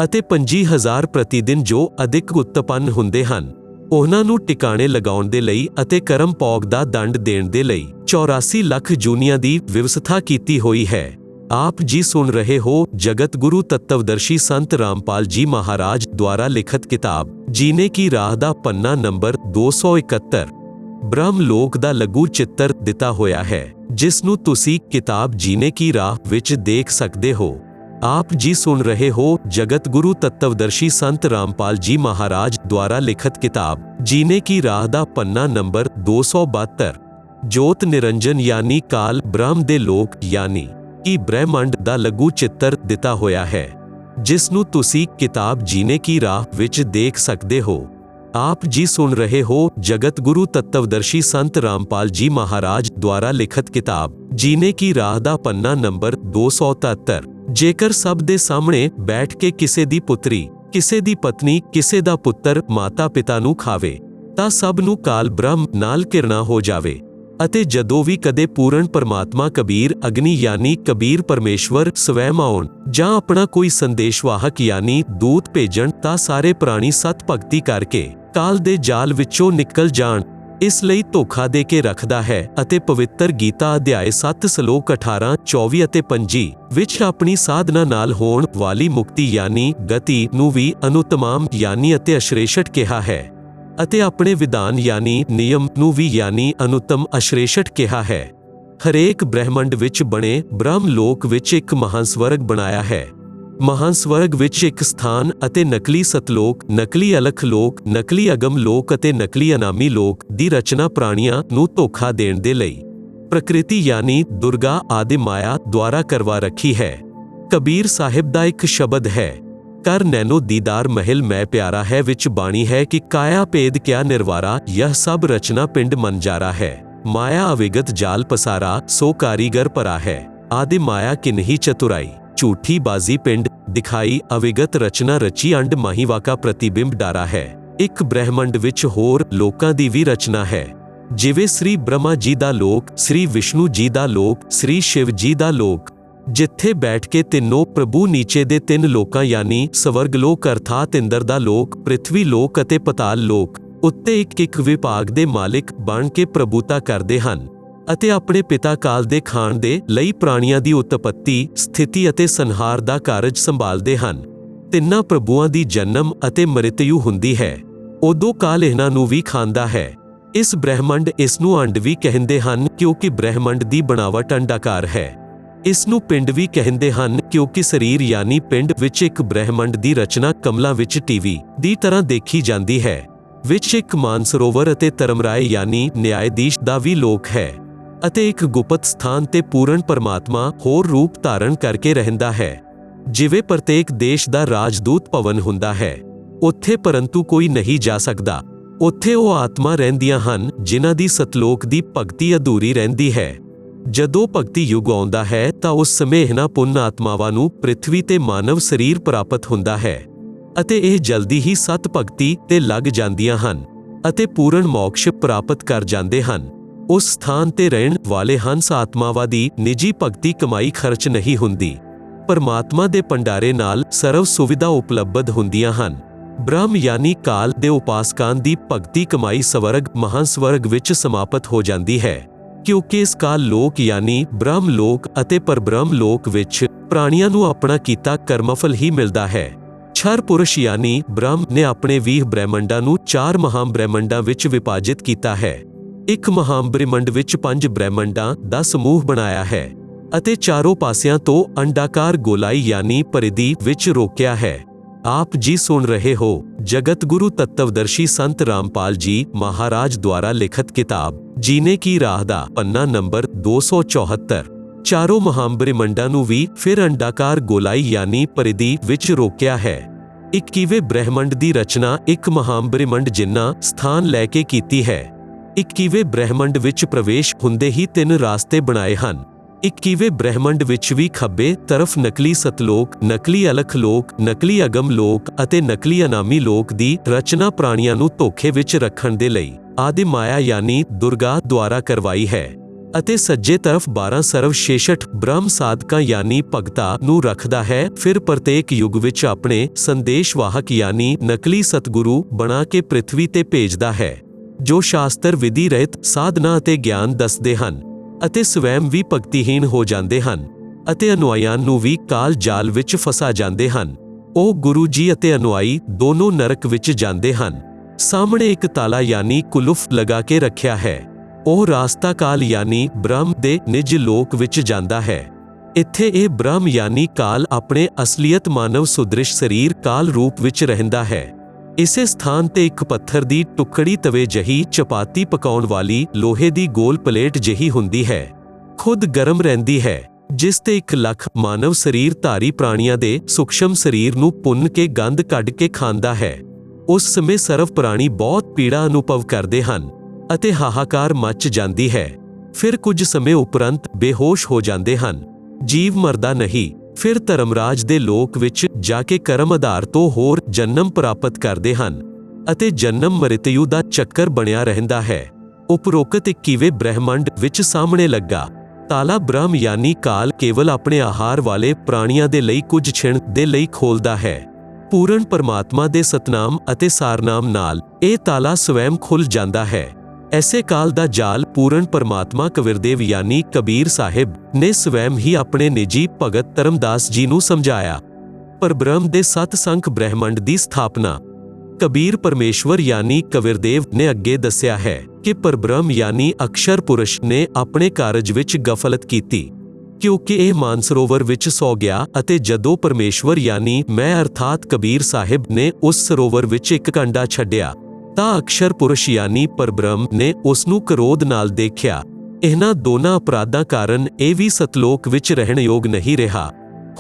ਅਤੇ 25,000 ਪ੍ਰਤੀ ਦਿਨ ਜੋ ਅਧਿਕ ਉਤਪੰਨ ਹੁੰਦੇ ਹਨ, ਉਹਨਾਂ ਨੂੰ ਟਿਕਾਣੇ ਲਗਾਉਣ ਦੇ ਲਈ ਅਤੇ ਕਰਮ ਭੋਗ ਦਾ ਦੰਡ ਦੇਣ ਦੇ ਲਈ 84 ਲੱਖ ਜੂਨੀਆਂ ਦੀ ਵਿਵਸਥਾ ਕੀਤੀ ਹੋਈ ਹੈ। ਆਪ ਜੀ ਸੁਣ ਰਹੇ ਹੋ ਜਗਤ ਗੁਰੂ ਤੱਤਵਦਰਸ਼ੀ ਸੰਤ ਰਾਮਪਾਲ ਜੀ ਮਹਾਰਾਜ ਦੁਆਰਾ ਲਿਖਤ ਕਿਤਾਬ ਜੀਨੇ ਕੀ ਰਾਹ ਦਾ ਪੰਨਾ ਨੰਬਰ 271 ਬ੍ਰਹਮ ਲੋਕ ਦਾ ਲਘੂ ਚਿੱਤਰ ਦਿੱਤਾ ਹੋਇਆ ਹੈ, ਜਿਸ ਨੂੰ ਤੁਸੀਂ ਕਿਤਾਬ ਜੀਨੇ ਕੀ ਰਾਹ ਵਿੱਚ ਦੇਖ ਸਕਦੇ ਹੋ। ਆਪ ਜੀ ਸੁਣ ਰਹੇ ਹੋ ਜਗਤ ਗੁਰੂ ਤੱਤਵਦਰਸ਼ੀ ਸੰਤ ਰਾਮਪਾਲ ਜੀ ਮਹਾਰਾਜ ਦੁਆਰਾ ਲਿਖਤ ਕਿਤਾਬ ਜੀਨੇ ਕੀ ਰਾਹ ਦਾ ਪੰਨਾ ਨੰਬਰ 272 ਜੋਤ ਨਿਰੰਜਨ ਯਾਨੀ ਕਾਲ ਬ੍ਰਹਮ ਦੇ ਲੋਕ ਯਾਨੀ ਕਿ ਬ੍ਰਹਿਮੰਡ ਦਾ ਲਘੂ ਚਿੱਤਰ ਦਿੱਤਾ ਹੋਇਆ ਹੈ, ਜਿਸ ਨੂੰ ਤੁਸੀਂ ਕਿਤਾਬ ਜੀਨੇ ਕੀ ਰਾਹ ਵਿੱਚ ਦੇਖ ਸਕਦੇ ਹੋ। ਆਪ ਜੀ ਸੁਣ ਰਹੇ ਹੋ ਜਗਤ ਗੁਰੂ ਤੱਤਵਦਰਸ਼ੀ ਸੰਤ ਰਾਮਪਾਲ ਜੀ ਮਹਾਰਾਜ ਦੁਆਰਾ ਲਿਖਤ ਕਿਤਾਬ ਜੀਨੇ ਕੀ ਰਾਹ ਦਾ ਪੰਨਾ ਨੰਬਰ 273। ਜੇਕਰ ਸਭ ਦੇ ਸਾਹਮਣੇ ਬੈਠ ਕੇ ਕਿਸੇ ਦੀ ਪੁੱਤਰੀ, ਕਿਸੇ ਦੀ ਪਤਨੀ, ਕਿਸੇ ਦਾ ਪੁੱਤਰ ਮਾਤਾ ਪਿਤਾ ਨੂੰ ਖਾਵੇ ਤਾਂ ਸਭ ਨੂੰ ਕਾਲ ਬ੍ਰਹਮ ਨਾਲ ਘਿਰਣਾ ਹੋ ਜਾਵੇ ਅਤੇ ਜਦੋਂ ਵੀ ਕਦੇ ਪੂਰਨ ਪਰਮਾਤਮਾ ਕਬੀਰ ਅਗਨੀ ਯਾਨੀ ਕਬੀਰ ਪਰਮੇਸ਼ਵਰ ਸਵੈਮ ਆਉਣ ਜਾਂ ਆਪਣਾ ਕੋਈ ਸੰਦੇਸ਼ਵਾਹਕ ਯਾਨੀ ਦੂਤ ਭੇਜਣ ਤਾਂ ਸਾਰੇ ਪ੍ਰਾਣੀ ਸਤ ਭਗਤੀ ਕਰਕੇ ਕਾਲ ਦੇ ਜਾਲ ਵਿੱਚੋਂ ਨਿਕਲ ਜਾਣ। ਇਸ ਲਈ ਧੋਖਾ ਦੇ ਕੇ ਰੱਖਦਾ ਹੈ ਅਤੇ ਪਵਿੱਤਰ ਗੀਤਾ ਅਧਿਆਇ 7 ਸ਼ਲੋਕ 18, 24 ਅਤੇ 25 ਵਿੱਚ ਆਪਣੀ ਸਾਧਨਾ ਨਾਲ ਹੋਣ ਵਾਲੀ ਮੁਕਤੀ ਯਾਨੀ ਗਤੀ ਨੂੰ ਵੀ ਅਨੁਤਮਾਮ ਯਾਨੀ ਅਤੇ ਅਸ਼੍ਰੇਸ਼ਠ ਕਿਹਾ ਹੈ ਅਤੇ ਆਪਣੇ ਵਿਧਾਨ ਯਾਨੀ ਨਿਯਮ ਨੂੰ ਵੀ ਯਾਨੀ ਅਨੁਤਮ ਅਸ਼੍ਰੇਸ਼ਠ ਕਿਹਾ ਹੈ। ਹਰੇਕ ਬ੍ਰਹਿਮੰਡ ਵਿੱਚ ਬਣੇ ਬ੍ਰਹਮ ਲੋਕ ਵਿੱਚ ਇੱਕ ਮਹਾਂਸਵਰਗ ਬਣਾਇਆ ਹੈ। ਮਹਾਂਸਵਰਗ ਵਿੱਚ ਇੱਕ ਸਥਾਨ ਅਤੇ ਨਕਲੀ ਸਤਲੋਕ, ਨਕਲੀ ਅਲਖ ਲੋਕ, ਨਕਲੀ ਅਗਮ ਲੋਕ ਅਤੇ ਨਕਲੀ ਅਨਾਮੀ ਲੋਕ ਦੀ ਰਚਨਾ ਪ੍ਰਾਣੀਆਂ ਨੂੰ ਧੋਖਾ ਦੇਣ ਦੇ ਲਈ ਪ੍ਰਕਿਰਤੀ ਯਾਨੀ ਦੁਰਗਾ ਆਦਿ ਮਾਇਆ ਦੁਆਰਾ ਕਰਵਾ ਰੱਖੀ ਹੈ। ਕਬੀਰ ਸਾਹਿਬ ਦਾ ਇੱਕ ਸ਼ਬਦ ਹੈ, ਕਰ ਨੈਨੋ ਦੀਦਾਰ ਮਹਿਲ ਮੈਂ ਪਿਆਰਾ ਹੈ, ਵਿੱਚ ਬਾਣੀ ਹੈ ਕਿ ਕਾਇਆ ਭੇਦ ਕਿਆ ਨਿਰਵਾਰਾ, ਯਹ ਸਭ ਰਚਨਾ ਪਿੰਡ ਮਨ ਜਾਰਾ ਹੈ। ਮਾਇਆ ਅਵਿਗਤ ਜਾਲ ਪਸਾਰਾ, ਸੋ ਕਾਰੀਗਰ ਭਰਾ ਹੈ। ਆਦਿ ਮਾਇਆ ਕਿਨਹੀ ਚਤੁਰਾਈ, ਝੂਠੀ ਬਾਜ਼ੀ ਪਿੰਡ ਦਿਖਾਈ, ਅਵਿਗਤ ਰਚਨਾ ਰਚੀ ਅੰਡ ਮਾਹੀਵਾਕਾ ਪ੍ਰਤੀਬਿੰਬ ਡਾਰਾ ਹੈ। ਇੱਕ ਬ੍ਰਹਿਮੰਡ ਵਿੱਚ ਹੋਰ ਲੋਕਾਂ ਦੀ ਵੀ ਰਚਨਾ ਹੈ, ਜਿਵੇਂ ਸ੍ਰੀ ਬ੍ਰਹਮਾ ਜੀ ਦਾ ਲੋਕ, ਸ੍ਰੀ ਵਿਸ਼ਨੂੰ ਜੀ ਦਾ ਲੋਕ, ਸ੍ਰੀ ਸ਼ਿਵ ਜੀ ਦਾ ਲੋਕ, ਜਿੱਥੇ ਬੈਠ ਕੇ ਤਿੰਨੋਂ ਪ੍ਰਭੂ ਨੀਚੇ ਦੇ 3 ਲੋਕਾਂ ਯਾਨੀ ਸਵਰਗ ਲੋਕ ਅਰਥਾਤ ਇੰਦਰ ਦਾ ਲੋਕ, ਪ੍ਰਿਥਵੀ ਲੋਕ ਅਤੇ ਪਤਾਲ ਲੋਕ ਉੱਤੇ ਇੱਕ ਵਿਭਾਗ ਦੇ ਮਾਲਿਕ ਬਣ ਕੇ ਪ੍ਰਭੂਤਾ ਕਰਦੇ ਹਨ ਅਤੇ ਆਪਣੇ ਪਿਤਾ ਕਾਲ ਦੇ ਖਾਣ ਦੇ ਲਈ ਪ੍ਰਾਣੀਆਂ ਦੀ ਉਤਪੱਤੀ, ਸਥਿਤੀ ਅਤੇ ਸੰਹਾਰ ਦਾ ਕਾਰਜ ਸੰਭਾਲਦੇ ਹਨ। ਤਿੰਨਾਂ ਪ੍ਰਭੂਆਂ ਦੀ ਜਨਮ ਅਤੇ ਮ੍ਰਿਤਯੂ ਹੁੰਦੀ ਹੈ, ਉਦੋਂ ਕਾਲ ਇਹਨਾਂ ਨੂੰ ਵੀ ਖਾਂਦਾ ਹੈ। ਇਸ ਬ੍ਰਹਿਮੰਡ ਇਸ ਨੂੰ ਅੰਡ ਵੀ ਕਹਿੰਦੇ ਹਨ ਕਿਉਂਕਿ ਬ੍ਰਹਿਮੰਡ ਦੀ ਬਣਾਵਟ ਅੰਡਾਕਾਰ ਹੈ। ਇਸ ਨੂੰ ਪਿੰਡ ਵੀ ਕਹਿੰਦੇ ਹਨ ਕਿਉਂਕਿ ਸਰੀਰ ਯਾਨੀ ਪਿੰਡ ਵਿੱਚ ਇੱਕ ਬ੍ਰਹਿਮੰਡ ਦੀ ਰਚਨਾ ਕਮਲਾਂ ਵਿੱਚ ਟੀਵੀ ਦੀ ਤਰ੍ਹਾਂ ਦੇਖੀ ਜਾਂਦੀ ਹੈ, ਵਿੱਚ ਇੱਕ ਮਾਨਸਰੋਵਰ ਅਤੇ ਧਰਮਰਾਏ ਯਾਨੀ ਨਿਆਇਦੀਸ਼ ਦਾ ਵੀ ਲੋਕ ਹੈ ਅਤੇ ਇੱਕ ਗੁਪਤ ਸਥਾਨ ਤੇ ਪੂਰਨ ਪਰਮਾਤਮਾ ਹੋਰ ਰੂਪ ਧਾਰਨ ਕਰਕੇ ਰਹਿੰਦਾ ਹੈ। ਜਿਵੇਂ ਪ੍ਰਤੇਕ ਦੇਸ਼ ਦਾ ਰਾਜਦੂਤ ਭਵਨ ਹੁੰਦਾ ਹੈ, ਉੱਥੇ ਪਰੰਤੂ ਕੋਈ ਨਹੀਂ ਜਾ ਸਕਦਾ ਉੱਥੇ ਉਹ ਆਤਮਾ ਰਹਿੰਦੀਆਂ ਹਨ ਜਿਨ੍ਹਾਂ ਦੀ ਸਤਲੋਕ ਦੀ ਭਗਤੀ ਅਧੂਰੀ ਰਹਿੰਦੀ ਹੈ। ਜਦੋਂ ਭਗਤੀ ਯੁੱਗ ਆਉਂਦਾ ਹੈ ਤਾਂ ਉਸ ਸਮੇਂ ਇਹਨਾਂ ਪੁੰਨ ਆਤਮਾਵਾਂ ਨੂੰ ਪ੍ਰਿਥਵੀ ਤੇ ਮਾਨਵ ਸਰੀਰ ਪ੍ਰਾਪਤ ਹੁੰਦਾ ਹੈ ਅਤੇ ਇਹ ਜਲਦੀ ਹੀ ਸਤ ਭਗਤੀ ਤੇ ਲੱਗ ਜਾਂਦੀਆਂ ਹਨ ਅਤੇ ਪੂਰਨ ਮੋਕਸ਼ ਪ੍ਰਾਪਤ ਕਰ ਜਾਂਦੇ ਹਨ। ਉਸ ਸਥਾਨ ਤੇ ਰਹਿਣ ਵਾਲੇ ਹੰਸ ਆਤਮਾਵਾਂ ਦੀ ਨਿੱਜੀ ਭਗਤੀ ਕਮਾਈ ਖਰਚ ਨਹੀਂ ਹੁੰਦੀ। ਪਰਮਾਤਮਾ ਦੇ ਭੰਡਾਰੇ ਨਾਲ ਸਰਵ ਸੁਵਿਧਾ ਉਪਲਬਧ ਹੁੰਦੀਆਂ ਹਨ। ਬ੍ਰਹਮ ਯਾਨੀ ਕਾਲ ਦੇ ਉਪਾਸਕਾਂ ਦੀ ਭਗਤੀ ਕਮਾਈ ਸਵਰਗ ਮਹਾਂਸਵਰਗ ਵਿੱਚ ਸਮਾਪਤ ਹੋ ਜਾਂਦੀ ਹੈ, ਕਿਉਂਕਿ ਇਸ ਕਾਲ ਲੋਕ ਯਾਨੀ ਬ੍ਰਹਮ ਲੋਕ ਅਤੇ ਪਰਬ੍ਰਹਮ ਲੋਕ ਵਿੱਚ ਪ੍ਰਾਣੀਆਂ ਨੂੰ ਆਪਣਾ ਕੀਤਾ ਕਰਮਫਲ ਹੀ ਮਿਲਦਾ ਹੈ। ਛਰ ਪੁਰਸ਼ ਯਾਨੀ ਬ੍ਰਹਮ ਨੇ ਆਪਣੇ 20 ਬ੍ਰਹਿਮੰਡਾਂ ਨੂੰ 4 ਮਹਾਂਬ੍ਰਹਿਮੰਡਾਂ ਵਿੱਚ ਵਿਭਾਜਿਤ ਕੀਤਾ ਹੈ। ਇੱਕ ਮਹਾਂਬ੍ਰਹਿਮੰਡ ਵਿੱਚ 5 ਬ੍ਰਹਿਮੰਡਾਂ ਦਾ ਸਮੂਹ ਬਣਾਇਆ ਹੈ ਅਤੇ ਚਾਰੋਂ ਪਾਸਿਆਂ ਤੋਂ ਅੰਡਾਕਾਰ ਗੋਲਾਈ ਯਾਨੀ ਪਰਿਧੀ ਵਿੱਚ ਰੋਕਿਆ ਹੈ। ਆਪ ਜੀ ਸੁਣ ਰਹੇ ਹੋ ਜਗਤ ਗੁਰੂ ਤੱਤਵਦਰਸ਼ੀ ਸੰਤ ਰਾਮਪਾਲ ਜੀ ਮਹਾਰਾਜ ਦੁਆਰਾ ਲਿਖਤ ਕਿਤਾਬ ਜੀਨੇ ਕੀ ਰਾਹ ਦਾ ਪੰਨਾ ਨੰਬਰ 274। ਚਾਰੋਂ ਮਹਾਂਬ੍ਰਹਿਮੰਡਾਂ ਨੂੰ ਵੀ ਫਿਰ ਅੰਡਾਕਾਰ ਗੋਲਾਈ ਯਾਨੀ ਪਰਿਧੀ ਵਿੱਚ ਰੋਕਿਆ ਹੈ। 21ਵੇਂ ਬ੍ਰਹਿਮੰਡ ਦੀ ਰਚਨਾ ਇੱਕ ਮਹਾਂਬ੍ਰਹਿਮੰਡ ਜਿੰਨਾ ਸਥਾਨ ਲੈ ਕੇ ਕੀਤੀ ਹੈ। 21ਵੇਂ ਬ੍ਰਹਿਮੰਡ ਵਿੱਚ ਪ੍ਰਵੇਸ਼ ਹੁੰਦੇ ਹੀ 3 ਰਾਸਤੇ ਬਣਾਏ ਹਨ। 21ਵੇਂ ਬ੍ਰਹਿਮੰਡ ਵਿੱਚ ਵੀ ਖੱਬੇ ਤਰਫ ਨਕਲੀ ਸਤਲੋਕ, ਨਕਲੀ ਅਲਖ ਲੋਕ, ਨਕਲੀ ਅਗਮ ਲੋਕ ਅਤੇ ਨਕਲੀ ਅਨਾਮੀ ਲੋਕ ਦੀ ਰਚਨਾ ਪ੍ਰਾਣੀਆਂ ਨੂੰ ਧੋਖੇ ਵਿੱਚ ਰੱਖਣ ਦੇ ਲਈ ਆਦਿ ਮਾਇਆ ਯਾਨੀ ਦੁਰਗਾ ਦੁਆਰਾ ਕਰਵਾਈ ਹੈ ਅਤੇ ਸੱਜੇ ਤਰਫ 12 ਸਰਵਸ਼ੇਸ਼ਠ ਬ੍ਰਹਮ ਸਾਧਕਾਂ ਯਾਨੀ ਭਗਤਾਂ ਨੂੰ ਰੱਖਦਾ ਹੈ। ਫਿਰ ਪ੍ਰਤੇਕ ਯੁੱਗ ਵਿੱਚ ਆਪਣੇ ਸੰਦੇਸ਼ਵਾਹਕ ਯਾਨੀ ਨਕਲੀ ਸਤਿਗੁਰੂ ਬਣਾ ਕੇ ਪ੍ਰਿਥਵੀ ਤੇ ਭੇਜਦਾ ਹੈ, ਜੋ ਸ਼ਾਸਤਰ ਵਿਧੀ ਰਹਿਤ ਸਾਧਨਾ ਅਤੇ ਗਿਆਨ ਦੱਸਦੇ ਹਨ ਅਤੇ ਸਵੈਮ ਵੀ ਭਗਤੀਹੀਨ ਹੋ ਜਾਂਦੇ ਹਨ ਅਤੇ ਅਨੁਆਈਆਂ ਨੂੰ ਵੀ ਕਾਲ ਜਾਲ ਵਿੱਚ ਫਸਾ ਜਾਂਦੇ ਹਨ। ਉਹ ਗੁਰੂ ਜੀ ਅਤੇ ਅਨੁਆਈ ਦੋਨੋਂ ਨਰਕ ਵਿੱਚ ਜਾਂਦੇ ਹਨ। ਸਾਹਮਣੇ ਇੱਕ ਤਾਲਾ ਯਾਨੀ ਕੁਲਫ ਲਗਾ ਕੇ ਰੱਖਿਆ ਹੈ। ਉਹ ਰਾਸਤਾ ਕਾਲ ਯਾਨੀ ਬ੍ਰਹਮ ਦੇ ਨਿਜ ਲੋਕ ਵਿੱਚ ਜਾਂਦਾ ਹੈ। ਇੱਥੇ ਇਹ ਬ੍ਰਹਮ ਯਾਨੀ ਕਾਲ ਆਪਣੇ ਅਸਲੀਅਤ ਮਾਨਵ ਸੁਦ੍ਰਿਸ਼ ਸਰੀਰ ਕਾਲ ਰੂਪ ਵਿੱਚ ਰਹਿੰਦਾ ਹੈ। ਇਸੇ ਸਥਾਨ ਤੇ ਇੱਕ ਪੱਥਰ ਦੀ ਟੁਕੜੀ ਤਵੇ ਜਹੀ ਚਪਾਤੀ ਪਕਾਉਣ ਵਾਲੀ ਲੋਹੇ ਦੀ ਗੋਲ ਪਲੇਟ ਜਿਹੀ ਹੁੰਦੀ ਹੈ, ਖੁਦ ਗਰਮ ਰਹਿੰਦੀ ਹੈ, ਜਿਸ ਤੇ 1 ਲੱਖ ਮਾਨਵ ਸਰੀਰ ਧਾਰੀ ਪ੍ਰਾਣੀਆਂ ਦੇ ਸੂਖਸ਼ਮ ਸਰੀਰ ਨੂੰ ਭੁੰਨ ਕੇ ਗੰਧ ਕੱਢ ਕੇ ਖਾਂਦਾ ਹੈ। ਉਸ ਸਮੇਂ ਸਰਵ ਪ੍ਰਾਣੀ ਬਹੁਤ ਪੀੜਾ ਅਨੁਭਵ ਕਰਦੇ ਹਨ ਅਤੇ ਹਾਹਾਕਾਰ ਮਚ ਜਾਂਦੀ ਹੈ। ਫਿਰ ਕੁਝ ਸਮੇਂ ਉਪਰੰਤ ਬੇਹੋਸ਼ ਹੋ ਜਾਂਦੇ ਹਨ। ਜੀਵ ਮਰਦਾ ਨਹੀਂ, ਫਿਰ ਧਰਮਰਾਜ ਦੇ ਲੋਕ ਵਿੱਚ ਜਾ ਕੇ ਕਰਮ ਆਧਾਰ ਤੋਂ ਹੋਰ ਜਨਮ ਪ੍ਰਾਪਤ ਕਰਦੇ ਹਨ ਅਤੇ ਜਨਮ ਮ੍ਰਿਤਯੂ ਦਾ ਚੱਕਰ ਬਣਿਆ ਰਹਿੰਦਾ ਹੈ। ਉਪਰੋਕਤ 21ਵੇਂ ਬ੍ਰਹਿਮੰਡ ਵਿੱਚ ਸਾਹਮਣੇ ਲੱਗਾ ਤਾਲਾ ਬ੍ਰਹਮ ਯਾਨੀ ਕਾਲ ਕੇਵਲ ਆਪਣੇ ਆਹਾਰ ਵਾਲੇ ਪ੍ਰਾਣੀਆਂ ਦੇ ਲਈ ਕੁਝ ਛਿਣ ਦੇ ਲਈ ਖੋਲਦਾ ਹੈ। ਪੂਰਨ ਪਰਮਾਤਮਾ ਦੇ ਸਤਨਾਮ ਅਤੇ ਸਾਰਨਾਮ ਨਾਲ ਇਹ ਤਾਲਾ ਸਵੈਮ ਖੁੱਲ ਜਾਂਦਾ ਹੈ। ਐਸੇ ਕਾਲ ਦਾ ਜਾਲ ਪੂਰਨ ਪਰਮਾਤਮਾ ਕਬੀਰਦੇਵ ਯਾਨੀ ਕਬੀਰ ਸਾਹਿਬ ਨੇ ਸਵੈਮ ਹੀ ਆਪਣੇ ਨਿੱਜੀ ਭਗਤ ਧਰਮਦਾਸ ਜੀ ਨੂੰ ਸਮਝਾਇਆ। ਪਰਬ੍ਰਹਮ ਦੇ 7 ਸੰਖ ਬ੍ਰਹਿਮੰਡ ਦੀ ਸਥਾਪਨਾ ਕਬੀਰ ਪਰਮੇਸ਼ਵਰ ਯਾਨੀ ਕਬੀਰਦੇਵ ਨੇ ਅੱਗੇ ਦੱਸਿਆ ਹੈ ਕਿ ਪਰਬ੍ਰਹਮ ਯਾਨੀ ਅਕਸ਼ਰ ਪੁਰਸ਼ ਨੇ ਆਪਣੇ ਕਾਰਜ ਵਿੱਚ ਗਫਲਤ ਕੀਤੀ, ਕਿਉਂਕਿ ਇਹ ਮਾਨਸਰੋਵਰ ਵਿੱਚ ਸੌ ਗਿਆ ਅਤੇ ਜਦੋਂ ਪਰਮੇਸ਼ਵਰ ਯਾਨੀ ਮੈਂ ਅਰਥਾਤ ਕਬੀਰ ਸਾਹਿਬ ਨੇ ਉਸ ਸਰੋਵਰ ਵਿੱਚ ਇੱਕ ਕੰਡਾ ਛੱਡਿਆ ਤਾਂ ਅਕਸ਼ਰ ਪੁਰਸ਼ ਯਾਨੀ ਪਰਬ੍ਰਹਮ ਨੇ ਉਸ ਨੂੰ ਕ੍ਰੋਧ ਨਾਲ ਦੇਖਿਆ। ਇਹਨਾਂ ਦੋਨਾਂ ਅਪਰਾਧਾਂ ਕਾਰਨ ਇਹ ਵੀ ਸਤਲੋਕ ਵਿੱਚ ਰਹਿਣ ਯੋਗ ਨਹੀਂ ਰਿਹਾ।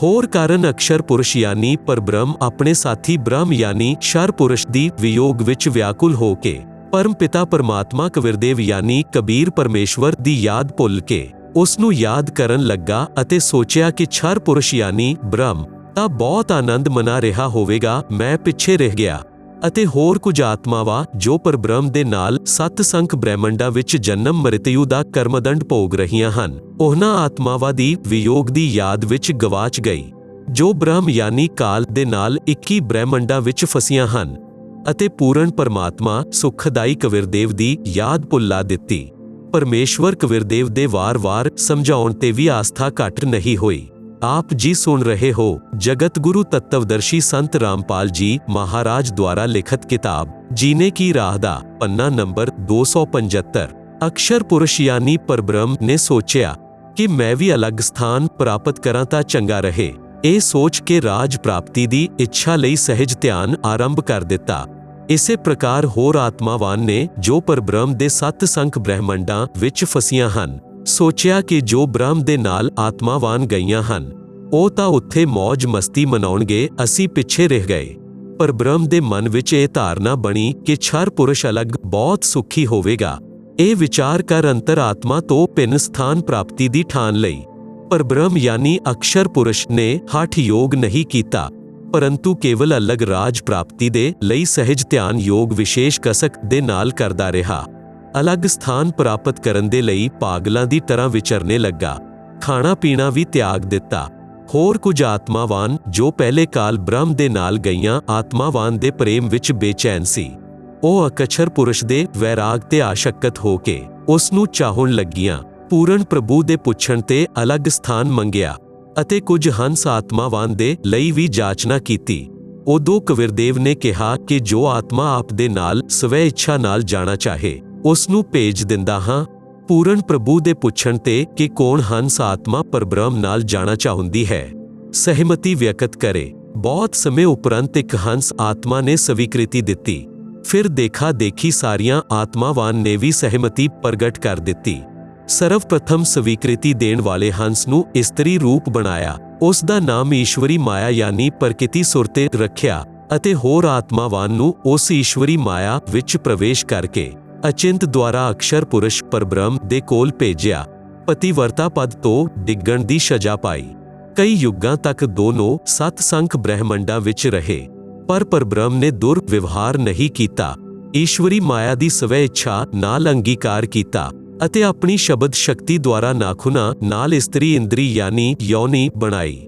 ਹੋਰ ਕਾਰਨ ਅਕਸ਼ਰ ਪੁਰਸ਼ ਯਾਨੀ ਪਰਬ੍ਰਹਮ ਆਪਣੇ ਸਾਥੀ ਬ੍ਰਹਮ ਯਾਨੀ ਸ਼ਰ ਪੁਰਸ਼ ਦੀ ਵਿਯੋਗ ਵਿੱਚ ਵਿਆਕੁਲ ਹੋ ਕੇ ਪਰਮ ਪਿਤਾ ਪਰਮਾਤਮਾ ਕਬੀਰਦੇਵ ਯਾਨੀ ਕਬੀਰ ਪਰਮੇਸ਼ਵਰ ਦੀ ਯਾਦ ਭੁੱਲ ਕੇ ਉਸ ਨੂੰ ਯਾਦ ਕਰਨ ਲੱਗਾ ਅਤੇ ਸੋਚਿਆ ਕਿ ਛਰ ਪੁਰਸ਼ ਯਾਨੀ ਬ੍ਰਹਮ ਤਾਂ ਬਹੁਤ ਆਨੰਦ ਮਨਾ ਰਿਹਾ ਹੋਵੇਗਾ, ਮੈਂ ਪਿੱਛੇ ਰਹਿ ਗਿਆ। ਅਤੇ ਹੋਰ ਕੁਝ ਆਤਮਾਵਾਂ ਜੋ ਪਰਬ੍ਰਹਮ ਦੇ ਨਾਲ 7 ਸੰਖ ਬ੍ਰਹਿਮੰਡਾਂ ਵਿੱਚ ਜਨਮ ਮ੍ਰਿਤਯੂ ਦਾ ਕਰਮਦੰਡ ਭੋਗ ਰਹੀਆਂ ਹਨ, ਉਹਨਾਂ ਆਤਮਾਵਾਂ ਦੀ ਵਿਯੋਗ ਦੀ ਯਾਦ ਵਿੱਚ ਗਵਾਚ ਗਈ, ਜੋ ਬ੍ਰਹਮ ਯਾਨੀ ਕਾਲ ਦੇ ਨਾਲ 21 ਬ੍ਰਹਿਮੰਡਾਂ ਵਿੱਚ ਫਸੀਆਂ ਹਨ ਅਤੇ ਪੂਰਨ ਪਰਮਾਤਮਾ ਸੁਖਦਾਈ ਕਬੀਰਦੇਵ ਦੀ ਯਾਦ ਭੁੱਲਾ ਦਿੱਤੀ। ਪਰਮੇਸ਼ਵਰ ਕਬੀਰਦੇਵ ਦੇ ਵਾਰ-ਵਾਰ ਸਮਝਾਉਣ ਤੇ ਵੀ ਆਸਥਾ ਘੱਟ ਨਹੀਂ ਹੋਈ। ਆਪ ਜੀ ਸੁਣ ਰਹੇ ਹੋ ਜਗਤ ਗੁਰੂ ਤੱਤਵਦਰਸ਼ੀ ਸੰਤ ਰਾਮਪਾਲ ਜੀ ਮਹਾਰਾਜ ਦੁਆਰਾ ਲਿਖਤ ਕਿਤਾਬ ਜੀਨੇ ਕੀ ਰਾਹ ਦਾ ਪੰਨਾ ਨੰਬਰ 275। ਅਕਸ਼ਰ ਪੁਰਸ਼ ਯਾਨੀ ਪਰਬ੍ਰਹਮ ਨੇ ਸੋਚਿਆ ਕਿ ਮੈਂ ਵੀ ਅਲੱਗ ਸਥਾਨ ਪ੍ਰਾਪਤ ਕਰਾਂ ਤਾਂ ਚੰਗਾ ਰਹੇ। ਇਹ ਸੋਚ ਕੇ ਰਾਜ ਪ੍ਰਾਪਤੀ ਦੀ ਇੱਛਾ ਲਈ ਸਹਿਜ ਧਿਆਨ ਆਰੰਭ ਕਰ ਦਿੱਤਾ। ਇਸੇ ਪ੍ਰਕਾਰ ਹੋਰ ਆਤਮਾਵਾਨ ਨੇ ਜੋ ਪਰਬ੍ਰਹਮ ਦੇ 7 ਸੰਖ ਬ੍ਰਹਿਮੰਡਾਂ ਵਿੱਚ ਫਸੀਆਂ ਹਨ, ਸੋਚਿਆ ਕਿ ਜੋ ਬ੍ਰਹਮ ਦੇ ਨਾਲ ਆਤਮਾਵਾਨ ਗਈਆਂ ਹਨ ਉਹ ਤਾਂ ਉੱਥੇ ਮੌਜ ਮਸਤੀ ਮਨਾਉਣਗੇ, ਅਸੀਂ ਪਿੱਛੇ ਰਹਿ ਗਏ। ਪਰ ਬ੍ਰਹਮ ਦੇ ਮਨ ਵਿੱਚ ਇਹ ਧਾਰਨਾ ਬਣੀ ਕਿ ਛਰ ਪੁਰਸ਼ ਅਲੱਗ ਬਹੁਤ ਸੁਖੀ ਹੋਵੇਗਾ। ਇਹ ਵਿਚਾਰ ਕਰ ਅੰਤਰ-ਆਤਮਾ ਤੋਂ ਭਿੰਨ ਸਥਾਨ ਪ੍ਰਾਪਤੀ ਦੀ ਠਾਣ ਲਈ। ਪਰ ਬ੍ਰਹਮ ਯਾਨੀ ਅਕਸ਼ਰ ਪੁਰਸ਼ ਨੇ ਹਠ ਯੋਗ ਨਹੀਂ ਕੀਤਾ, ਪਰੰਤੂ ਕੇਵਲ ਅਲੱਗ ਰਾਜ ਪ੍ਰਾਪਤੀ ਦੇ ਲਈ ਸਹਿਜ ਧਿਆਨ ਯੋਗ ਵਿਸ਼ੇਸ਼ ਕਸਕ ਦੇ ਨਾਲ ਕਰਦਾ ਰਿਹਾ। ਅਲੱਗ ਸਥਾਨ ਪ੍ਰਾਪਤ ਕਰਨ ਦੇ ਲਈ ਪਾਗਲਾਂ ਦੀ ਤਰ੍ਹਾਂ ਵਿਚਰਨੇ ਲੱਗਾ। ਖਾਣਾ ਪੀਣਾ ਵੀ ਤਿਆਗ ਦਿੱਤਾ। ਹੋਰ ਕੁਝ ਆਤਮਾਵਾਨ ਜੋ ਪਹਿਲੇ ਕਾਲ ਬ੍ਰਹਮ ਦੇ ਨਾਲ ਗਈਆਂ ਆਤਮਾਵਾਨ ਦੇ ਪ੍ਰੇਮ ਵਿੱਚ ਬੇਚੈਨ ਸੀ, ਉਹ ਅਕਛਰ ਪੁਰਸ਼ ਦੇ ਵੈਰਾਗ ਤੇ ਆਸ਼ਕਤ ਹੋ ਕੇ ਉਸ ਨੂੰ ਚਾਹੁਣ ਲੱਗੀਆਂ। ਪੂਰਨ ਪ੍ਰਭੂ ਦੇ ਪੁੱਛਣ ਤੇ ਅਲੱਗ ਸਥਾਨ ਮੰਗਿਆ ਅਤੇ ਕੁਝ ਹੰਸ ਆਤਮਾਵਾਨ ਦੇ ਲਈ ਵੀ ਜਾਚਨਾ ਕੀਤੀ। ਉਦੋਂ ਕਬੀਰਦੇਵ ਨੇ ਕਿਹਾ ਕਿ ਜੋ ਆਤਮਾ ਆਪ ਦੇ ਨਾਲ ਸਵੈ ਇੱਛਾ ਨਾਲ ਜਾਣਾ ਚਾਹੇ ਉਸ ਨੂੰ ਭੇਜ ਦਿੰਦਾ ਹਾਂ। ਪੂਰਨ ਪ੍ਰਭੂ ਦੇ ਪੁੱਛਣ ਤੇ ਕਿ ਕੌਣ ਹੰਸ ਆਤਮਾ ਪਰਬ੍ਰਹਮ ਨਾਲ ਜਾਣਾ ਚਾਹੁੰਦੀ ਹੈ, ਸਹਿਮਤੀ ਵਿਅਕਤ ਕਰੇ। ਬਹੁਤ ਸਮੇਂ ਉਪਰੰਤ ਇੱਕ ਹੰਸ ਆਤਮਾ ਨੇ ਸਵੀਕ੍ਰਿਤੀ ਦਿੱਤੀ। ਫਿਰ ਦੇਖਾ ਦੇਖੀ ਸਾਰੀਆਂ ਆਤਮਾਵਾਨ ਨੇ ਵੀ ਸਹਿਮਤੀ ਪ੍ਰਗਟ ਕਰ ਦਿੱਤੀ। ਸਰਵ ਪ੍ਰਥਮ ਸਵੀਕ੍ਰਿਤੀ ਦੇਣ ਵਾਲੇ ਹੰਸ ਨੂੰ ਇਸਤਰੀ ਰੂਪ ਬਣਾਇਆ। ਉਸ ਦਾ ਨਾਮ ਈਸ਼ਵਰੀ ਮਾਇਆ ਯਾਨੀ ਪ੍ਰਕਿਰਤੀ ਸੁਰਤੇ ਰੱਖਿਆ ਅਤੇ ਹੋਰ ਆਤਮਾਵਾਨ ਨੂੰ ਉਸ ਈਸ਼ਵਰੀ ਮਾਇਆ ਵਿੱਚ ਪ੍ਰਵੇਸ਼ ਕਰਕੇ ਅਚਿੰਤ ਦੁਆਰਾ ਅਕਸ਼ਰ ਪੁਰਸ਼ ਪਰਬ੍ਰਹਮ ਦੇ ਕੋਲ ਭੇਜਿਆ। ਪਤੀਵਰਤਾ ਪਦ ਤੋਂ ਡਿੱਗਣ ਦੀ ਸਜ਼ਾ ਪਾਈ। ਕਈ ਯੁੱਗਾਂ ਤੱਕ ਦੋਨੋਂ ਸੱਤ ਸੰਖ ਬ੍ਰਹਿਮੰਡਾਂ ਵਿੱਚ ਰਹੇ, ਪਰ ਪਰਬ੍ਰਹਮ ਨੇ ਦੁਰਵਿਵਹਾਰ ਨਹੀਂ ਕੀਤਾ। ਈਸ਼ਵਰੀ ਮਾਇਆ ਦੀ ਸਵੈ ਇੱਛਾ ਨਾਲ ਅੰਗੀਕਾਰ ਕੀਤਾ ਅਤੇ ਆਪਣੀ ਸ਼ਬਦ ਸ਼ਕਤੀ ਦੁਆਰਾ ਨਾਖੁਨਾ ਨਾਲ ਇਸਤਰੀ ਇੰਦਰੀ ਯਾਨੀ ਯੋਨੀ ਬਣਾਈ।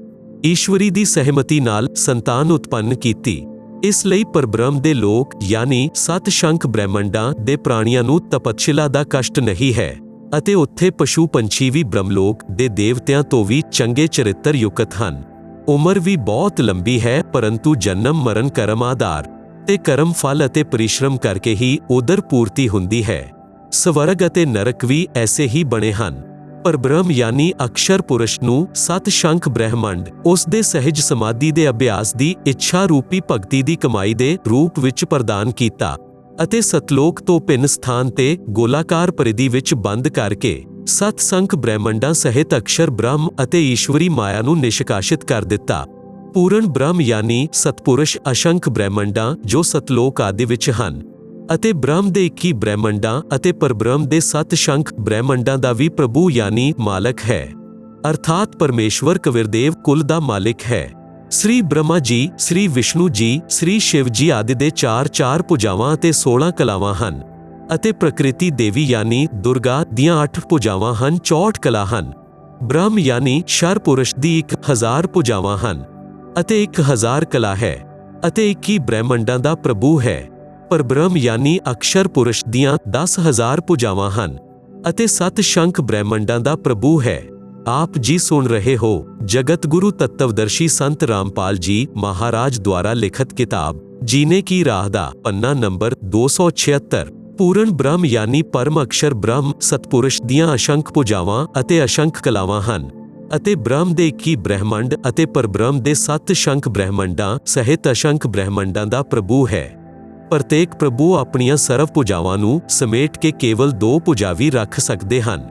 ਈਸ਼ਵਰੀ ਦੀ ਸਹਿਮਤੀ ਨਾਲ ਸੰਤਾਨ ਉਤਪੰਨ ਕੀਤੀ। ਇਸ ਲਈ ਪਰਬ੍ਰਹਮ ਦੇ ਲੋਕ ਯਾਨੀ ਸੱਤ ਸ਼ੰਖ ਬ੍ਰਹਿਮੰਡਾਂ ਦੇ ਪ੍ਰਾਣੀਆਂ ਨੂੰ ਤਪਤਸ਼ਿਲਾ ਦਾ ਕਸ਼ਟ ਨਹੀਂ ਹੈ ਅਤੇ ਉੱਥੇ ਪਸ਼ੂ ਪੰਛੀ ਵੀ ਬ੍ਰਹਮਲੋਕ ਦੇ ਦੇਵਤਿਆਂ ਤੋਂ ਵੀ ਚੰਗੇ ਚਰਿੱਤਰ ਯੁਕਤ ਹਨ। ਉਮਰ ਵੀ ਬਹੁਤ ਲੰਬੀ ਹੈ, ਪਰੰਤੂ ਜਨਮ ਮਰਨ ਕਰਮ ਆਧਾਰ ਤੇ ਕਰਮ ਫਲ ਅਤੇ ਪਰਿਸ਼ਰਮ ਕਰਕੇ ਹੀ ਉਦਰ ਪੂਰਤੀ ਹੁੰਦੀ ਹੈ। ਸਵਰਗ ਅਤੇ ਨਰਕ ਵੀ ਐਸੇ ਹੀ ਬਣੇ ਹਨ। ਪਰਬ੍ਰਹਮ ਯਾਨੀ ਅਕਸ਼ਰ ਪੁਰਸ਼ ਨੂੰ ਸੱਤ ਸ਼ੰਖ ਬ੍ਰਹਿਮੰਡ ਉਸ ਦੇ ਸਹਿਜ ਸਮਾਧੀ ਦੇ ਅਭਿਆਸ ਦੀ ਇੱਛਾ ਰੂਪੀ ਭਗਤੀ ਦੀ ਕਮਾਈ ਦੇ ਰੂਪ ਵਿੱਚ ਪ੍ਰਦਾਨ ਕੀਤਾ ਅਤੇ ਸਤਲੋਕ ਤੋਂ ਭਿੰਨ ਸਥਾਨ ਤੇ ਗੋਲਾਕਾਰ ਪਰਿਧੀ ਵਿੱਚ ਬੰਦ ਕਰਕੇ ਸੱਤ ਸੰਖ ਬ੍ਰਹਿਮੰਡਾਂ ਸਹਿਤ ਅਕਸ਼ਰ ਬ੍ਰਹਮ ਅਤੇ ਈਸ਼ਵਰੀ ਮਾਇਆ ਨੂੰ ਨਿਸ਼ਕਾਸ਼ਿਤ ਕਰ ਦਿੱਤਾ। ਪੂਰਨ ਬ੍ਰਹਮ ਯਾਨੀ ਸਤਪੁਰਸ਼ ਅਸ਼ੰਖ ਬ੍ਰਹਿਮੰਡਾਂ ਜੋ ਸਤਲੋਕ ਆਦਿ ਵਿੱਚ ਹਨ ਅਤੇ ਬ੍ਰਹਮ ਦੇ 21 ਬ੍ਰਹਿਮੰਡਾਂ ਅਤੇ ਪਰਬ੍ਰਹਮ ਦੇ ਸੱਤ ਸ਼ੰਖ ਬ੍ਰਹਿਮੰਡਾਂ ਦਾ ਵੀ ਪ੍ਰਭੂ ਯਾਨੀ ਮਾਲਕ ਹੈ, ਅਰਥਾਤ ਪਰਮੇਸ਼ਵਰ ਕਬੀਰਦੇਵ ਕੁਲ ਦਾ ਮਾਲਿਕ ਹੈ। ਸ੍ਰੀ ਬ੍ਰਹਮਾ ਜੀ, ਸ੍ਰੀ ਵਿਸ਼ਨੂੰ ਜੀ, ਸ੍ਰੀ ਸ਼ਿਵ ਜੀ ਆਦਿ ਦੇ 4 ਭੁਜਾਵਾਂ ਅਤੇ 16 ਕਲਾਵਾਂ ਹਨ ਅਤੇ ਪ੍ਰਕਿਰਤੀ ਦੇਵੀ ਯਾਨੀ ਦੁਰਗਾ ਦੀਆਂ 8 ਭੁਜਾਵਾਂ ਹਨ, 64 ਕਲਾ ਹਨ। ਬ੍ਰਹਮ ਯਾਨੀ ਸ਼ਰ ਪੁਰਸ਼ ਦੀ 1000 ਭੁਜਾਵਾਂ ਹਨ ਅਤੇ 1000 ਕਲਾ ਹੈ ਅਤੇ 21 ਬ੍ਰਹਿਮੰਡਾਂ ਦਾ ਪ੍ਰਭੂ ਹੈ। ਪਰਬ੍ਰਹਮ ਯਾਨੀ ਅਕਸ਼ਰ ਪੁਰਸ਼ ਦੀਆਂ 10,000 ਭੁਜਾਵਾਂ ਹਨ ਅਤੇ 7 ਸ਼ੰਖ ਬ੍ਰਹਿਮੰਡਾਂ ਦਾ ਪ੍ਰਭੂ ਹੈ। ਆਪ ਜੀ ਸੁਣ ਰਹੇ ਹੋ ਜਗਤ ਗੁਰੂ ਤੱਤਵਦਰਸ਼ੀ ਸੰਤ ਰਾਮਪਾਲ ਜੀ ਮਹਾਰਾਜ ਦੁਆਰਾ ਲਿਖਤ ਕਿਤਾਬ ਜੀਨੇ ਕੀ ਰਾਹ ਦਾ ਪੰਨਾ ਨੰਬਰ 276। ਪੂਰਨ ਬ੍ਰਹਮ ਯਾਨੀ ਪਰਮ ਅਕਸ਼ਰ ਬ੍ਰਹਮ ਸਤਪੁਰਸ਼ ਦੀਆਂ ਅਸ਼ੰਖ ਭੁਜਾਵਾਂ ਅਤੇ ਅਸ਼ੰਖ ਕਲਾਵਾਂ ਹਨ ਅਤੇ ਬ੍ਰਹਮ ਦੇ 21 ਬ੍ਰਹਿਮੰਡ ਅਤੇ ਪਰਬ੍ਰਹਮ ਦੇ 7 ਸ਼ੰਖ ਬ੍ਰਹਿਮੰਡਾਂ ਸਹਿਤ ਅਸ਼ੰਖ ਬ੍ਰਹਿਮੰਡਾਂ ਦਾ ਪ੍ਰਭੂ ਹੈ। ਪ੍ਰਤੇਕ ਪ੍ਰਭੂ ਆਪਣੀਆਂ ਸਰਵ ਭੁਜਾਵਾਂ ਨੂੰ ਸਮੇਟ ਕੇ ਕੇਵਲ 2 ਭੁਜਾ ਵੀ ਰੱਖ ਸਕਦੇ ਹਨ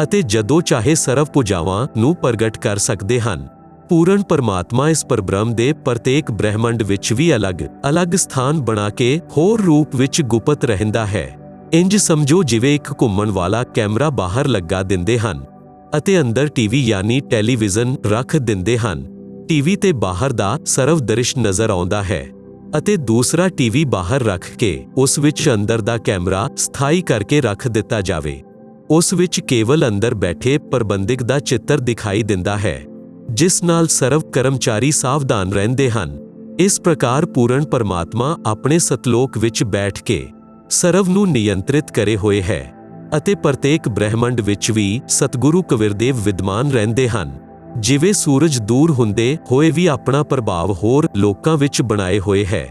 ਅਤੇ ਜਦੋਂ ਚਾਹੇ ਸਰਵ ਭੁਜਾਵਾਂ ਨੂੰ ਪ੍ਰਗਟ ਕਰ ਸਕਦੇ ਹਨ। ਪੂਰਨ ਪਰਮਾਤਮਾ ਇਸ ਪਰਬ੍ਰਹਮ ਦੇ ਪ੍ਰਤੇਕ ਬ੍ਰਹਿਮੰਡ ਵਿੱਚ ਵੀ ਅਲੱਗ ਸਥਾਨ ਬਣਾ ਕੇ ਹੋਰ ਰੂਪ ਵਿੱਚ ਗੁਪਤ ਰਹਿੰਦਾ ਹੈ। ਇੰਜ ਸਮਝੋ ਜਿਵੇਂ ਇੱਕ ਘੁੰਮਣ ਵਾਲਾ ਕੈਮਰਾ ਬਾਹਰ ਲਗਾ ਦਿੰਦੇ ਹਨ ਅਤੇ ਅੰਦਰ ਟੀਵੀ ਯਾਨੀ ਟੈਲੀਵਿਜ਼ਨ ਰੱਖ ਦਿੰਦੇ ਹਨ। ਟੀਵੀ ਤੇ ਬਾਹਰ ਦਾ ਸਰਵ ਦ੍ਰਿਸ਼ ਨਜ਼ਰ ਆਉਂਦਾ ਹੈ ਅਤੇ ਦੂਸਰਾ ਟੀਵੀ ਬਾਹਰ ਰੱਖ ਕੇ ਉਸ ਵਿੱਚ ਅੰਦਰ ਦਾ ਕੈਮਰਾ ਸਥਾਈ ਕਰਕੇ ਰੱਖ ਦਿੱਤਾ ਜਾਵੇ। ਉਸ ਵਿੱਚ ਕੇਵਲ ਅੰਦਰ ਬੈਠੇ ਪ੍ਰਬੰਧਕ ਦਾ ਚਿੱਤਰ ਦਿਖਾਈ ਦਿੰਦਾ ਹੈ, ਜਿਸ ਨਾਲ ਸਰਵ ਕਰਮਚਾਰੀ ਸਾਵਧਾਨ ਰਹਿੰਦੇ ਹਨ। ਇਸ ਪ੍ਰਕਾਰ ਪੂਰਨ ਪਰਮਾਤਮਾ ਆਪਣੇ ਸਤਲੋਕ ਵਿੱਚ ਬੈਠ ਕੇ ਸਰਵ ਨੂੰ ਨਿਯੰਤਰਿਤ ਕਰੇ ਹੋਏ ਹੈ ਅਤੇ ਪ੍ਰਤੇਕ ਬ੍ਰਹਿਮੰਡ ਵਿੱਚ ਵੀ ਸਤਿਗੁਰੂ ਕਬੀਰਦੇਵ ਵਿਦਮਾਨ ਰਹਿੰਦੇ ਹਨ। ਜਿਵੇਂ ਸੂਰਜ ਦੂਰ ਹੁੰਦੇ ਹੋਏ ਵੀ ਆਪਣਾ ਪ੍ਰਭਾਵ ਹੋਰ ਲੋਕਾਂ ਵਿੱਚ ਬਣਾਏ ਹੋਏ ਹੈ।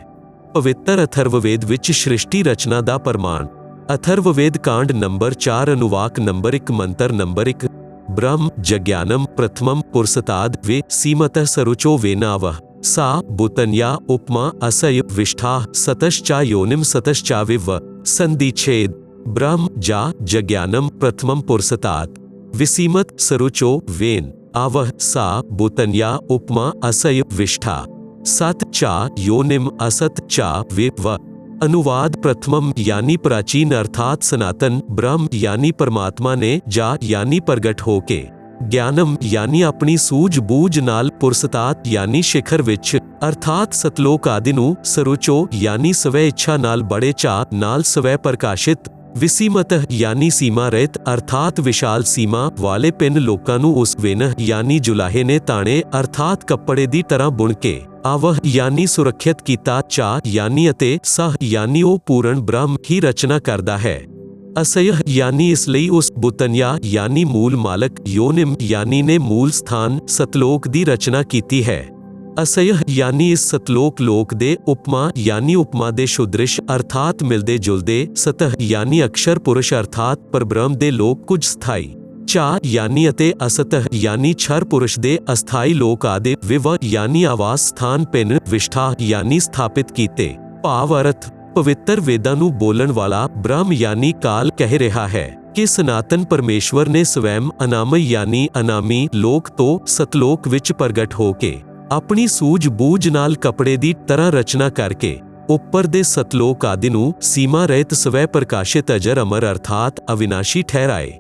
ਪਵਿੱਤਰ ਅਥਰਵਵੇਦ ਵਿੱਚ ਸ੍ਰਿਸ਼ਟੀ ਰਚਨਾ ਦਾ ਪ੍ਰਮਾਣ ਅਥਰਵਵੇਦ ਕਾਂਡ ਨੰਬਰ 4 ਅਨੁਵਾਕ ਨੰਬਰ 1 ਮੰਤਰ ਨੰਬਰ 1 ਬ੍ਰਹਮ ਜਗਿਆਨਮ ਪ੍ਰਥਮਮ ਪੁਰਸਤਾਦ ਵੇ ਸੀਮਤः ਸਰੁਚੋ ਵੇਨਾਵ ਸਾ ਬੁਤਨਯਾ ਉਪਮਾ ਅਸਯ ਵਿਸ਼ਠਾ ਸਤਸ਼ਚਾ ਯੋਨਿਮ ਸਤਸ਼ਚਾ ਵਿਵ ਸੰਦੀਛੇਦ ਬ੍ਰਹਮ ਜਾ ਜਗਿਆਨਮ ਪ੍ਰਥਮਮ ਪੁਰਸਤਾਦ ਵਿਸੀਮਤ ਸਰੁਚੋ ਵੇਨ आवह सा बुतन्या उपमा असय विष्ठा सत चा योनिम असत चा वे व। अनुवाद प्रथमम यानी प्राचीन अर्थात सनातन, ब्रह्म यानी परमात्मा ने, जा यानी प्रगट होके, ज्ञानम यानी अपनी सूझ-बूझ नाल, पुरसतात यानी शिखर विच अर्थात सतलोक आदि नूं, सरुचो यानी स्वै इच्छा नाल, बड़े चा नाल स्वै प्रकाशित, विसीमत यानी सीमा रहित अर्थात विशाल सीमा वाले पिन लोकां नूं उस विन यानी जुलाहे ने ताणे अर्थात कपड़े दी तरह बुण के, आवह यानी सुरक्षित कीता, चा यानी अते, सह यानी ओ पूर्ण ब्रह्म ही रचना करदा है। असयह यानी इसलिए उस बुतनिया यानी मूल मालक, योनिम यानी ने मूल स्थान सतलोक दी रचना कीती है। असयह यानी इस सतलोक लोक दे, उपमा यानी उपमा दे शुदृश अर्थात मिलदे जुलदे, सतह यानी अक्षर पुरुष अर्थात परब्रह्म दे लोक कुछ स्थाई, चा यानी अते, असतह यानी क्षर पुरुष दे अस्थाई लोक आदि, विव यानी आवास स्थान, पिन विष्ठा यानी स्थापित कीते। भाव अर्थ पवित्र वेदां नूं बोलण वाला ब्रह्म यानी काल कह रहा है कि सनातन परमेश्वर ने स्वयं अनामय यानी अनामी लोक तो सतलोक विच प्रगट होके अपनी सूझ-बूझ नाल कपड़े दी तरह रचना करके ऊपर दे सतलोक आदि नूं सीमा रहित स्वै प्रकाशित अजर अमर अर्थात अविनाशी ठहराए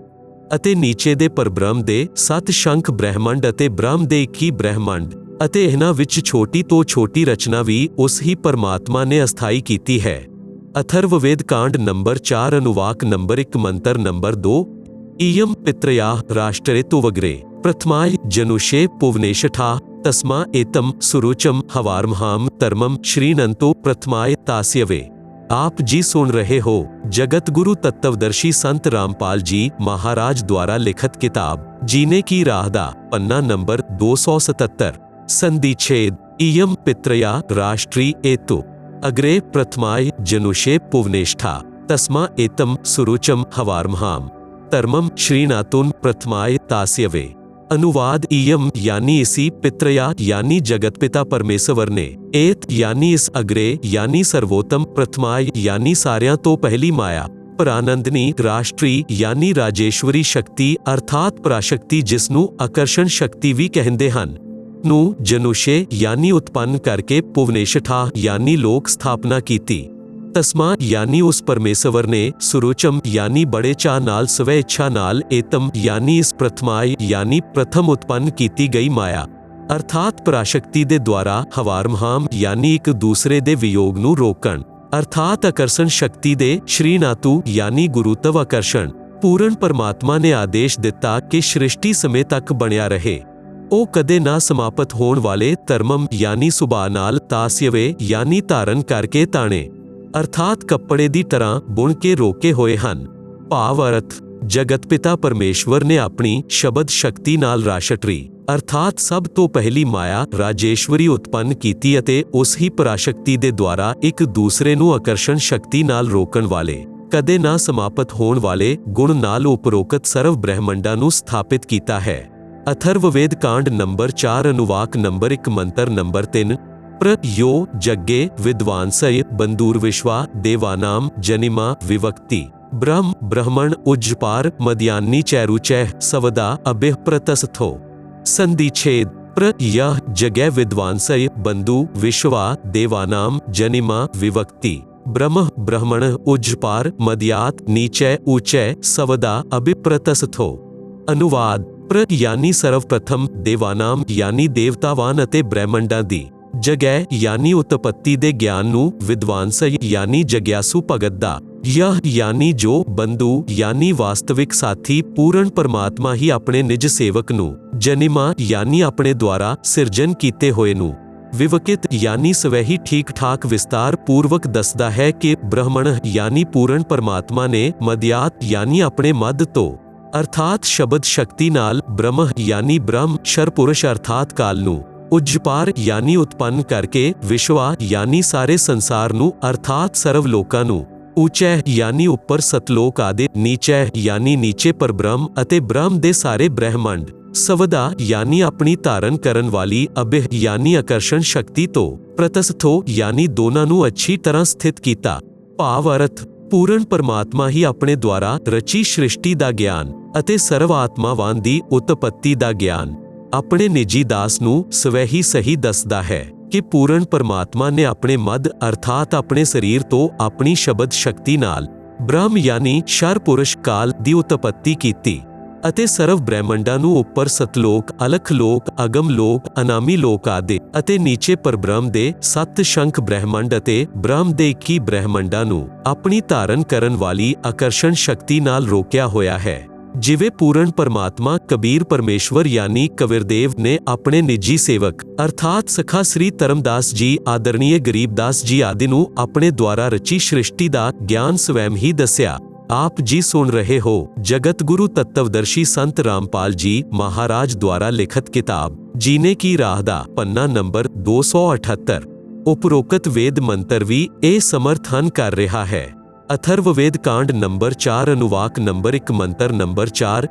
ਅਤੇ ਨੀਚੇ ਦੇ ਪਰਬ੍ਰਹਮ ਦੇ 7 ਸ਼ੰਖ ਬ੍ਰਹਿਮੰਡ ਅਤੇ ਬ੍ਰਹਮ ਦੇ 21 ਬ੍ਰਹਿਮੰਡ ਅਤੇ ਇਹਨਾਂ ਵਿੱਚ ਛੋਟੀ ਤੋਂ ਛੋਟੀ ਰਚਨਾ ਵੀ ਉਸ ਹੀ ਪਰਮਾਤਮਾ ਨੇ ਅਸਥਾਈ ਕੀਤੀ ਹੈ। ਅਥਰਵਵੇਦ ਕਾਂਡ ਨੰਬਰ 4 ਅਨੁਵਾਕ ਨੰਬਰ 1 ਮੰਤਰ ਨੰਬਰ 2 ਈਯਮ ਪਿਤਰਯਾਹ ਰਾਸ਼ਟਰੇ ਵਗਰੇ ਪ੍ਰਥਮਾਯ ਜਨੁਸ਼ੇ ਪੁਵਨੇਸ਼ਠਾ ਤਸਮਾ ਏਤਮ ਸੁਰੂਚਮ ਹਵਾਰਮਹਾਮ ਧਰਮਮ ਸ਼੍ਰੀਨੰਤੋ ਪ੍ਰਥਮਾਯ ਤਾस्यवे। आप जी सुन रहे हो जगत गुरु तत्वदर्शी संत रामपाल जी महाराज द्वारा लिखित किताब जीने की राह दा पन्ना नंबर 277 संधिच्छेद इयम पित्रया राष्ट्री एतु अग्रे प्रथमाय जनुषे पुवनेष्ठा तस्मा एतम सुरुचम हवारमहाम धर्मम श्रीनातुन प्रथमाय तास्यवे। अनुवाद इयम यानी इसी, पित्रया यानी जगत पिता परमेश्वर ने, एत यानी इस, अग्रे यानी सर्वोत्तम, प्रथमाय यानी सारियां तो पहली माया, परानंदनी राष्ट्री यानी राजेश्वरी शक्ति अर्थात पराशक्ति जिसनू आकर्षण शक्ति भी कहंदे हन, नू जनुषे यानी उत्पन्न करके पुवनेशठा यानी लोक स्थापना कीती, तस्मा यानी उस परमेश्वर ने, सुरुचम यानी बड़े चा नाल स्वै इच्छा नाल, एतम यानी इस प्रथमाय यानी प्रथम उत्पन्न कीती गई माया अर्थात पराशक्ति दे द्वारा, हवारमहाम यानी एक दूसरे दे वियोग नू रोकण अर्थात आकर्षण शक्ति दे, श्रीनातु यानी गुरुत्व आकर्षण, पूर्ण परमात्मा ने आदेश दिता कि सृष्टि समय तक बनिया रहे, ओ कदे ना समाप्त होने वाले, धर्मम यानी सुभाव नाल, तास्यवे यानी धारण करके ताणे अर्थात कपड़े दी तरह बुण के रोके होए हन। भाव अर्थ जगत पिता परमेश्वर ने अपनी शब्द शक्ति नाल राशट्री अर्थात सब तो पहली माया राजेश्वरी उत्पन्न कीती अते उस ही पराशक्ति दे द्वारा एक दूसरे नू आकर्षण शक्ति नाल रोकण वाले, कदे ना समाप्त होने वाले गुण नाल उपरोक्त सर्व ब्रह्मंडां नू स्थापित कीता है। अथर्ववेद कांड नंबर 4 अनुवाक नंबर 1 मंत्र नंबर 3 प्र यो जग्गे विद्वांसय बंदूरविश्वा देवानाम जनिमा विवक्ति ब्रह्म ब्रह्मण उज्जपार मध्यान्नी चैरुचैः सवदा अभिः प्रतस्थो। संधिच्छेद प्र यह जगह विद्वांसय बंधु विश्वा देवानाम जनिमा विवक्ति ब्रह्म ब्रह्मण उज्जपार मध्यात नीचै ऊचै सवदा अभिप्रतस्थो। अनुवाद प्र यानी सर्वप्रथम, देवानाम यानी देवतावान अते ब्रह्मंडां दी जगह यानी उत्पत्ति दे ज्ञान नू, विद्वांस यानी जग्यासु भगत दा, यह यानी जो बंधु यानी वास्तविक साथी पूर्ण परमात्मा ही अपने निज सेवक नू, जनिमा यानी अपने द्वारा सिरजन कीते होए नू, विवकित यानी स्वै ही ठीक ठाक विस्तार पूर्वक दसदा है कि ब्रह्मण यानी पूर्ण परमात्मा ने, मध्यात यानी अपने मद तो अर्थात शब्द शक्ति नाल, ब्रह्म यानी ब्रह्म क्षर पुरुष अर्थात काल नू, उज्जपार यानी उत्पन्न करके, विश्वा यानी सारे संसार नू अर्थात सर्व लोकां नू, ऊचै यानी ऊपर सतलोक आदि, नीचै यानी नीचे पर ब्रह्म अते ब्रह्म दे सारे ब्रह्मंड, सवदा यानी अपनी धारण करन वाली, अभिह यानी आकर्षण शक्ति तो, प्रतस्थो यानी दोनां नू अच्छी तरह स्थित कीता। भाव अर्थ पूर्ण परमात्मा ही अपने द्वारा रची सृष्टि दा ज्ञान अते सर्व आत्मावान दी उत्पत्ति दा ज्ञान अपने निजी दास नू स्वै ही सही दसदा है ਕਿ ਪੂਰਨ ਪਰਮਾਤਮਾ ਨੇ ਆਪਣੇ ਮਦ ਅਰਥਾਤ ਆਪਣੇ ਸਰੀਰ ਤੋਂ ਆਪਣੀ ਸ਼ਬਦ ਸ਼ਕਤੀ ਨਾਲ ਬ੍ਰਹਮ ਯਾਨੀ ਸ਼ਰ ਪੁਰਸ਼ ਕਾਲ ਦੀ ਉਤਪੱਤੀ ਕੀਤੀ ਅਤੇ ਸਰਵ ਬ੍ਰਹਿਮੰਡਾਂ ਨੂੰ ਉੱਪਰ ਸਤਲੋਕ, ਅਲਖ ਲੋਕ, ਅਗਮ ਲੋਕ, ਅਨਾਮੀ ਲੋਕ ਆਦਿ ਅਤੇ ਨੀਚੇ ਪਰਬ੍ਰਹਮ ਦੇ 7 ਸ਼ੰਖ ਬ੍ਰਹਿਮੰਡ ਅਤੇ ਬ੍ਰਹਮ ਦੇ 21 ਬ੍ਰਹਿਮੰਡਾਂ ਨੂੰ ਆਪਣੀ ਧਾਰਨ ਕਰਨ ਵਾਲੀ ਆਕਰਸ਼ਣ ਸ਼ਕਤੀ ਨਾਲ ਰੋਕਿਆ ਹੋਇਆ ਹੈ। ਜਿਵੇਂ ਪੂਰਨ ਪਰਮਾਤਮਾ ਕਬੀਰ ਪਰਮੇਸ਼ਵਰ ਯਾਨੀ ਕਬੀਰਦੇਵ ਨੇ ਆਪਣੇ ਨਿੱਜੀ ਸੇਵਕ ਅਰਥਾਤ ਸਖਾ ਸ੍ਰੀ ਧਰਮਦਾਸ ਜੀ, ਆਦਰਣੀਏ ਗਰੀਬਦਾਸ ਜੀ ਆਦਿ ਨੂੰ ਆਪਣੇ ਦੁਆਰਾ ਰਚੀ ਸ੍ਰਿਸ਼ਟੀ ਦਾ ਗਿਆਨ ਸਵੈਮ ਹੀ ਦੱਸਿਆ। आप जी सुन रहे हो जगत गुरु तत्वदर्शी संत रामपाल जी महाराज द्वारा लिखित किताब जीने की राह दा पन्ना नंबर 278। उपरोक्त वेद मंत्र भी ਇਹ ਸਮਰਥਨ ਕਰ ਰਿਹਾ ਹੈ। अथर्ववेद कांड नंबर 4 अनुवाक नंबर 1 मंत्र नंबर 4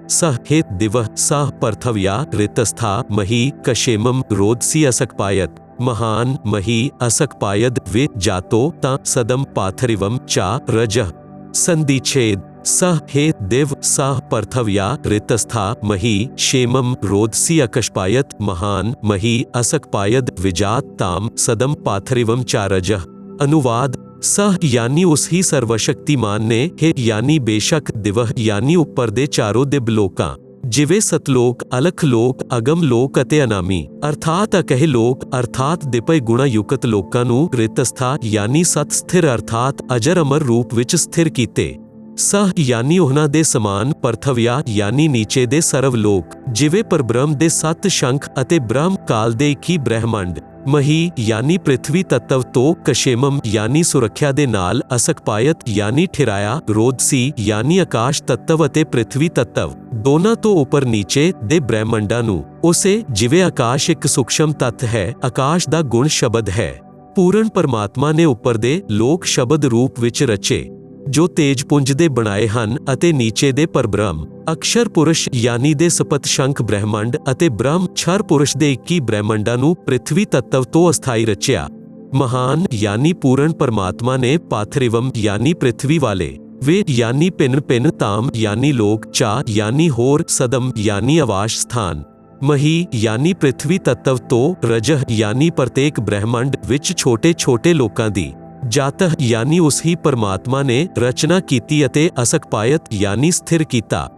सह हेत दिवह सह पर्थव्या ऋतस्था मही कशेमम रोदसी असकपायत महान मही असकपायद वे जातो ता सदम पाथरिवम चा रजह संधिच्छेद सह हे दिव सह पर्थव्या ऋतस्था मही शेमम रोदसी अकशपायत महान मही असकपायद विजात ताम सदम पाथरिवम चारजह। अनुवाद सह यानी उस ही सर्वशक्तिमान ने हे यानी बेशक दिवह यानी ऊपर दे चारों दिव लोकां ਜਿਵੇਂ ਸਤਲੋਕ, ਅਲਖ ਲੋਕ, ਅਗਮ ਲੋਕ ਅਤੇ ਅਨਾਮੀ ਅਰਥਾਤ ਅਕਹੇ ਲੋਕ ਅਰਥਾਤ ਦਿਪੈ ਗੁਣਾ ਯੁਕਤ ਲੋਕਾਂ ਨੂੰ ਰਿਤਸਥਾ ਯਾਨੀ ਸਤ ਸਥਿਰ ਅਰਥਾਤ ਅਜਰ ਅਮਰ ਰੂਪ ਵਿੱਚ ਸਥਿਰ ਕੀਤੇ। ਸਹ ਯਾਨੀ ਉਹਨਾਂ ਦੇ ਸਮਾਨ, ਪਰਥਵਿਆ ਯਾਨੀ ਨੀਚੇ ਦੇ ਸਰਵ ਲੋਕ ਜਿਵੇਂ ਪਰਬ੍ਰਹਮ ਦੇ 7 ਸ਼ੰਖ ਅਤੇ ਬ੍ਰਹਮ ਕਾਲ ਦੇ 21 ਬ੍ਰਹਿਮੰਡ, ਮਹੀ ਯਾਨੀ ਪ੍ਰਿਥਵੀ ਤੱਤਵ ਤੋਂ, ਕਸ਼ੇਮਮ ਯਾਨੀ ਸੁਰੱਖਿਆ ਦੇ ਨਾਲ, ਅਸਕਪਾਇਤ ਯਾਨੀ ਠਹਿਰਾਇਆ, ਰੋਦਸੀ ਯਾਨੀ ਆਕਾਸ਼ ਤੱਤਵ ਅਤੇ ਪ੍ਰਿਥਵੀ ਤੱਤਵ ਦੋਨਾਂ ਤੋਂ ਉੱਪਰ ਨੀਚੇ ਦੇ ਬ੍ਰਹਿਮੰਡਾਂ ਨੂੰ ਉਸੇ ਜਿਵੇਂ ਆਕਾਸ਼ ਇੱਕ ਸੂਖਸ਼ਮ ਤੱਤ ਹੈ, ਆਕਾਸ਼ ਦਾ ਗੁਣ ਸ਼ਬਦ ਹੈ। ਪੂਰਨ ਪਰਮਾਤਮਾ ਨੇ ਉੱਪਰ ਦੇ ਲੋਕ ਸ਼ਬਦ ਰੂਪ ਵਿੱਚ ਰਚੇ ਜੋ ਤੇਜ ਪੁੰਜ ਦੇ ਬਣਾਏ ਹਨ ਅਤੇ ਨੀਚੇ ਦੇ ਪਰਬ੍ਰਹਮ ਅਕਸ਼ਰ ਪੁਰਸ਼ ਯਾਨੀ ਦੇ ਸਪਤ ਸ਼ੰਖ ਬ੍ਰਹਿਮੰਡ ਅਤੇ ਬ੍ਰਹਮ ਛਰ ਪੁਰਸ਼ ਦੇ 21 ਬ੍ਰਹਿਮੰਡਾਂ ਨੂੰ ਪ੍ਰਿਥਵੀ ਤੱਤਵ ਤੋਂ ਅਸਥਾਈ ਰਚਿਆ। ਮਹਾਨ ਯਾਨੀ ਪੂਰਨ ਪਰਮਾਤਮਾ ਨੇ ਪਾਥਰਿਵਮ ਯਾਨੀ ਪ੍ਰਿਥਵੀ ਵਾਲੇ, ਵੇ ਯਾਨੀ ਪਿੰਨ ਤਾਮ ਯਾਨੀ ਲੋਕ, ਚਾ ਯਾਨੀ ਹੋਰ, ਸਦਮ ਯਾਨੀ ਆਵਾਸ ਸਥਾਨ, ਮਹੀ ਯਾਨੀ ਪ੍ਰਿਥਵੀ ਤੱਤਵ ਤੋਂ, ਰਜਹ ਯਾਨੀ ਪ੍ਰਤੇਕ ਬ੍ਰਹਿਮੰਡ ਵਿੱਚ ਛੋਟੇ ਛੋਟੇ ਲੋਕਾਂ ਦੀ, ਜਾਤਹ ਯਾਨੀ ਉਸ ਹੀ ਪਰਮਾਤਮਾ ਨੇ ਰਚਨਾ ਕੀਤੀ ਅਤੇ ਅਸਕਪਾਇਤ ਯਾਨੀ ਸਥਿਰ ਕੀਤਾ।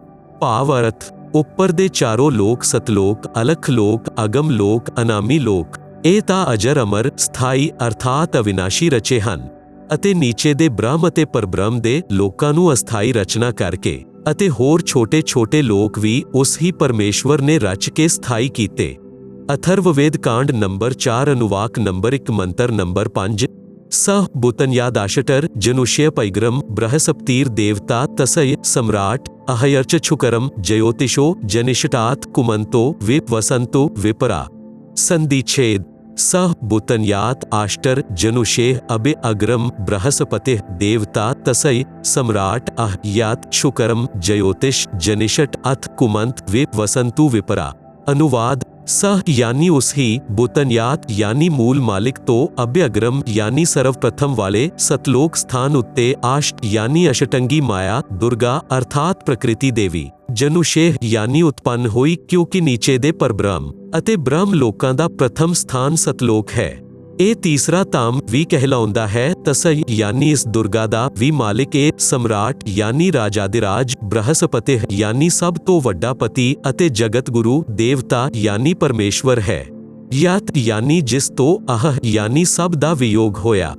ਭਾਵ ਅਰਥ ਉੱਪਰ ਦੇ ਚਾਰੋਂ ਲੋਕ ਸਤਲੋਕ, ਅਲਖ ਲੋਕ, ਅਗਮ ਲੋਕ, ਅਨਾਮੀ ਲੋਕ ਇਹ ਤਾਂ ਅਜਰ ਅਮਰ ਸਥਾਈ ਅਰਥਾਤ ਅਵਿਨਾਸ਼ੀ ਰਚੇ ਹਨ ਅਤੇ ਨੀਚੇ ਦੇ ਬ੍ਰਹਮ ਅਤੇ ਪਰਬ੍ਰਹਮ ਦੇ ਲੋਕਾਂ ਨੂੰ ਅਸਥਾਈ ਰਚਨਾ ਕਰਕੇ ਅਤੇ ਹੋਰ ਛੋਟੇ ਛੋਟੇ ਲੋਕ ਵੀ ਉਸ ਹੀ ਪਰਮੇਸ਼ਵਰ ਨੇ ਰਚ ਕੇ ਸਥਾਈ ਕੀਤੇ। ਅਥਰਵਵੇਦ ਕਾਂਡ ਨੰਬਰ 4 ਅਨੁਵਾਕ ਨੰਬਰ 1 ਮੰਤਰ ਨੰਬਰ 5 सह बुतन्यादाशटर जनुष्य पैग्रम बृहस्पतिर देवता तसय सम्राट अहयर्च छुकरम जयोतिषो जनिषटात कुमंतो वि वसंतो विपरा। संधिच्छेद सह बुतन्यात आष्टर जनुषेह अबे अग्रम बृहस्पतिः देवता तसय सम्राट अहयात शुकरम जयोतिष जनिषट अथ कुमंत वि वसंतु विपरा। अनुवाद सह यानी उस ही, बुतन्यात यानी मूल मालिक तो, अभ्यग्रम यानी सर्वप्रथम वाले, सतलोक स्थान उत्ते, आष्ट यानी अष्टंगी माया दुर्गा अर्थात प्रकृति देवी, जनुषेह यानी उत्पन्न हुई क्योंकि नीचे दे परब्रह्म ਅਤੇ ਬ੍ਰਹਮ ਲੋਕਾਂ ਦਾ ਪ੍ਰਥਮ ਸਥਾਨ ਸਤਲੋਕ ਹੈ। ਇਹ ਤੀਸਰਾ ਧਾਮ ਵੀ ਕਹਿਲਾਉਂਦਾ ਹੈ। ਤਸਯ ਯਾਨੀ ਇਸ ਦੁਰਗਾ ਦਾ ਵੀ ਮਾਲਿਕ ਇਹ, ਸਮਰਾਟ ਯਾਨੀ ਰਾਜਾਦਿਰਾਜ, ਬ੍ਰਹਸਪਤਿ ਯਾਨੀ ਸਭ ਤੋਂ ਵੱਡਾ ਪਤੀ ਅਤੇ ਜਗਤ ਗੁਰੂ ਦੇਵਤਾ ਯਾਨੀ ਪਰਮੇਸ਼ਵਰ ਹੈ। ਯਤ ਯਾਨੀ ਜਿਸ ਤੋਂ ਅਹ ਯਾਨੀ ਸਭ ਦਾ ਵਿਯੋਗ ਹੋਇਆ।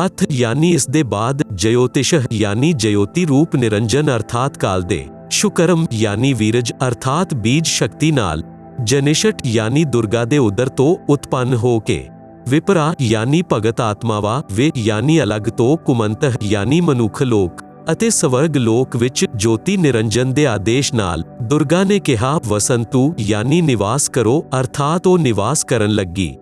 ਅਥ ਯਾਨੀ ਇਸ ਦੇ ਬਾਅਦ, ਜਯੋਤਿਸ਼ ਯਾਨੀ ਜਯੋਤੀ ਰੂਪ ਨਿਰੰਜਨ ਅਰਥਾਤ ਕਾਲ ਦੇ, ਸ਼ੁਕਰਮ ਯਾਨੀ ਵੀਰਜ ਅਰਥਾਤ ਬੀਜ ਸ਼ਕਤੀ ਨਾਲ, ਜਨਿਸ਼ਟ ਯਾਨੀ ਦੁਰਗਾ ਦੇ ਉਦਰ ਤੋਂ ਉਤਪੰਨ ਹੋ ਕੇ, ਵਿਪਰਾ ਯਾਨੀ ਭਗਤ ਆਤਮਾਵਾ, ਵੇ ਯਾਨੀ ਅਲੱਗ ਤੋਂ, ਕੁਮੰਤਹ ਯਾਨੀ ਮਨੁੱਖ ਲੋਕ ਅਤੇ ਸਵਰਗ ਲੋਕ ਵਿੱਚ ਜੋਤੀ ਨਿਰੰਜਨ ਦੇ ਆਦੇਸ਼ ਨਾਲ ਦੁਰਗਾ ਨੇ ਕਿਹਾ ਵਸੰਤੂ ਯਾਨੀ ਨਿਵਾਸ ਕਰੋ ਅਰਥਾਤ ਉਹ ਨਿਵਾਸ ਕਰਨ ਲੱਗੀ।